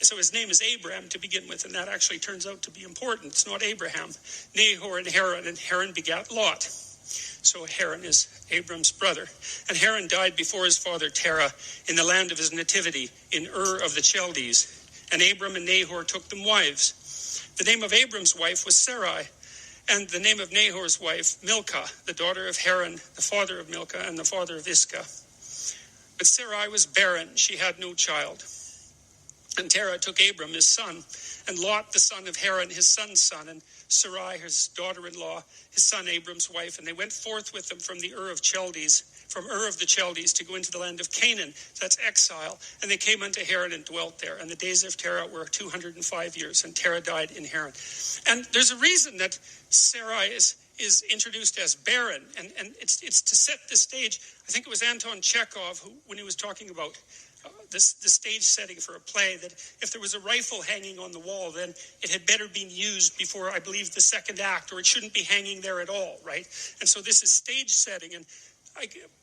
So his name is Abraham to begin with, and that actually turns out to be important. It's not Abraham. Nahor and Haran begat Lot. So Haran is Abram's brother. And Haran died before his father Terah in the land of his nativity, in Ur of the Chaldees. And Abram and Nahor took them wives. The name of Abram's wife was Sarai, and the name of Nahor's wife Milcah, the daughter of Haran, the father of Milcah, and the father of Iscah. But Sarai was barren. She had no child. And Terah took Abram, his son, and Lot, the son of Haran, his son's son, and Sarai, his daughter-in-law, his son Abram's wife. And they went forth with them from Ur of the Chaldees, to go into the land of Canaan. That's exile. And they came unto Haran and dwelt there. And the days of Terah were 205 years, and Terah died in Haran. And there's a reason that Sarai is introduced as barren, and it's to set the stage. I think it was Anton Chekhov who, when he was talking about the stage setting for a play, that if there was a rifle hanging on the wall, then it had better been used before, I believe, the second act, or it shouldn't be hanging there at all, right? And so this is stage setting, and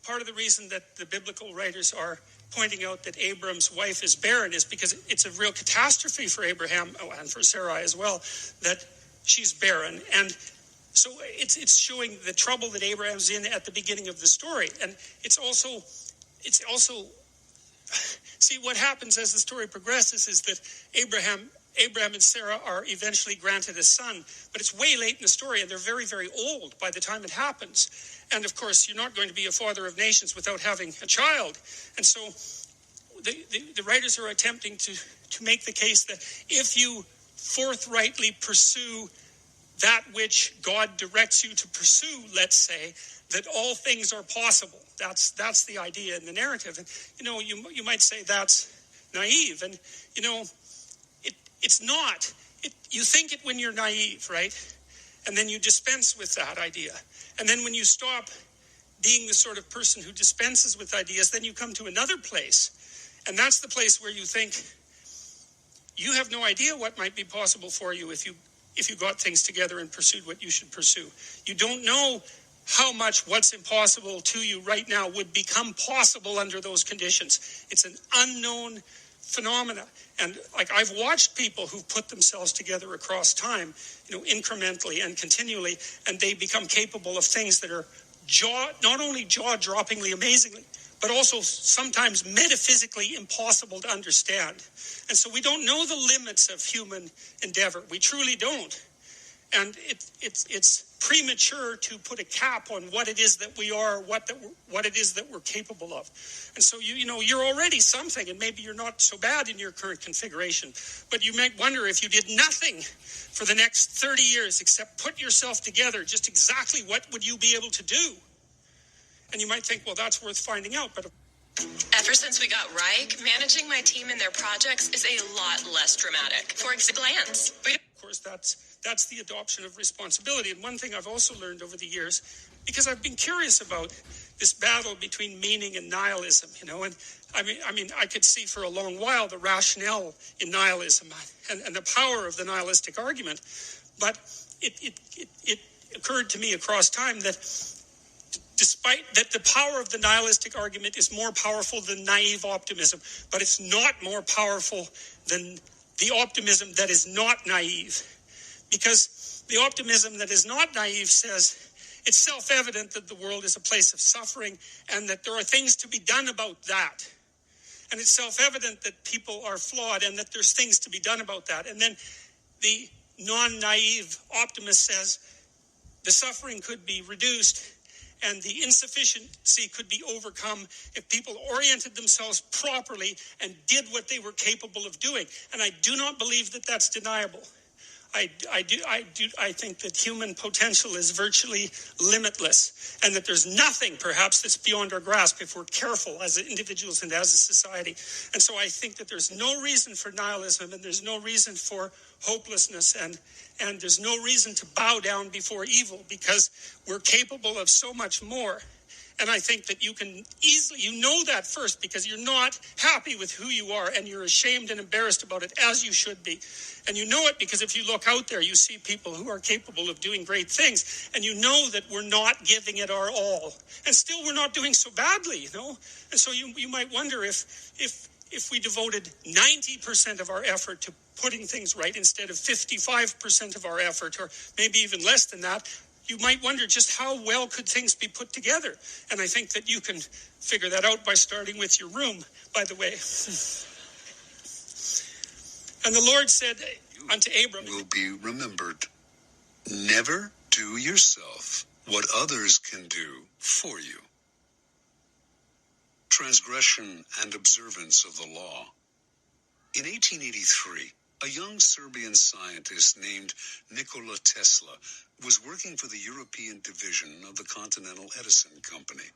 part of the reason that the biblical writers are pointing out that Abram's wife is barren is because it's a real catastrophe for Abraham, and for Sarai as well, that she's barren. And so it's showing the trouble that Abraham's in at the beginning of the story. And it's also see, what happens as the story progresses is that Abraham and Sarah are eventually granted a son, but it's way late in the story, and they're very, very old by the time it happens. And of course, you're not going to be a father of nations without having a child. And so the writers are attempting to make the case that if you forthrightly pursue that which God directs you to pursue, let's say, that all things are possible. That's the idea in the narrative. And, you might say that's naive. And, it's not. You think it when you're naive, right? And then you dispense with that idea. And then when you stop being the sort of person who dispenses with ideas, then you come to another place. And that's the place where you think you have no idea what might be possible for you if you got things together and pursued what you should pursue. You don't know how much what's impossible to you right now would become possible under those conditions. It's an unknown phenomena. And I've watched people who've put themselves together across time, incrementally and continually, and they become capable of things that are not only jaw-droppingly amazingly, but also sometimes metaphysically impossible to understand. And so we don't know the limits of human endeavor. We truly don't. And it's premature to put a cap on what it is that we are, what it is that we're capable of. And so you're already something, and maybe you're not so bad in your current configuration. But you might wonder, if you did nothing for the next 30 years except put yourself together, just exactly what would you be able to do? And you might think, well, that's worth finding out. But ever since we got Reich, managing my team and their projects is a lot less dramatic. For example, of course, that's the adoption of responsibility. And one thing I've also learned over the years, because I've been curious about this battle between meaning and nihilism, and I mean, I could see for a long while the rationale in nihilism and the power of the nihilistic argument. But it occurred to me across time that despite that, the power of the nihilistic argument is more powerful than naive optimism, but it's not more powerful than the optimism that is not naive. Because the optimism that is not naive says it's self-evident that the world is a place of suffering and that there are things to be done about that. And it's self-evident that people are flawed and that there's things to be done about that. And then the non-naive optimist says the suffering could be reduced and the insufficiency could be overcome if people oriented themselves properly and did what they were capable of doing. And I do not believe that that's deniable. I think that human potential is virtually limitless, and that there's nothing perhaps that's beyond our grasp if we're careful as individuals and as a society. And so I think that there's no reason for nihilism, and there's no reason for hopelessness, and there's no reason to bow down before evil, because we're capable of so much more. And I think that you can easily, that first, because you're not happy with who you are and you're ashamed and embarrassed about it, as you should be. And you know it because if you look out there, you see people who are capable of doing great things. And you know that we're not giving it our all. And still we're not doing so badly, And so you might wonder if we devoted 90% of our effort to putting things right instead of 55% of our effort, or maybe even less than that, you might wonder just how well could things be put together. And I think that you can figure that out by starting with your room, by the way. And the Lord said unto Abram, will be remembered. Never do yourself what others can do for you. Transgression and observance of the law. In 1883, a young Serbian scientist named Nikola Tesla was working for the European division of the Continental Edison Company.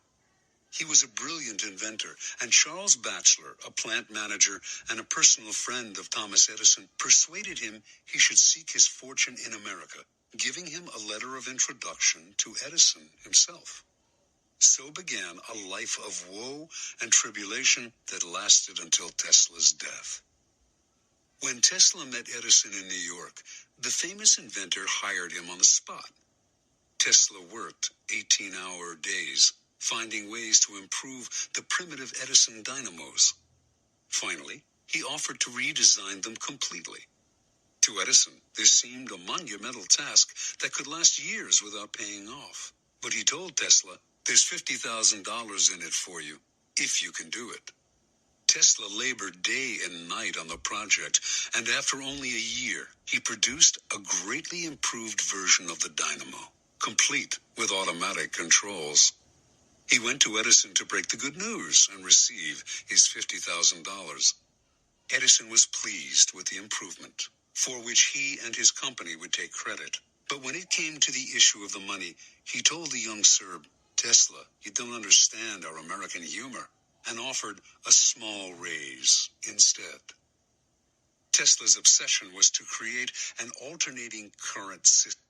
He was a brilliant inventor, and Charles Batchelor, a plant manager and a personal friend of Thomas Edison, persuaded him he should seek his fortune in America, giving him a letter of introduction to Edison himself. So began a life of woe and tribulation that lasted until Tesla's death. When Tesla met Edison in New York, the famous inventor hired him on the spot. Tesla worked 18-hour days, finding ways to improve the primitive Edison dynamos. Finally, he offered to redesign them completely. To Edison, this seemed a monumental task that could last years without paying off. But he told Tesla, "There's $50,000 in it for you, if you can do it." Tesla labored day and night on the project, and after only a year, he produced a greatly improved version of the dynamo, complete with automatic controls. He went to Edison to break the good news and receive his $50,000. Edison was pleased with the improvement, for which he and his company would take credit. But when it came to the issue of the money, he told the young Serb, "Tesla, you don't understand our American humor," and offered a small raise instead. Tesla's obsession was to create an alternating current system.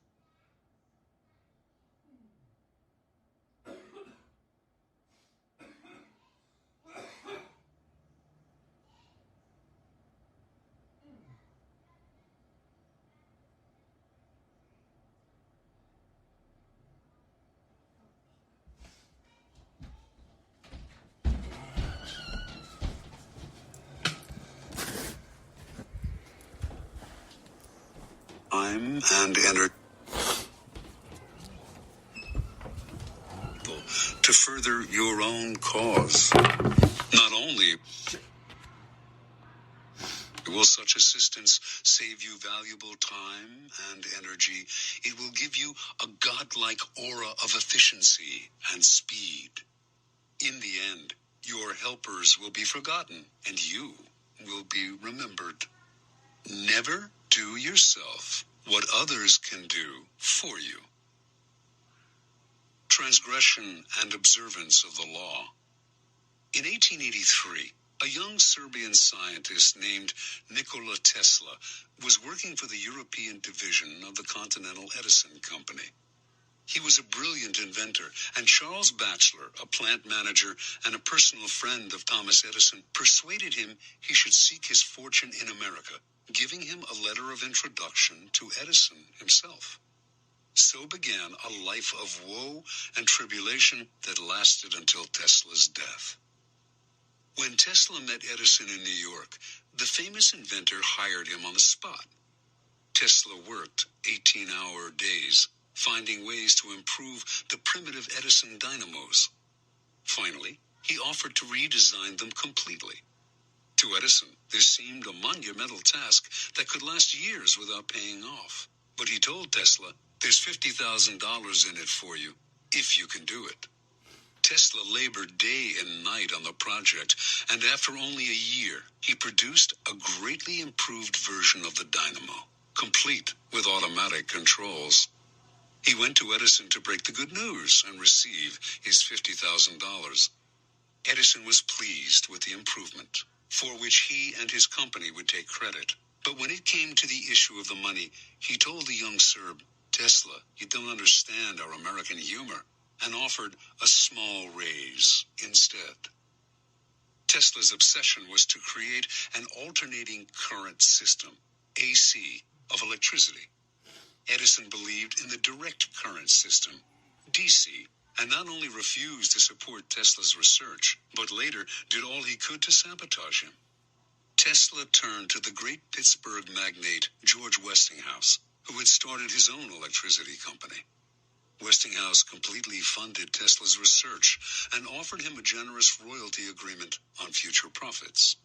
Time and energy to further your own cause. Not only will such assistance save you valuable time and energy, it will give you a godlike aura of efficiency and speed. In the end, your helpers will be forgotten and you will be remembered. Never do yourself what others can do for you. Transgression and observance of the law. In 1883, a young Serbian scientist named Nikola Tesla was working for the European division of the Continental Edison Company. He was a brilliant inventor, and Charles Batchelor, a plant manager and a personal friend of Thomas Edison, persuaded him he should seek his fortune in America, giving him a letter of introduction to Edison himself. So began a life of woe and tribulation that lasted until Tesla's death. When Tesla met Edison in New York, the famous inventor hired him on the spot. Tesla worked 18-hour days, finding ways to improve the primitive Edison dynamos. Finally, he offered to redesign them completely. To Edison, this seemed a monumental task that could last years without paying off. But he told Tesla, "There's $50,000 in it for you, if you can do it." Tesla labored day and night on the project, and after only a year, he produced a greatly improved version of the dynamo, complete with automatic controls. He went to Edison to break the good news and receive his $50,000. Edison was pleased with the improvement, for which he and his company would take credit. But when it came to the issue of the money, he told the young Serb, "Tesla, you don't understand our American humor," and offered a small raise instead. Tesla's obsession was to create an alternating current system, AC, of electricity. Edison believed in the direct current system, DC, and not only refused to support Tesla's research, but later did all he could to sabotage him. Tesla turned to the great Pittsburgh magnate George Westinghouse, who had started his own electricity company. Westinghouse completely funded Tesla's research and offered him a generous royalty agreement on future profits.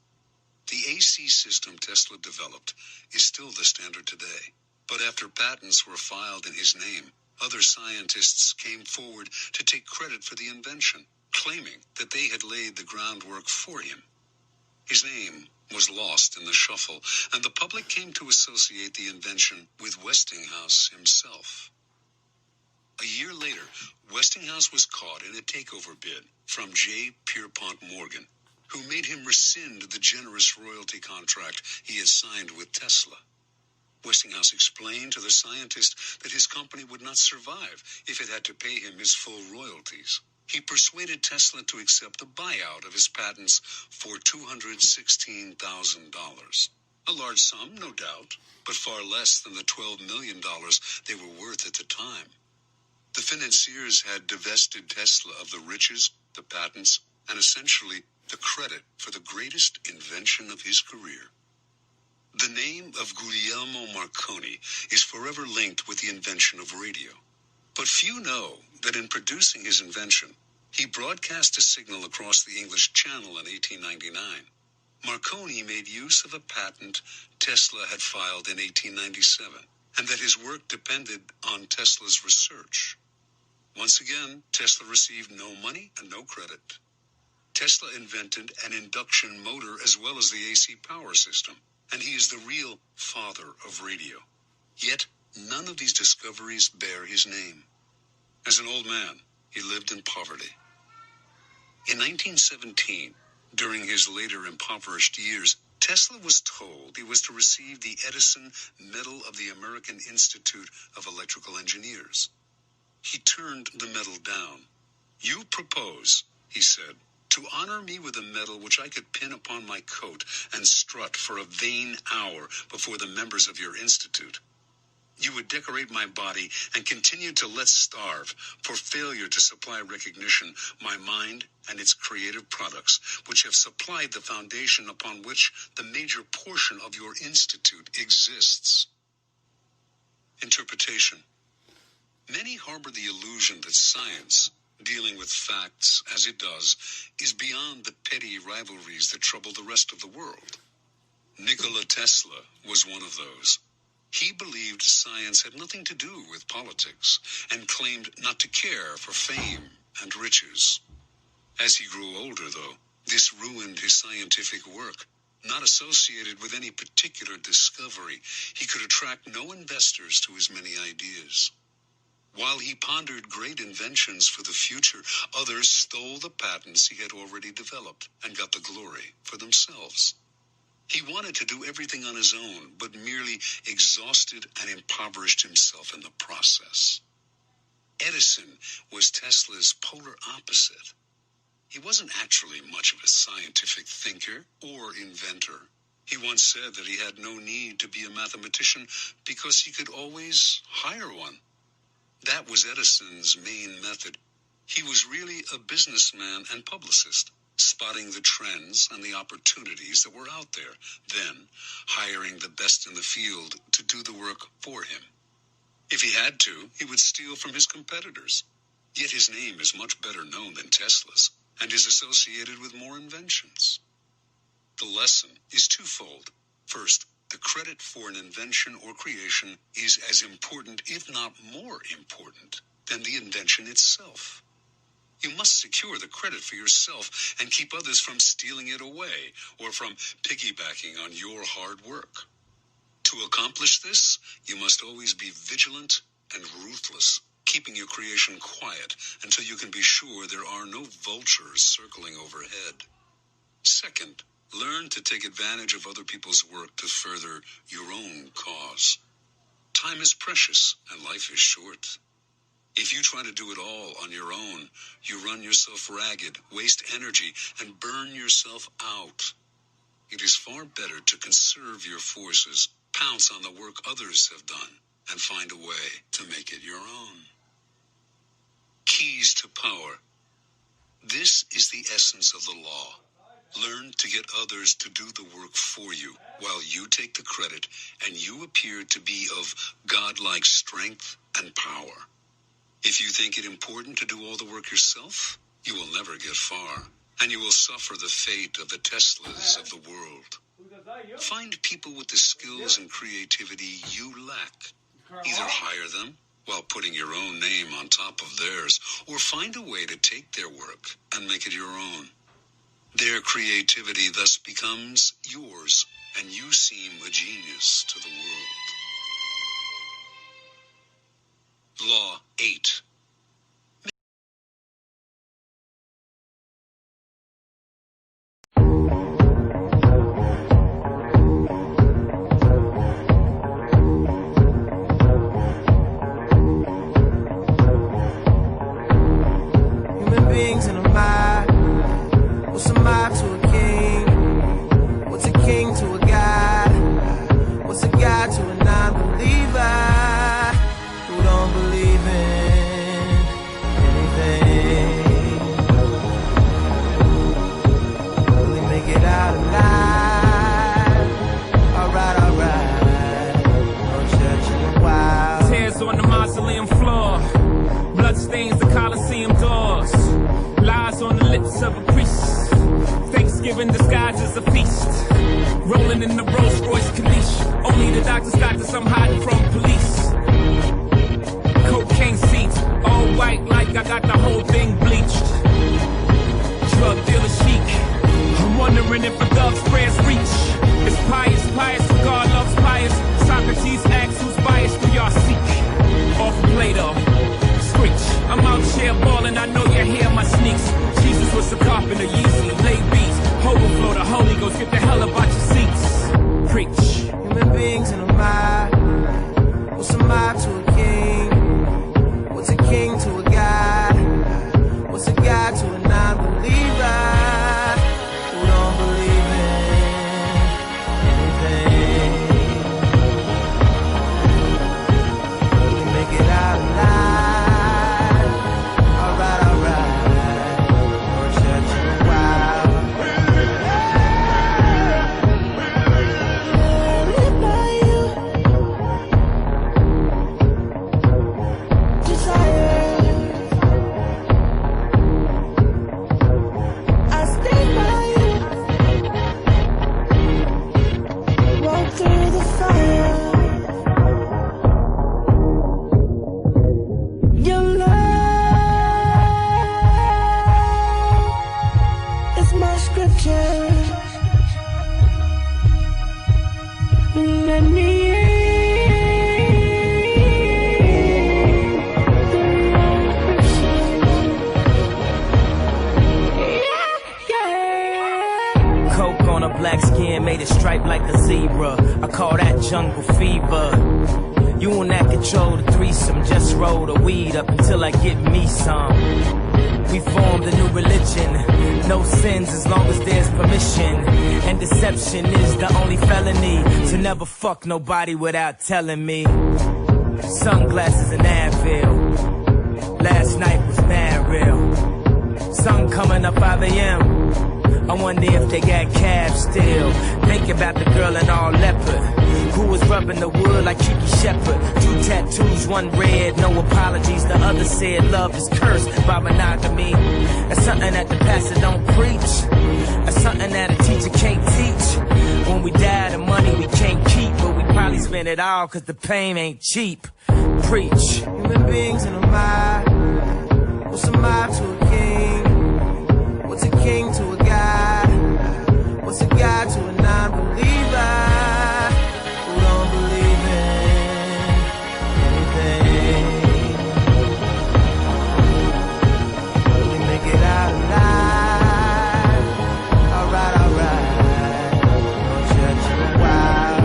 The AC system Tesla developed is still the standard today, but after patents were filed in his name, other scientists came forward to take credit for the invention, claiming that they had laid the groundwork for him. His name was lost in the shuffle, and the public came to associate the invention with Westinghouse himself. A year later, Westinghouse was caught in a takeover bid from J. Pierpont Morgan, who made him rescind the generous royalty contract he had signed with Tesla. Westinghouse explained to the scientist that his company would not survive if it had to pay him his full royalties. He persuaded Tesla to accept the buyout of his patents for $216,000. A large sum, no doubt, but far less than the $12 million they were worth at the time. The financiers had divested Tesla of the riches, the patents, and essentially the credit for the greatest invention of his career. The name of Guglielmo Marconi is forever linked with the invention of radio. But few know that in producing his invention, he broadcast a signal across the English Channel in 1899. Marconi made use of a patent Tesla had filed in 1897, and that his work depended on Tesla's research. Once again, Tesla received no money and no credit. Tesla invented an induction motor as well as the AC power system, and he is the real father of radio. Yet, none of these discoveries bear his name. As an old man, he lived in poverty. In 1917, during his later impoverished years, Tesla was told he was to receive the Edison Medal of the American Institute of Electrical Engineers. He turned the medal down. "You propose," he said, "to honor me with a medal which I could pin upon my coat and strut for a vain hour before the members of your institute. You would decorate my body and continue to let starve for failure to supply recognition my mind and its creative products, which have supplied the foundation upon which the major portion of your institute exists." Interpretation. Many harbor the illusion that science, dealing with facts as it does, is beyond the petty rivalries that trouble the rest of the world. Nikola Tesla was one of those. He believed science had nothing to do with politics and claimed not to care for fame and riches. As he grew older, though, this ruined his scientific work. Not associated with any particular discovery, he could attract no investors to his many ideas. While he pondered great inventions for the future, others stole the patents he had already developed and got the glory for themselves. He wanted to do everything on his own, but merely exhausted and impoverished himself in the process. Edison was Tesla's polar opposite. He wasn't actually much of a scientific thinker or inventor. He once said that he had no need to be a mathematician because he could always hire one. That was Edison's main method. He was really a businessman and publicist, spotting the trends and the opportunities that were out there, then hiring the best in the field to do the work for him. If he had to, he would steal from his competitors. Yet his name is much better known than Tesla's and is associated with more inventions. The lesson is twofold. First, the credit for an invention or creation is as important, if not more important, than the invention itself. You must secure the credit for yourself and keep others from stealing it away or from piggybacking on your hard work. To accomplish this, you must always be vigilant and ruthless, keeping your creation quiet until you can be sure there are no vultures circling overhead. Second, learn to take advantage of other people's work to further your own cause. Time is precious and life is short. If you try to do it all on your own, you run yourself ragged, waste energy, and burn yourself out. It is far better to conserve your forces, pounce on the work others have done, and find a way to make it your own. Keys to power. This is the essence of the law. Learn to get others to do the work for you, while you take the credit, and you appear to be of godlike strength and power. If you think it important to do all the work yourself, you will never get far, and you will suffer the fate of the Teslas of the world. Find people with the skills and creativity you lack. Either hire them while putting your own name on top of theirs, or find a way to take their work and make it your own. Their creativity thus becomes yours, and you seem a genius to the world. Law 8. Human beings in a mob. What's a mob to a king? What's a king to a god? What's a god to a non-believer who don't believe in anything? Will he make it out alive? Alright, alright. No church in a while. Tears on the mausoleum floor. Blood stains the Colosseum doors. Lies on the lips of a priest. Thanksgiving disguised as a feast. Rolling in the Rolls Royce Corniche. Only the doctors got this, I'm hiding from police. Cocaine seats, all white like I got the whole thing bleached. Drug dealer chic. I'm wondering if a thug's prayers reach. It's pious, pious, for God loves pious. Socrates asks who's biased, do y'all seek? Off Plato. I'm out here balling, I know you hear my sneaks. Jesus was a carpenter, Yeezy, lay beats. Overflow, the Holy Ghost, get the hell about your seats. Preach. Human beings in a mob. What's a mob to a king? What's a king to a god? What's a god to a non-believer who don't believe in anything? Will he make it out alive? Made it stripe like a zebra. I call that jungle fever. You and that control the threesome. Just roll the weed up until I get me some. We formed a new religion. No sins as long as there's permission. And deception is the only felony. So never fuck nobody without telling me. Sunglasses and Advil. Last night was mad real. Sun coming up 5 a.m. I wonder if they got cabs still. Think about the girl in all leopard who was rubbing the wood like Kiki Shepard. 2 tattoos, 1 red, no apologies. The other said love is cursed by monogamy. That's something that the pastor don't preach. That's something that a teacher can't teach. When we die, the money we can't keep, but we probably spend it all cause the pain ain't cheap. Preach. Human beings in a mob. What's a mob to a king? What's a king to a god? What's a god to a non-believer who don't believe in anything? Will he make it out alive? Alright, alright. No church in a while.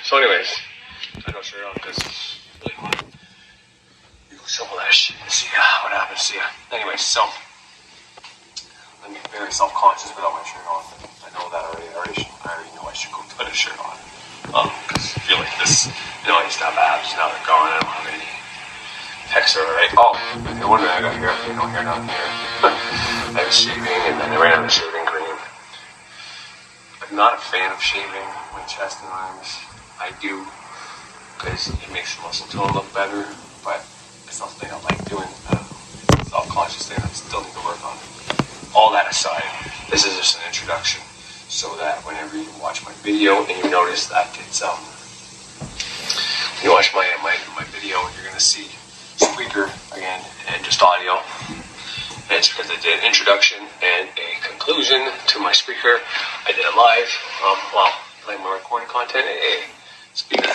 So anyways, I don't shirt on because it's really hot. You go shovel that shit and see what happens to you. Anyways, so I'm very self-conscious without my shirt on. I know that already. I already know I should go put a shirt on. Because I feel like this, I used to have abs, now they're gone. I don't have any pecs or right. Oh, no wonder I got hair. No hair down here. I was shaving and then I ran out of shaving cream. I'm not a fan of shaving my chest and arms. I do, because it makes the muscle tone look better, but something I like doing, self-conscious thing I still need to work on. All that aside, this is just an introduction so that whenever you watch my video and you notice that it's, you watch my video, you're going to see speaker again and just audio. And it's because I did an introduction and a conclusion to my speaker. I did it live, while playing my recording content. Speaker. The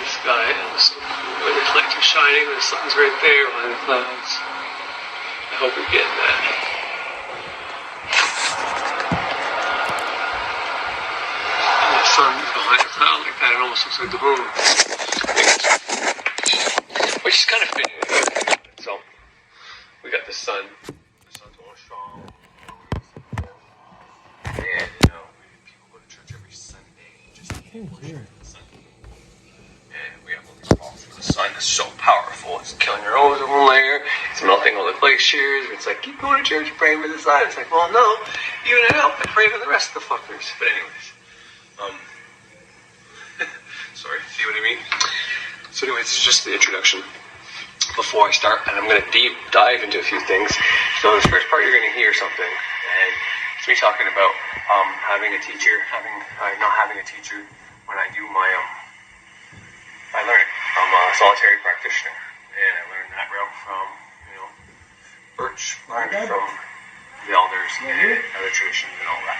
sky is so cool. The reflector shining, the sun's right there behind the clouds. I hope you're getting that. And the sun's behind the cloud like that. It almost looks like the moon. Which is kind of fitting. So, we got the sun. The sun's going strong. And, people go to church every Sunday. Just weird. And we have all these balls for the sun. It's so powerful. It's killing your ozone layer. It's melting all the glaciers. It's like, keep going to church, praying for the sun. It's like, well, no. Even I know. I pray for the rest of the fuckers. But anyways. Sorry. See what I mean? So anyways, it's just the introduction before I start, and I'm going to deep dive into a few things. So in this first part, you're going to hear something, and it's me talking about having a teacher, not having a teacher when I do my, I learned it from a solitary practitioner, and I learned that route from, Birch, learned from the elders and other traditions and all that.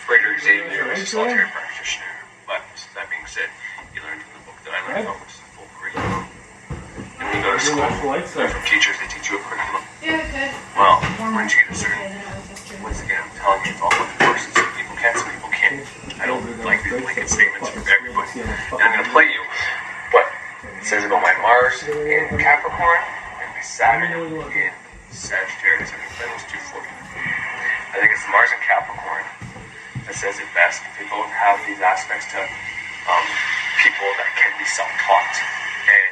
Frederick Xavier was a solitary practitioner, but that being said, you learn from the book that I learned from, which is the full curriculum. And when you go to school, learn from teachers, they teach you a curriculum. Well, when you get a certain, once again, I'm telling you, it's all about the person. Some people can, some people can't. I don't like these blanket statements for everybody. And I'm going to play you what it says about my Mars in Capricorn and my Saturn in Sagittarius. I'm going to play those two for you. I think it's Mars in Capricorn that says it best. They both have these aspects to people that can be self-taught, and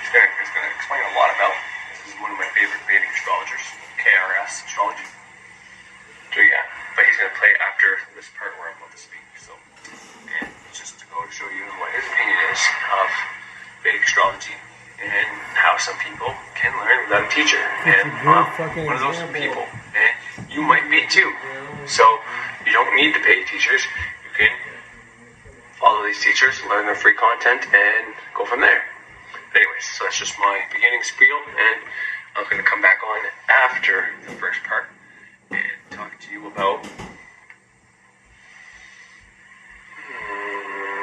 it's going to explain a lot about. This is one of my favorite Vedic astrologers, KRS astrology. So yeah, but he's going to play after this part where I'm about to speak. So, and just to go to show you what his opinion is of Vedic astrology and how some people can learn without a teacher. And one of those people, and you might be too. So you don't need to pay teachers. You can follow these teachers, learn their free content, and go from there. Anyways, so that's just my beginning spiel, and I'm going to come back on after the first part and talk to you about,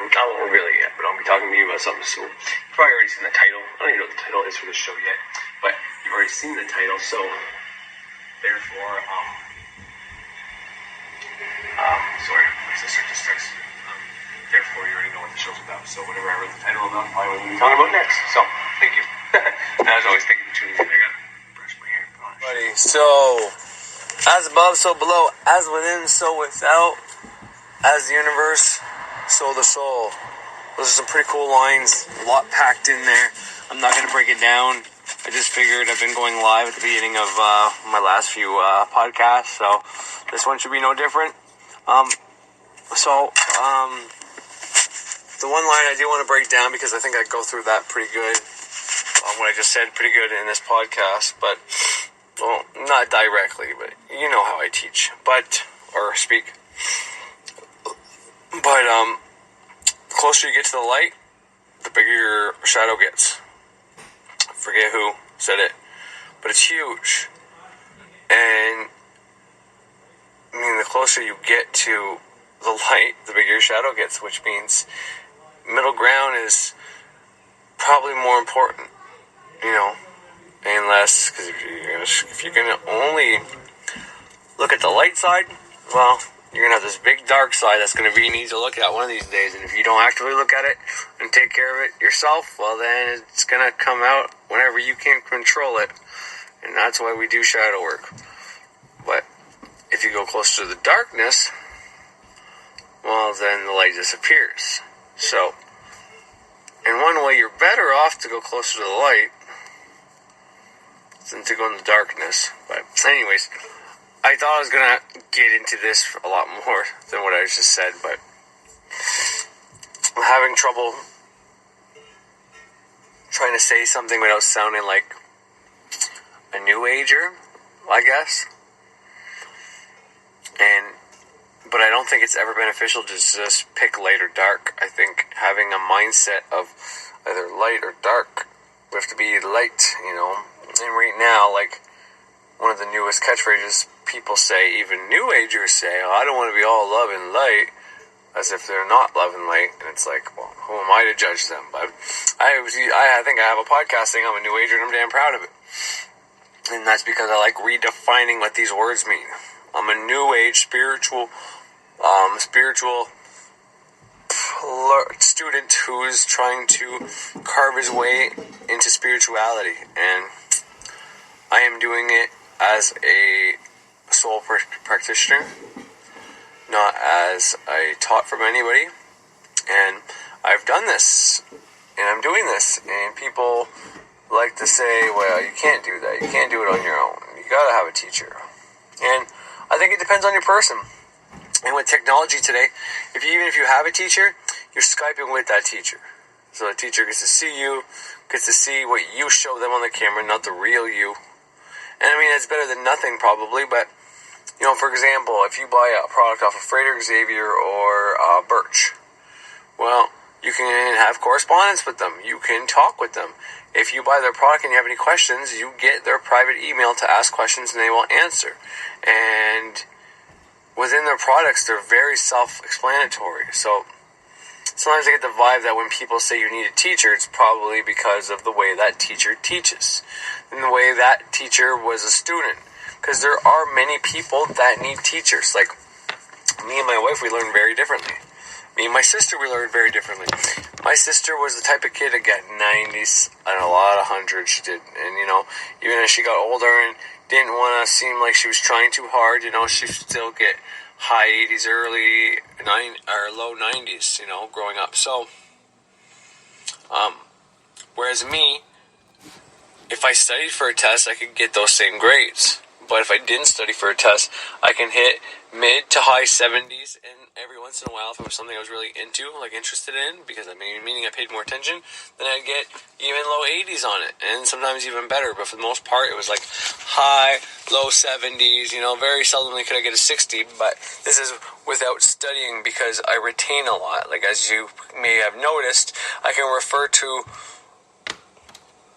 I won't reveal it yet, but I'll be talking to you about something soon. You've probably already seen the title. I don't even know what the title is for this show yet, but you've already seen the title, so therefore, sorry, my sister just texted me. Therefore, you already know what the show's about. So whatever I wrote the title about, probably what we'll be talking about next. So, thank you. And as always, thank you for tuning in. I gotta brush my hair. Buddy, so, as above, so below, as within, so without, as the universe, so the soul. Those are some pretty cool lines, a lot packed in there. I'm not going to break it down. I just figured I've been going live at the beginning of my last few podcasts, so this one should be no different. The one line I do want to break down, because I think I go through that pretty good, what I just said pretty good in this podcast, but, well, not directly, but you know how I teach, or speak. But, the closer you get to the light, the bigger your shadow gets. I forget who said it, but it's huge. And, I mean, the closer you get to the light, the bigger your shadow gets, which means middle ground is probably more important, unless, because if you're going to only look at the light side, well, you're going to have this big dark side that's going to be easy to look at one of these days, and if you don't actively look at it and take care of it yourself, well, then it's going to come out whenever you can't control it, and that's why we do shadow work. But if you go closer to the darkness, well, then the light disappears. So, in one way, you're better off to go closer to the light than to go in the darkness. But anyways, I thought I was going to get into this a lot more than what I just said, but I'm having trouble trying to say something without sounding like a new ager, I guess. But I don't think it's ever beneficial to just pick light or dark. I think having a mindset of either light or dark, we have to be light, you know. And right now, like, one of the newest catchphrases people say, even new agers say, oh, I don't want to be all love and light, as if they're not love and light. And it's like, well, who am I to judge them? But I think I have a podcast saying I'm a new ager, and I'm damn proud of it. And that's because I like redefining what these words mean. I'm a new age spiritual student who is trying to carve his way into spirituality, and I am doing it as a soul practitioner, not as I taught from anybody. And I've done this, and I'm doing this, and people like to say, well, you can't do that, you can't do it on your own, you gotta have a teacher. And I think it depends on your person. And with technology today, even if you have a teacher, you're Skyping with that teacher. So the teacher gets to see you, gets to see what you show them on the camera, not the real you. And I mean, it's better than nothing probably, but, you know, for example, if you buy a product off of Frederick Xavier or Birch, well, you can have correspondence with them. You can talk with them. If you buy their product and you have any questions, you get their private email to ask questions and they will answer. And within their products, they're very self-explanatory. So sometimes I get the vibe that when people say you need a teacher, it's probably because of the way that teacher teaches and the way that teacher was a student. Because there are many people that need teachers. Like me and my wife, we learn very differently. Me and my sister, we learned very differently. My sister was the type of kid that got 90s and a lot of 100s she did. And, you know, even as she got older and didn't want to seem like she was trying too hard, you know, she'd still get high 80s, low 90s, you know, growing up. So, whereas me, if I studied for a test, I could get those same grades. But if I didn't study for a test, I can hit mid to high 70s, and every once in a while, if it was something I was really into, like interested in, because meaning I paid more attention, then I'd get even low 80s on it, and sometimes even better. But for the most part, it was like high, low 70s, you know, very seldomly could I get a 60, but this is without studying because I retain a lot. Like, as you may have noticed, I can refer to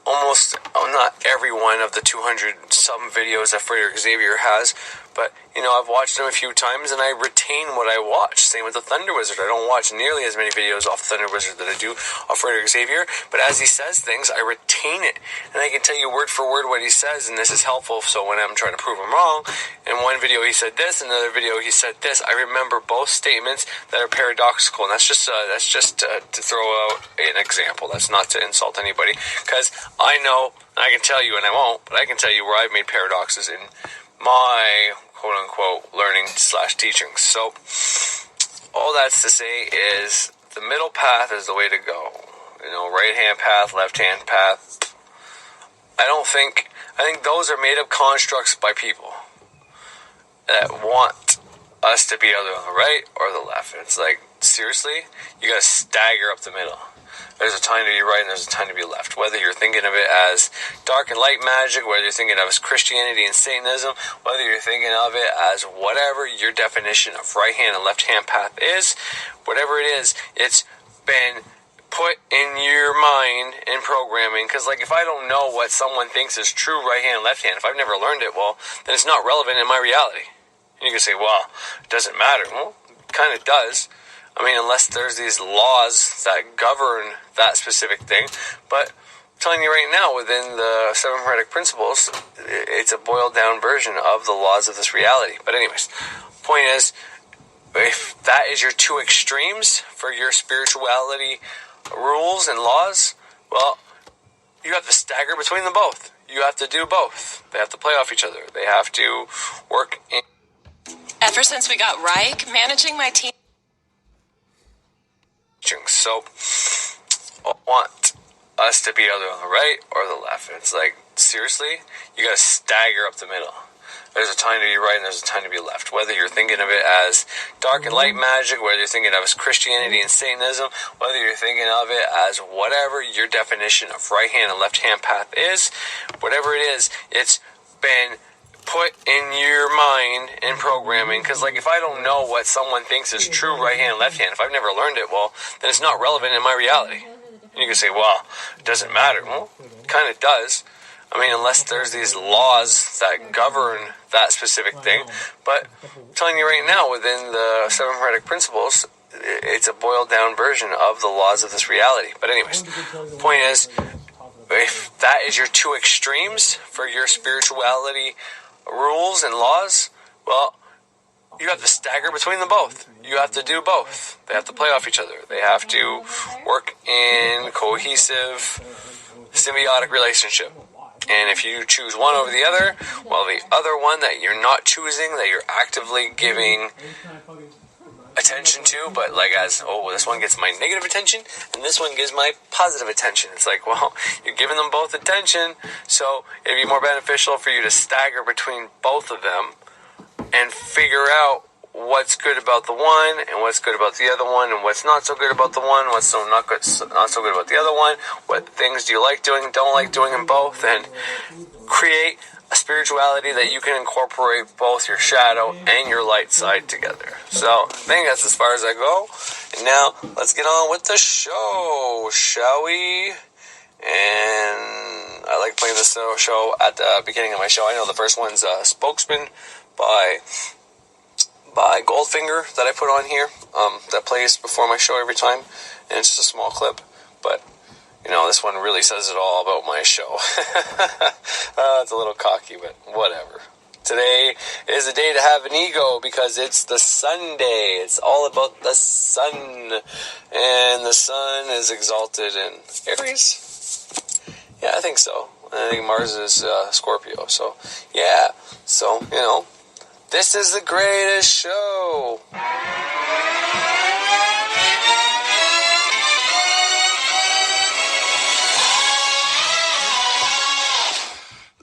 almost not every one of the 200 some videos that Frederick Xavier has, but, you know, I've watched them a few times and I retain what I watch. Same with the Thunder Wizard. I don't watch nearly as many videos off the Thunder Wizard that I do off Frederick Xavier, but as he says things, I retain it, and I can tell you word for word what he says, and this is helpful. So when I'm trying to prove him wrong, in one video he said this, in another video he said this, I remember both statements that are paradoxical, and that's just to throw out an example. That's not to insult anybody, because I know, and I can tell you, and I won't, but I can tell you where I've made paradoxes in my quote-unquote learning/teaching. So all that's to say is the middle path is the way to go. You know, right-hand path, left-hand path. I think those are made up constructs by people that want us to be either on the right or the left. It's like, seriously? You gotta stagger up the middle. There's a time to be right and there's a time to be left. Whether you're thinking of it as dark and light magic, whether you're thinking of it as Christianity and Satanism, whether you're thinking of it as whatever your definition of right hand and left hand path is, whatever it is, it's been put in your mind in programming. Because, like, if I don't know what someone thinks is true right hand and left hand, if I've never learned it, well, then it's not relevant in my reality. And you can say, well, it doesn't matter. Well, it kind of does. I mean, unless there's these laws that govern that specific thing. But I'm telling you right now, within the 7 hermetic principles, it's a boiled down version of the laws of this reality. But anyways, point is, if that is your two extremes for your spirituality rules and laws, well, you have to stagger between them both. You have to do both. They have to play off each other. They have to work in. Ever since we got Reich, managing my team. So, I want us to be either on the right or the left. It's like, seriously? You gotta stagger up the middle. There's a time to be right and there's a time to be left. Whether you're thinking of it as dark and light magic, whether you're thinking of it as Christianity and Satanism, whether you're thinking of it as whatever your definition of right hand and left hand path is, whatever it is, it's been put in your mind in programming. Because like if I don't know what someone thinks is true right hand and left hand, if I've never learned it, well, then it's not relevant in my reality. You can say, well, it doesn't matter. Well, it kind of does. I mean, unless there's these laws that govern that specific thing. But I'm telling you right now, within the 7 hermetic principles, it's a boiled down version of the laws of this reality. But anyways, the point is, if that is your two extremes for your spirituality rules and laws, well, you have to stagger between them both. You have to do both. They have to play off each other. They have to work in cohesive, symbiotic relationship. And if you choose one over the other, well, the other one that you're not choosing, that you're actively giving attention to, but like as, oh, this one gets my negative attention, and this one gives my positive attention. It's like, well, you're giving them both attention, so it'd be more beneficial for you to stagger between both of them and figure out what's good about the one and what's good about the other one and what's not so good about the one, what's not so good about the other one, what things do you like doing, don't like doing in both, and create a spirituality that you can incorporate both your shadow and your light side together. So I think that's as far as I go. And now let's get on with the show, shall we? And I like playing this show at the beginning of my show. I know the first one's Spokesman by Goldfinger that I put on here, that plays before my show every time, and it's just a small clip, but you know, this one really says it all about my show. It's a little cocky, but whatever. Today is a day to have an ego because it's the Sunday. It's all about the sun, and the sun is exalted in Aries. Yeah, I think so. I think Mars is Scorpio, so yeah. So, you know, this is the greatest show.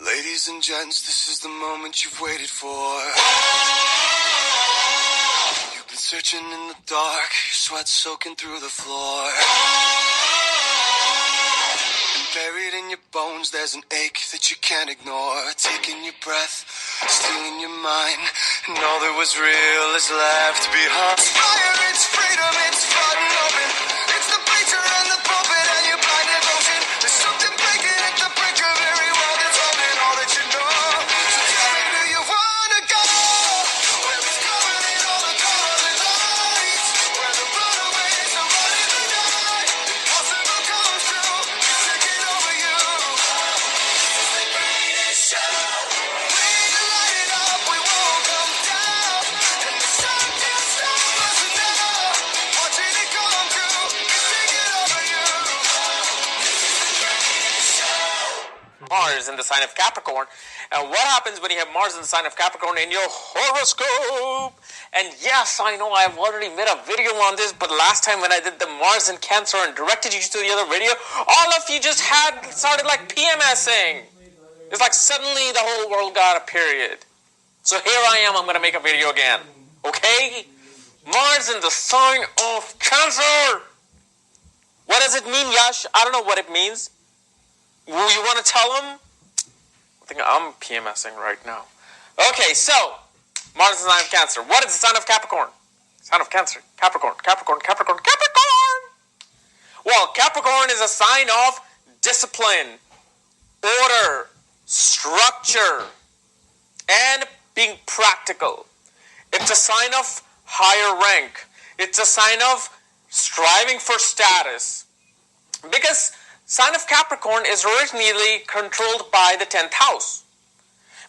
Ladies and gents, this is the moment you've waited for. You've been searching in the dark, your sweat soaking through the floor. And buried in your bones, there's an ache that you can't ignore. Taking your breath, stealing your mind, and all that was real is left behind. It's fire, it's freedom, it's flooding open. It's the preacher and the pulpit and your blind devotion. There's something breaking at the brink of every wall that's holding all that you know. So tell me, do you wanna go where it's covered in all the colors and lights, where the runaways are running the night? Impossible comes true, it's taking over you. This is the greatest show. We light it up, we won't come down, and the sun can't stop us now. Watching it come true, it's taking over you. This is the greatest show. Mars in the sign of Capricorn. And what happens when you have Mars in the sign of Capricorn in your horoscope? And yes, I know I've already made a video on this, but last time when I did the Mars in Cancer and directed you to the other video, all of you just started like PMSing. It's like suddenly the whole world got a period. So here I am, I'm going to make a video again. Okay? Mars in the sign of Cancer. What does it mean, Yash? I don't know what it means. You want to tell them? I think I'm PMSing right now. Okay, so, Mars is the sign of Cancer. What is the sign of Capricorn? Sign of Cancer. Capricorn. Well, Capricorn is a sign of discipline, order, structure, and being practical. It's a sign of higher rank. It's a sign of striving for status. Because sign of Capricorn is originally controlled by the 10th house.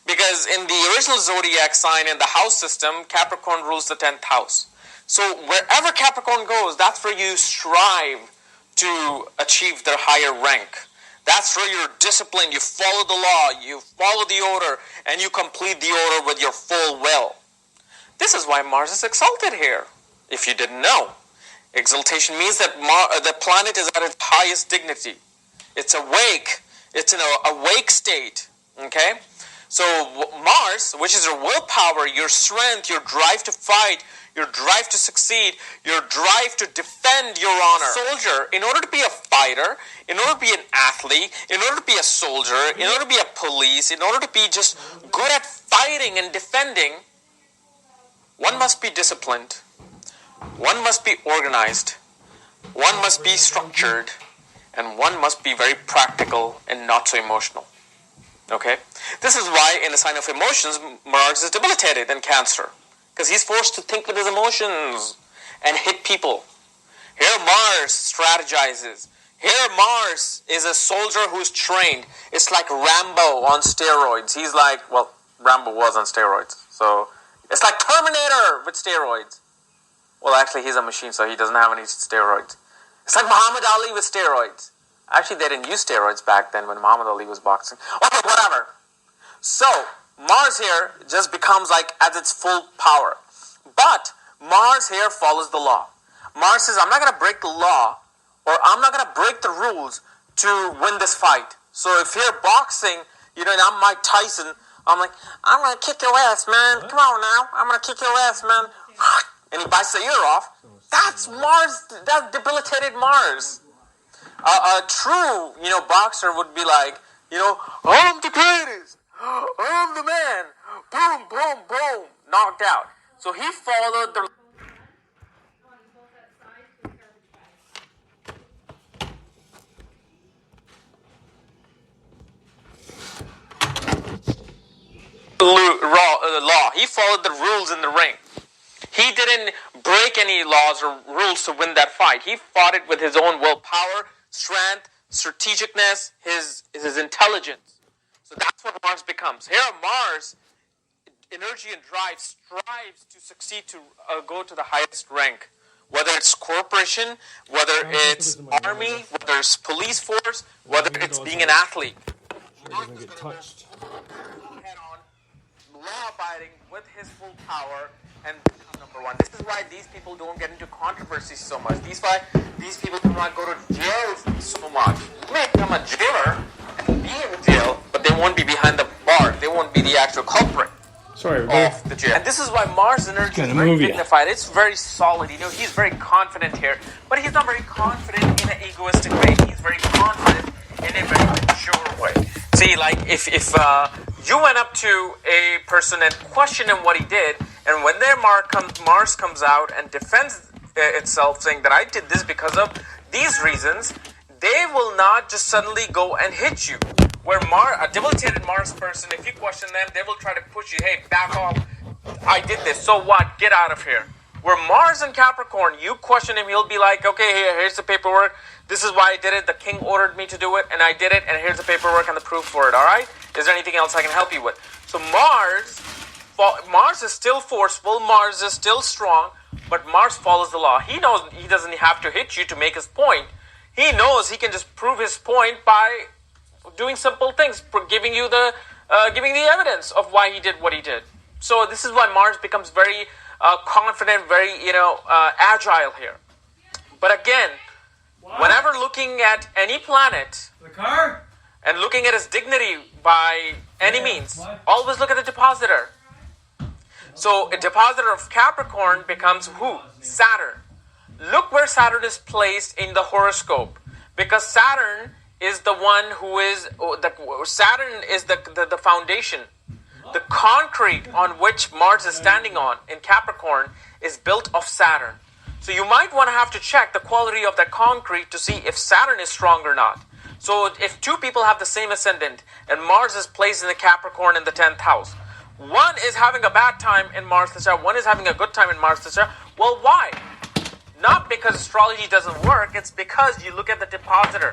Because in the original zodiac sign in the house system, Capricorn rules the 10th house. So wherever Capricorn goes, that's where you strive to achieve their higher rank. That's where you're disciplined, you follow the law, you follow the order, and you complete the order with your full will. This is why Mars is exalted here, if you didn't know. Exaltation means that the planet is at its highest dignity. It's awake. It's in an awake state. Okay? So Mars, which is your willpower, your strength, your drive to fight, your drive to succeed, your drive to defend your honor. A soldier, in order to be a fighter, in order to be an athlete, in order to be a soldier, in order to be a police, in order to be just good at fighting and defending, one must be disciplined, one must be organized, one must be structured, and one must be very practical and not so emotional. Okay? This is why in the sign of emotions, Mars is debilitated in Cancer. Because he's forced to think with his emotions and hit people. Here Mars strategizes. Here Mars is a soldier who's trained. It's like Rambo on steroids. He's like, well, Rambo was on steroids. So it's like Terminator with steroids. Well, actually, he's a machine, so he doesn't have any steroids. It's like Muhammad Ali with steroids. Actually, they didn't use steroids back then when Muhammad Ali was boxing. Okay, whatever. So Mars here just becomes like at its full power. But Mars here follows the law. Mars says, I'm not going to break the law, or I'm not going to break the rules to win this fight. So if you're boxing, and I'm Mike Tyson, I'm like, I'm going to kick your ass, man. Come on now. I'm going to kick your ass, man. And he bites the ear off. That's Mars. That's debilitated Mars. A true, boxer would be like, I'm the greatest. I'm the man. Boom, boom, boom. Knocked out. So he followed the law. He followed the rules in the ring. He didn't break any laws or rules to win that fight. He fought it with his own willpower, strength, strategicness, his intelligence. So that's what Mars becomes. Here Mars, energy and drive, strives to succeed to go to the highest rank. Whether it's corporation, whether it's army, whether it's police force, whether it's being an athlete. Mars is going to head on, law-abiding with his full power, and become number one. This is why these people don't get into controversies so much. These people do not go to jail so much. They may become a jailer and be in jail, but they won't be behind the bar. They won't be the actual culprit of the jail. And this is why Mars' energy is very dignified. It's very solid. He's very confident here, but he's not very confident in an egoistic way. He's very confident in a very mature way. See, like if you went up to a person and questioned him what he did, and when their Mars comes out and defends itself, saying that I did this because of these reasons, they will not just suddenly go and hit you. Where a debilitated Mars person, if you question them, they will try to push you. Hey, back off. I did this. So what? Get out of here. Where Mars and Capricorn, you question him, he'll be like, okay, here's the paperwork. This is why I did it. The king ordered me to do it, and I did it, and here's the paperwork and the proof for it, all right? Is there anything else I can help you with? So Mars is still forceful. Mars is still strong, but Mars follows the law. He knows he doesn't have to hit you to make his point. He knows he can just prove his point by doing simple things, giving you the evidence of why he did what he did. So this is why Mars becomes very confident, very agile here. But again, whenever looking at any planet and looking at its dignity by any means, always look at the depositor. So a depositor of Capricorn becomes who? Saturn. Look where Saturn is placed in the horoscope, because Saturn is the one who is Saturn is the foundation. The concrete on which Mars is standing on in Capricorn is built of Saturn. So you might want to have to check the quality of that concrete to see if Saturn is strong or not. So if two people have the same ascendant and Mars is placed in the Capricorn in the 10th house, one is having a bad time in Mars Dasha, one is having a good time in Mars Dasha. Well, why? Not because astrology doesn't work, it's because you look at the depositor.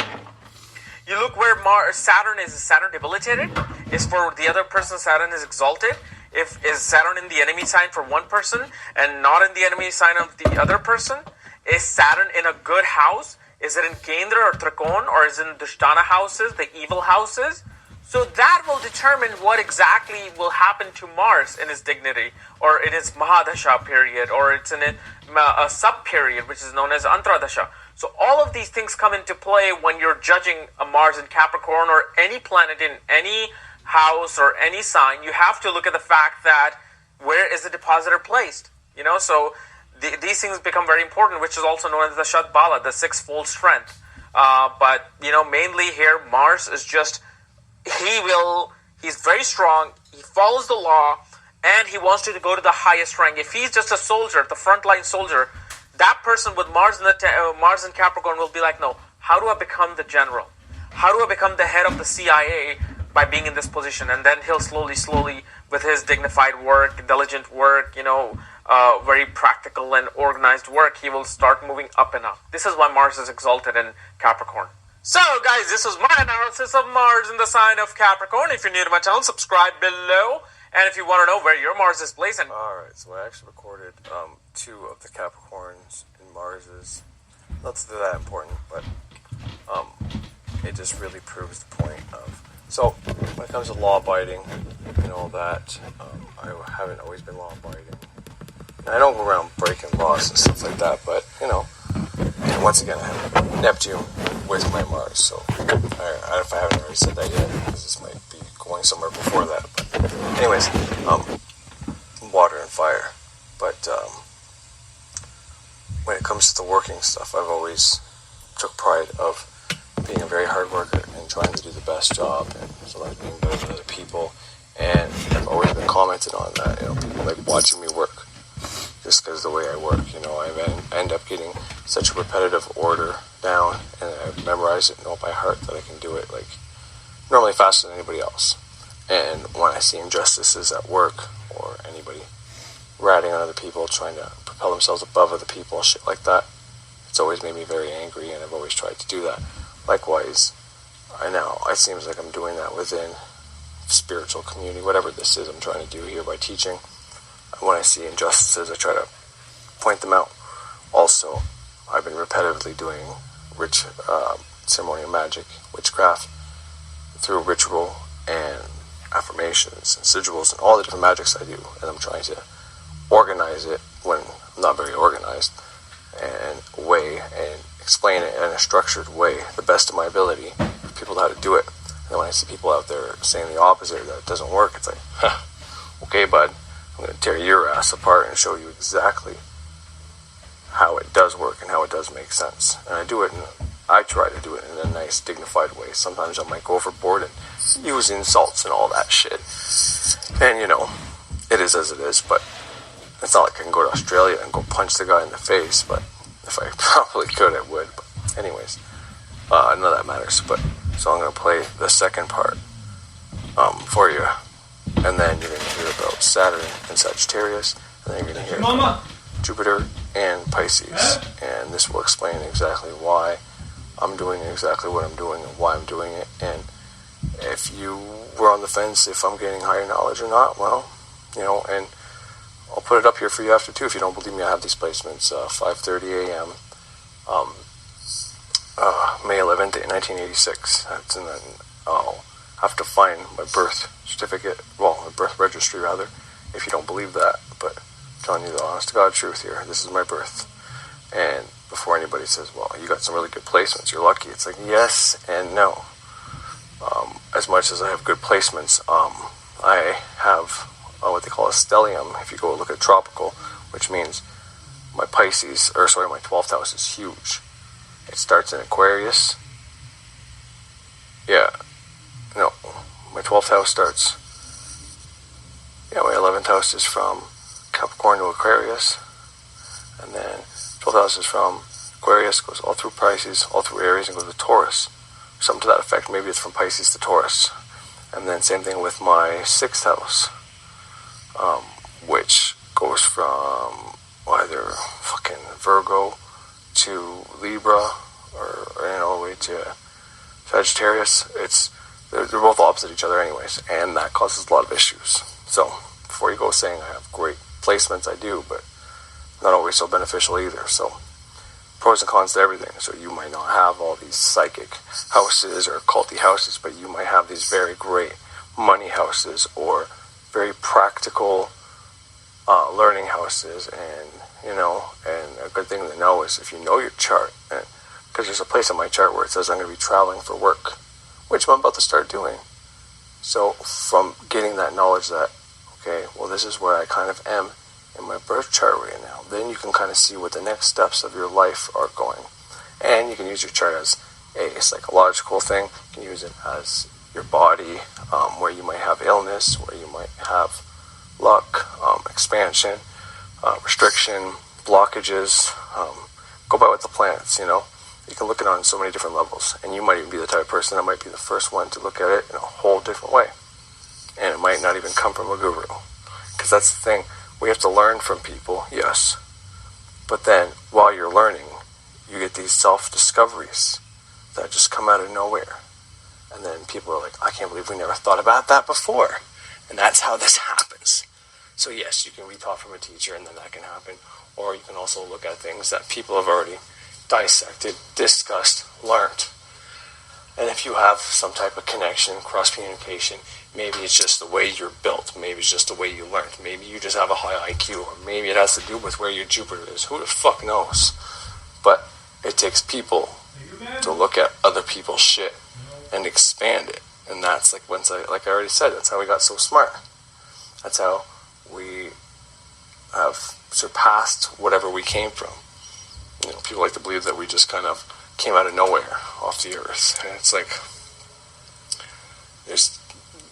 You look where Saturn is. Is Saturn debilitated? Is for the other person Saturn is exalted? Is Saturn in the enemy sign for one person and not in the enemy sign of the other person? Is Saturn in a good house? Is it in Kendra or Trikon, or is it in Dushtana houses, the evil houses? So that will determine what exactly will happen to Mars in his dignity, or in his Mahadasha period, or it's in a sub-period, which is known as Antradasha. So all of these things come into play when you're judging a Mars in Capricorn or any planet in any house or any sign, you have to look at the fact that where is the depositor placed? So these things become very important, which is also known as the Shat Bala, the sixfold strength. But mainly here, Mars is just, he's very strong, he follows the law, and he wants you to go to the highest rank. If he's just a soldier, the frontline soldier, that person with Mars in Capricorn will be like, no, how do I become the general? How do I become the head of the CIA by being in this position? And then he'll slowly, with his dignified work, diligent work, very practical and organized work, he will start moving up and up. This is why Mars is exalted in Capricorn. So, guys, this was my analysis of Mars in the sign of Capricorn. If you're new to my channel, subscribe below. And if you want to know where your Mars is placed. Alright, so I actually recorded 2 of the Capricorns in Marses. Not that important, but it just really proves the point of... So, when it comes to law-abiding, that I haven't always been law-abiding. I don't go around breaking laws and stuff like that, but, and once again, I have Neptune with my Mars, so if I haven't already said that yet, because this might be going somewhere before that, but anyways, water and fire. But when it comes to the working stuff, I've always took pride of being a very hard worker and trying to do the best job, and sometimes being better than other people, and I've always been commented on that, people like watching me work, just because of the way I work, I end up getting such a repetitive order down, and I memorize it, know by heart that I can do it, normally faster than anybody else. And when I see injustices at work, or anybody ratting on other people, trying to propel themselves above other people, shit like that, it's always made me very angry, and I've always tried to do that. Likewise, it seems like I'm doing that within spiritual community, whatever this is I'm trying to do here by teaching. When I see injustices, I try to point them out. Also, I've been repetitively doing ceremonial magic, witchcraft, through ritual and affirmations and sigils and all the different magics I do, and I'm trying to organize it when I'm not very organized, and explain it in a structured way, the best of my ability, for people to know how to do it. And when I see people out there saying the opposite, that it doesn't work, it's like, okay, bud, I'm going to tear your ass apart and show you exactly how it does work and how it does make sense. And I try to do it in a nice, dignified way. Sometimes I might go overboard and use insults and all that shit. And, it is as it is, but it's not like I can go to Australia and go punch the guy in the face, but if I probably could, I would. But anyways, none of that matters. So I'm going to play the second part for you. And then you're going to hear about Saturn and Sagittarius, and then you're going to hear Jupiter and Pisces. And this will explain exactly why I'm doing exactly what I'm doing and why I'm doing it. And if you were on the fence if I'm getting higher knowledge or not, well, and I'll put it up here for you after too. If you don't believe me, I have these placements, 5:30 a.m. May 11th, 1986. And then I'll have to find my birth certificate, my birth registry rather, if you don't believe that. But I'm telling you the honest to God truth here. This is my birth. And before anybody says, well, you got some really good placements, you're lucky, it's like yes and no. As much as I have good placements, I have what they call a stellium. If you go look at tropical, which means my 12th house is huge. It starts in Aquarius. My 12th house starts. My 11th house is from Capricorn to Aquarius, and then 12th house is from Aquarius, goes all through Pisces, all through Aries, and goes to Taurus. Something to that effect. Maybe it's from Pisces to Taurus. And then same thing with my 6th house, which goes from either fucking Virgo to Libra, or all the way to Sagittarius. They're both opposite each other anyways, and that causes a lot of issues. So before you go saying I have great placements, I do, but not always so beneficial either. So pros and cons to everything. So you might not have all these psychic houses or culty houses, but you might have these very great money houses or very practical learning houses. And and a good thing to know is if you know your chart, because there's a place in my chart where it says I'm going to be traveling for work, which I'm about to start doing. So from getting that knowledge that, okay, well, this is where I kind of am in my birth chart right now, then you can kind of see what the next steps of your life are going. And you can use your chart as a psychological thing. You can use it as your body, where you might have illness, where you might have luck, expansion, restriction, blockages. Go by with the planets, you know. You can look at it on so many different levels. And you might even be the type of person that might be the first one to look at it in a whole different way. And it might not even come from a guru. Because that's the thing. We have to learn from people, yes. But then, while you're learning, you get these self-discoveries that just come out of nowhere. And then people are like, I can't believe we never thought about that before. And that's how this happens. So yes, you can be taught from a teacher, and then that can happen. Or you can also look at things that people have already dissected, discussed, learned. And if you have some type of connection, cross-communication, maybe it's just the way you're built. Maybe it's just the way you learned. Maybe you just have a high IQ. Or maybe it has to do with where your Jupiter is. Who the fuck knows? But it takes people to look at other people's shit and expand it. And that's like I already said, that's how we got so smart. That's how we have surpassed whatever we came from. You know, people like to believe that we just kind of came out of nowhere off the earth. And it's like, there's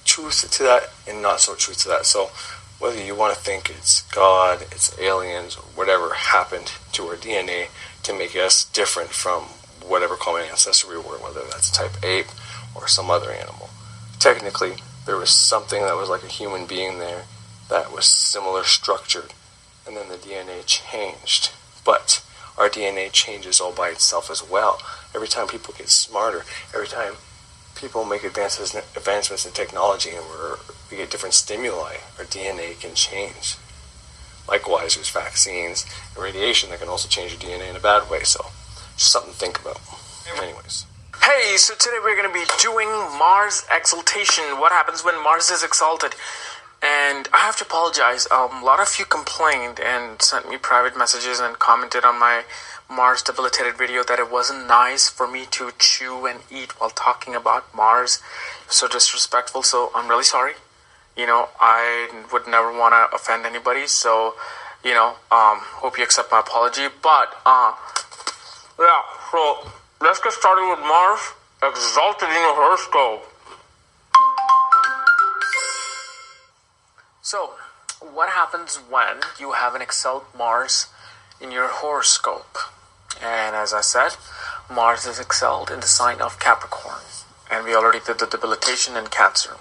truth to that and not so truth to that. So whether you want to think it's God, it's aliens, or whatever happened to our DNA to make us different from whatever common ancestor we were, whether that's type ape or some other animal. Technically, there was something that was like a human being there that was similar structured, and then the DNA changed. But our DNA changes all by itself as well. Every time people get smarter, every time people make advancements in technology and we get different stimuli, our DNA can change. Likewise, there's vaccines and radiation that can also change your DNA in a bad way, so just something to think about. Anyways. Hey, so today we're going to be doing Mars exaltation. What happens when Mars is exalted? And I have to apologize. A lot of you complained and sent me private messages and commented on my Mars debilitated video that it wasn't nice for me to chew and eat while talking about Mars. So disrespectful. So I'm really sorry. You know, I would never want to offend anybody. So, you know, hope you accept my apology. But, yeah, so let's get started with Mars exalted in your horoscope. So, what happens when you have an exalted Mars in your horoscope? And as I said, Mars is exalted in the sign of Capricorn. And we already did the debilitation in Cancer.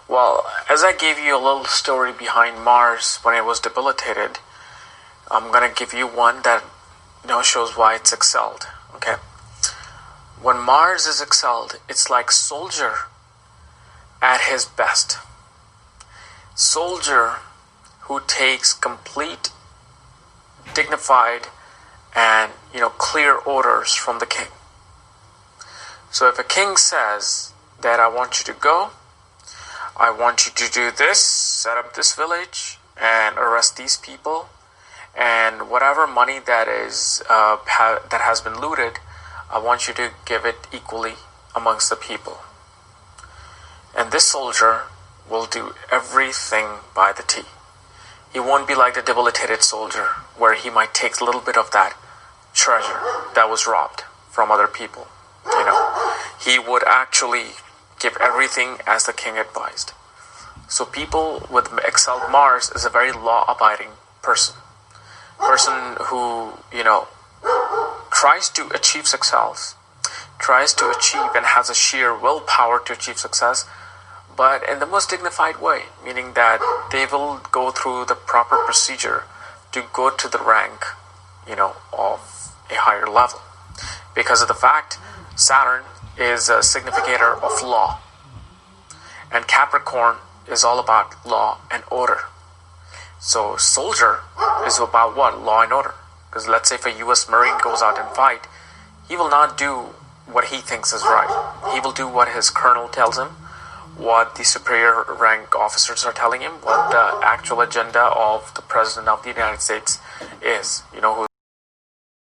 Well, as I gave you a little story behind Mars when it was debilitated, I'm going to give you one that, you know, shows why it's exalted. Okay? When Mars is exalted, it's like soldier at his best. Soldier who takes complete, dignified, and, you know, clear orders from the king. So if a king says that I want you to go, I want you to do this, set up this village, and arrest these people, and whatever money that is that has been looted, I want you to give it equally amongst the people. And this soldier will do everything by the T. He won't be like the debilitated soldier, where he might take a little bit of that treasure that was robbed from other people. You know, he would actually give everything as the king advised. So people with exalted Mars is a very law-abiding person who, you know, tries to achieve success, tries to achieve and has a sheer willpower to achieve success, but in the most dignified way, meaning that they will go through the proper procedure to go to the rank, you know, of a higher level. Because of the fact Saturn is a significator of law, and Capricorn is all about law and order. So soldier is about what? Law and order. Because let's say if a U.S. Marine goes out and fight, he will not do what he thinks is right. He will do what his colonel tells him, what the superior rank officers are telling him, what the actual agenda of the President of the United States is. You know,